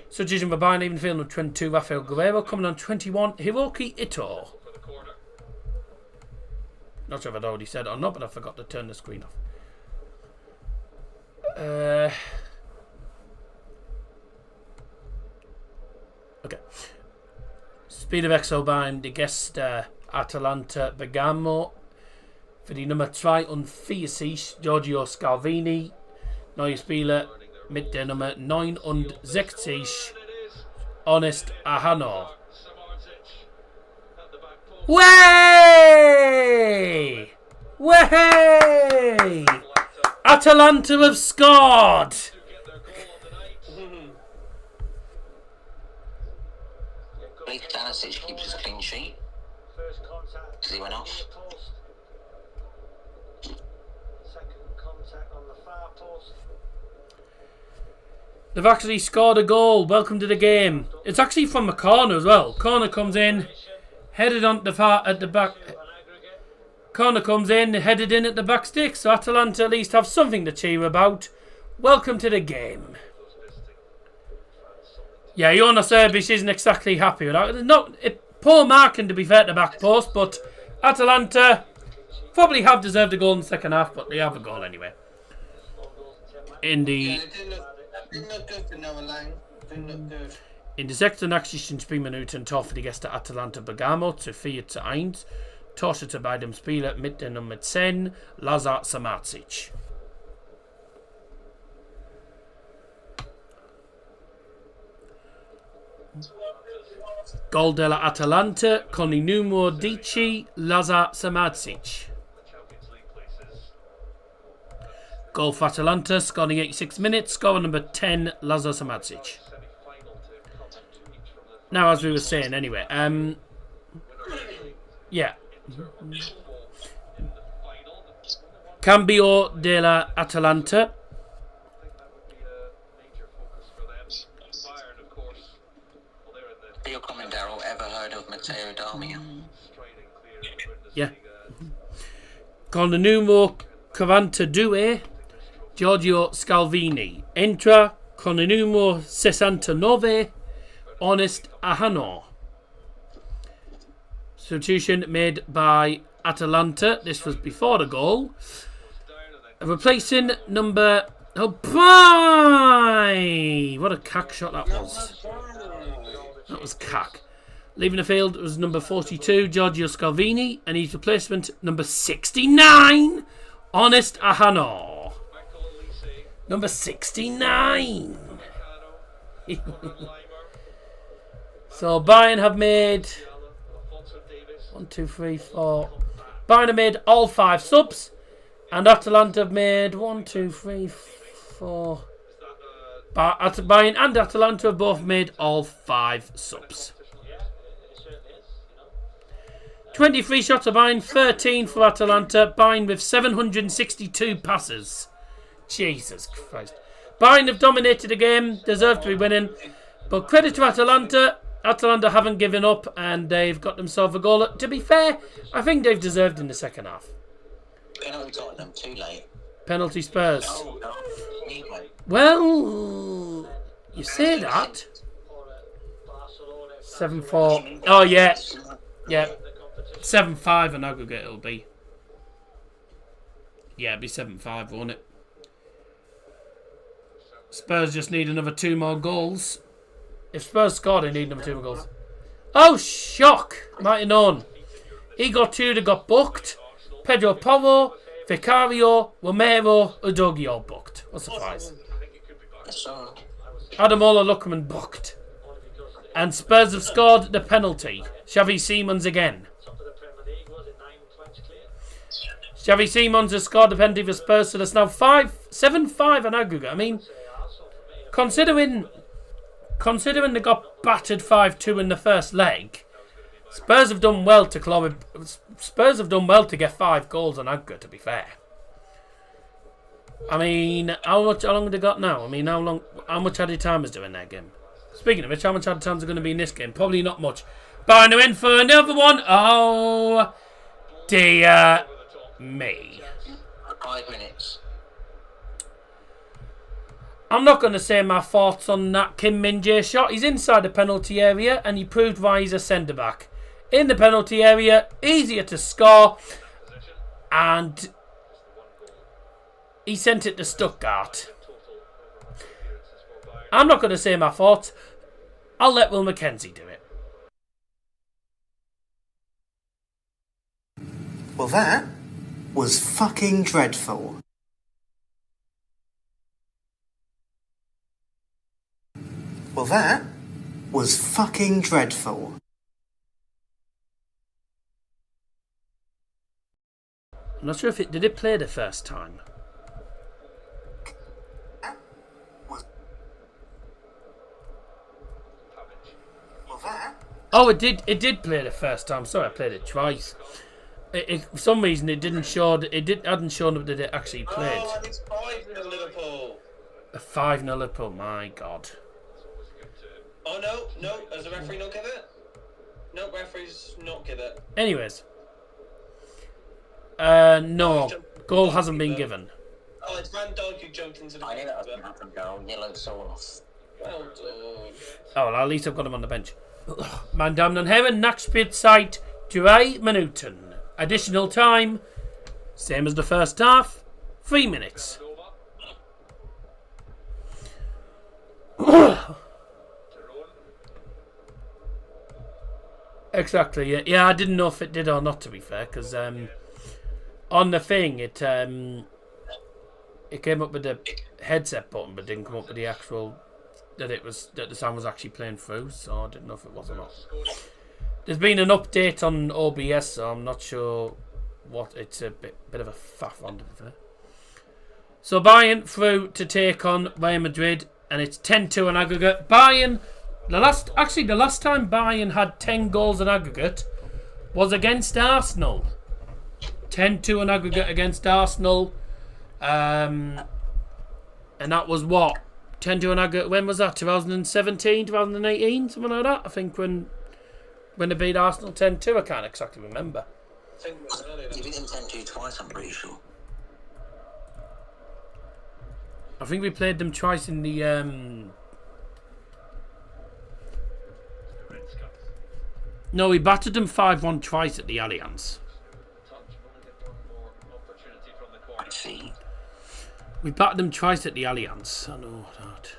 Substitution for Bayern leaving the field on 22, Rafael Guerrero. Coming on 21, Hiroki Ito. Not sure if I'd already said it or not, but I forgot to turn the screen off. Okay. Spielwechsel beim die Gäste Atalanta Bergamo. Für die Nummer 42 Giorgio Scalvini. Neue Spieler mit der Nummer 69 Honest Ahano. Way! Way! Atalanta have scored! Stanisic keeps his clean sheet because he went off. Second contact on the far post. They've actually scored a goal. Welcome to the game. It's actually from a corner as well. Corner comes in, headed on the far at the back. Corner comes in, headed in at the back stick. So Atalanta at least have something to cheer about. Welcome to the game. Yeah, Jonas Erbic isn't exactly happy with that. Poor marking to be fair to the back post, but Atalanta probably have deserved a goal in the second half, but they have a goal anyway. In the in der 86. Spielminute Tor für die Gäste Atalanta Bergamo zu 4:1. Torschütze bei dem Spieler mit der Nummer 10, Lazar Samacic. Gol della Atalanta con il numero 10 Lazar Samacic. Goal for Atalanta, scoring 86 minutes, score number 10 Lazar Samacic. Now, as we were saying anyway, yeah. Cambio della Atalanta. Your comment, Daryl, ever heard of Matteo Darmian? Yeah. Con il numero 42 Giorgio Scalvini. Entra con il numero 69 Honest Ahano. Substitution made by Atalanta. This was before the goal. Replacing number... Oh, bye! What a cack shot that was. That was cack. Leaving the field was number 42, Giorgio Scalvini, and his replacement, number 69, Honest Ahano. Number 69. So Bayern have made 1, 2, 3, 4. Bayern have made all 5 subs, and Atalanta have made 1, 2, 3, 4. Bayern and Atalanta have both made all 5 subs. 23 shots of Bayern, 13 for Atalanta. Bayern with 762 passes. Jesus Christ. Bayern have dominated the game, deserve to be winning. But credit to Atalanta. Atalanta haven't given up and they've got themselves a goal. To be fair, I think they've deserved in the second half. Penalty Tottenham, too late. Penalty Spurs. Oh, no. Well, you say that. 7-4. Oh, yeah. Yeah. 7-5 an aggregate it'll be. Yeah, it'll be 7-5, won't it? Spurs just need another 2 more goals. If Spurs score, they need another 2 more goals. Oh, shock! Mighty known. Igor Tudor got booked. Pedro Porro, Vicario, Romero, Udogi all booked. What a surprise. Adam Ola Luckman booked. And Spurs have scored the penalty. Xavi Simons again. Xavi Simons has scored the penalty for Spurs, so there's now 7-5 on aggregate. I mean, considering they got battered 5-2 in the first leg, Spurs have done well to get 5 goals on aggregate, to be fair. I mean, how long have they got now? I mean, how much added time is there in their game? Speaking of which, how much added time is going to be in this game? Probably not much. Bayern are in for another one. Oh, dear me. 5 minutes. I'm not going to say my thoughts on that Kim Min-jae shot. He's inside the penalty area and he proved why he's a centre-back. In the penalty area, easier to score. And he sent it to Stuttgart. I'm not going to say my thoughts. I'll let Will Mackenzie do it. Well, that was fucking dreadful. Well, that was fucking dreadful. I'm not sure if did it play the first time. Oh, it did. It did play the first time. Sorry, I played it twice. For some reason, it didn't show. Hadn't shown up that it actually played. Oh, and it's 5-0 Liverpool. A 5-0 Liverpool. My God. Oh no! Does the referee not give it? No, referee's not give it. Anyways, no goal hasn't been given. Oh, it's Van Dijk who jumped into the. I knew that was going to happen, Daryl. Yellow sauce. Well done. Oh, well, at least I've got him on the bench. Mijn damen en heren, nachtspielzeit 3 minuten. Additional time, same as the first half, 3 minutes. Exactly. Yeah, I didn't know if it did or not, to be fair, because on the thing it came up with the headset button, but didn't come up with the actual that the sound was actually playing through. So I didn't know if it was or not. There's been an update on OBS, so I'm not sure what. It's a bit of a faff on, to be fair. So Bayern through to take on Real Madrid, and it's 10-2 on aggregate. Bayern. The last time Bayern had 10 goals in aggregate was against Arsenal. 10-2 on aggregate against Arsenal. And that was what? 10-2 on aggregate. When was that? 2017, 2018? Something like that? I think when they beat Arsenal 10-2. I can't exactly remember. You beat them 10-2 twice, I'm pretty sure. I think we played them twice in the... No, we battered them 5-1 twice at the Allianz. I see. We battered them twice at the Allianz. I know that.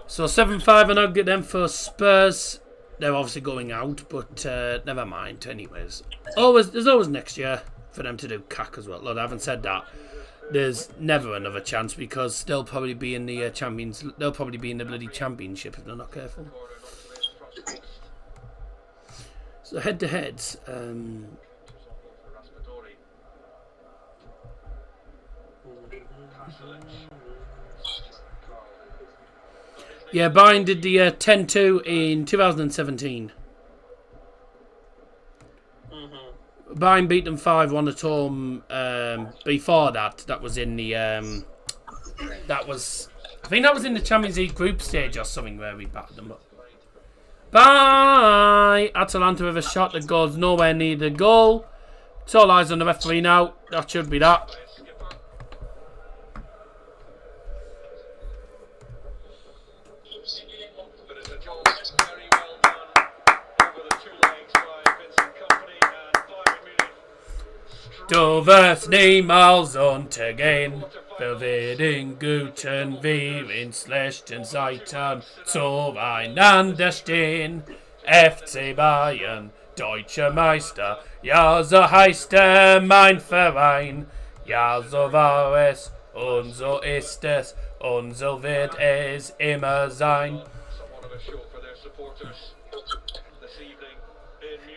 So 7-5 and I'll get them for Spurs. They're obviously going out, but never mind. Anyways, there's always next year for them to do CAC as well. Look, I haven't said that. There's never another chance because they'll probably be in the champions. They'll probably be in the bloody championship if they're not careful. So head-to-heads. Yeah, Bayern did the 10-2 in 2017. Bayern beat them 5-1 at home. Before that was in the... I think that was in the Champions League group stage or something where we battered them up. Bye! Atalanta with a shot that goes nowhere near the goal. It's all eyes on the referee now. That should be that. Du wirst niemals untergehen, wir werden guten wir in schlechten Zeiten zueinander stehen. FC Bayern, deutscher Meister, ja so heißt mein Verein. Ja so war es und so ist es und so wird es immer sein.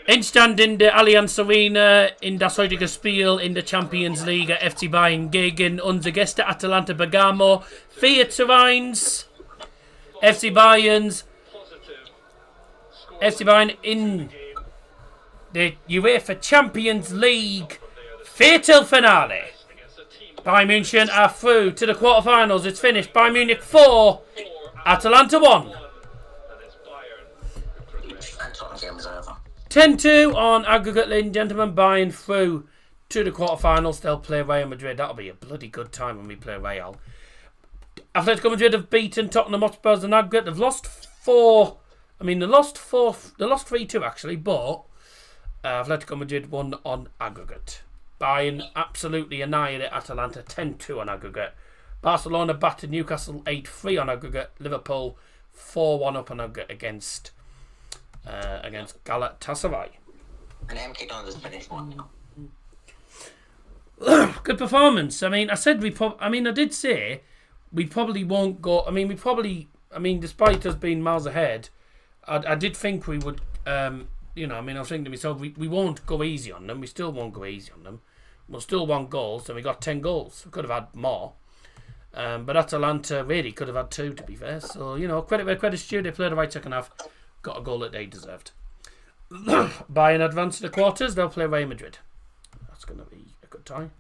Endstand in der Allianz Arena in das heutige Spiel in der Champions League FC Bayern gegen unsere Gäste Atalanta Bergamo 4-1. FC Bayern in the UEFA Champions League Viertelfinale. Bayern München are through to the quarterfinals. It's finished. Bayern Munich 4, Atalanta 1. And Tottenham game was over. 10-2 on aggregate, ladies and gentlemen. Bayern through to the quarterfinals. They'll play Real Madrid. That'll be a bloody good time when we play Real. Atletico Madrid have beaten Tottenham Hotspur in aggregate. They've lost 4. I mean, they lost 3-2 actually, but Atletico Madrid won on aggregate. Bayern absolutely annihilated Atalanta 10-2 on aggregate. Barcelona battered Newcastle 8-3 on aggregate. Liverpool 4-1 up on aggregate against Galatasaray. And MK Dons has finished 1-0. Good performance. I mean, I did say we probably won't go. Despite us being miles ahead, I did think we would. I was thinking to myself, we won't go easy on them. We still won't go easy on them. We'll still want goals, and we got 10 goals. We could have had more. But Atalanta really could have had 2, to be fair. So, credit where credit's due. They played the right second half. Got a goal that they deserved. Bayern advance to the quarters. They'll play Real Madrid. That's going to be a good time.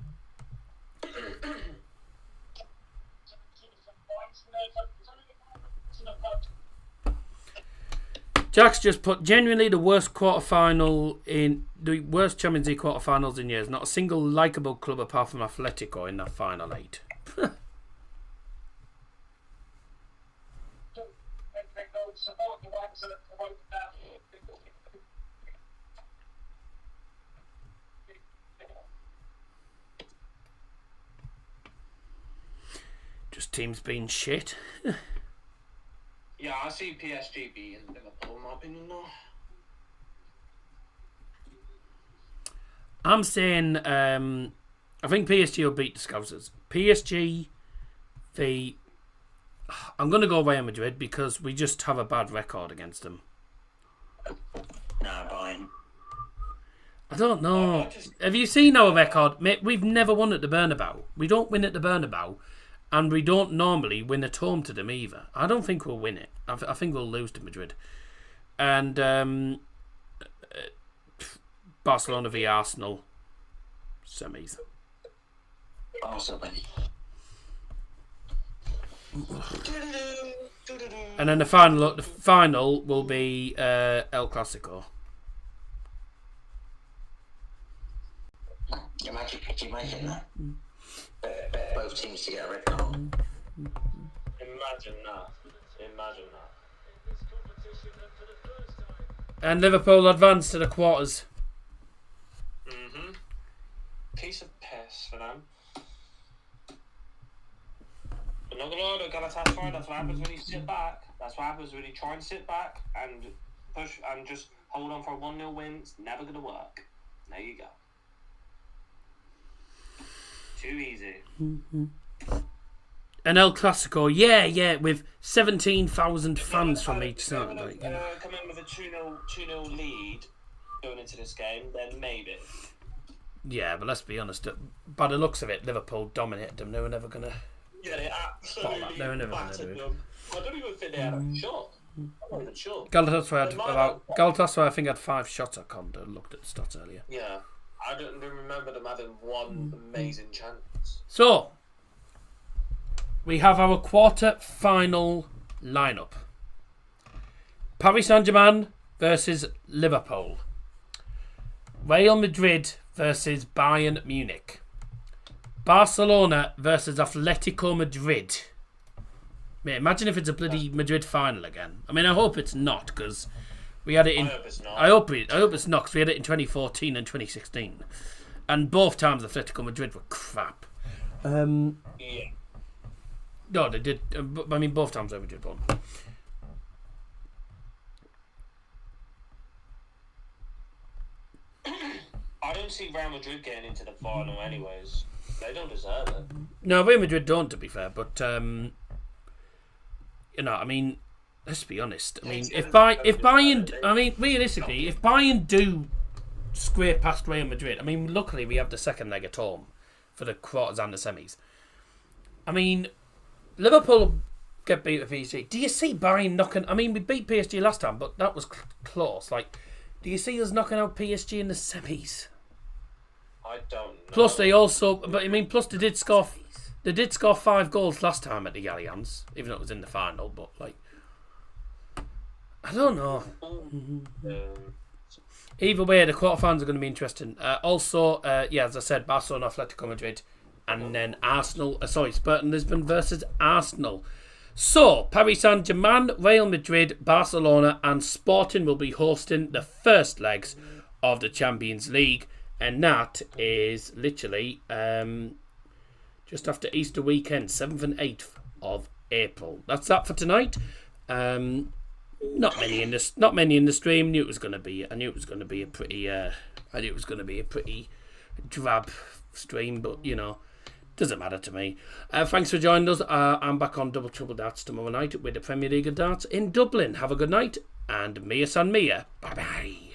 Jack's just put genuinely the worst Champions League quarterfinals in years. Not a single likeable club apart from Atletico in that final 8. Just teams being shit. Yeah, I see PSG beating Liverpool, in my opinion, though. I'm saying, I think PSG will beat the Scousers. PSG, I'm going to go Real Madrid because we just have a bad record against them. Nah, Bayern. I don't know. Have you seen our record? Mate, we've never won at the Bernabeu. We don't win at the Bernabeu. And we don't normally win at home to them either. I don't think we'll win it. I think we'll lose to Madrid. And Barcelona v Arsenal semis. Arsenal. And then the final will be El Clasico. Imagine that. Both teams to get a red card. Imagine that. And Liverpool advance to the quarters. Piece of piss for them. But not gonna lie, though, Galatasaray, that's what happens when you sit back. That's what happens when you try and sit back and push and just hold on for a 1-0 win. It's never gonna work. There you go. Too easy. An El Clasico, yeah, with 17,000 fans from each side. Come in with a 2-0 lead going into this game, then maybe. Yeah, but let's be honest. By the looks of it, Liverpool dominated them. They were never gonna. Yeah, they absolutely they were never gonna battered do it. them. I don't even think they had a shot. I'm not even sure. Galatasaray, I think, had 5 shots. I looked at the stats earlier. Yeah. I don't remember them having one amazing chance. So, we have our quarter-final lineup. Paris Saint-Germain versus Liverpool. Real Madrid versus Bayern Munich. Barcelona versus Atletico Madrid. Mate, imagine if it's a bloody Madrid final again. I mean, I hope it's not, because we had it in. I hope it's not, because we had it in 2014 and 2016, and both times Atletico Madrid were crap. Yeah. No, they did. I mean, both times Real Madrid won. I don't see Real Madrid getting into the final, anyways. They don't deserve it. No, Real Madrid don't, to be fair. But I mean, let's be honest. I mean, if Bayern, I mean, realistically, if Bayern do scrape past Real Madrid, I mean, luckily we have the second leg at home for the quarters and the semis. I mean, Liverpool get beat at PSG. Do you see Bayern knocking? I mean, we beat PSG last time, but that was close. Like, do you see us knocking out PSG in the semis? I don't know. Plus, they also, but I mean, plus they did score 5 goals last time at the Allianz, even though it was in the final. But like, I don't know. Either way, the quarterfinals are going to be interesting. Also, as I said, Barcelona, Atletico Madrid, and then Arsenal. Sporting Lisbon versus Arsenal. So, Paris Saint-Germain, Real Madrid, Barcelona, and Sporting will be hosting the first legs of the Champions League, and that is literally just after Easter weekend, 7th and 8th of April. That's that for tonight. Not many in the stream. I knew it was going to be a pretty drab stream, but doesn't matter to me. Thanks for joining us. I'm back on Double Trouble Darts tomorrow night with the Premier League of Darts in Dublin. Have a good night, and Mia San Mia. Bye bye.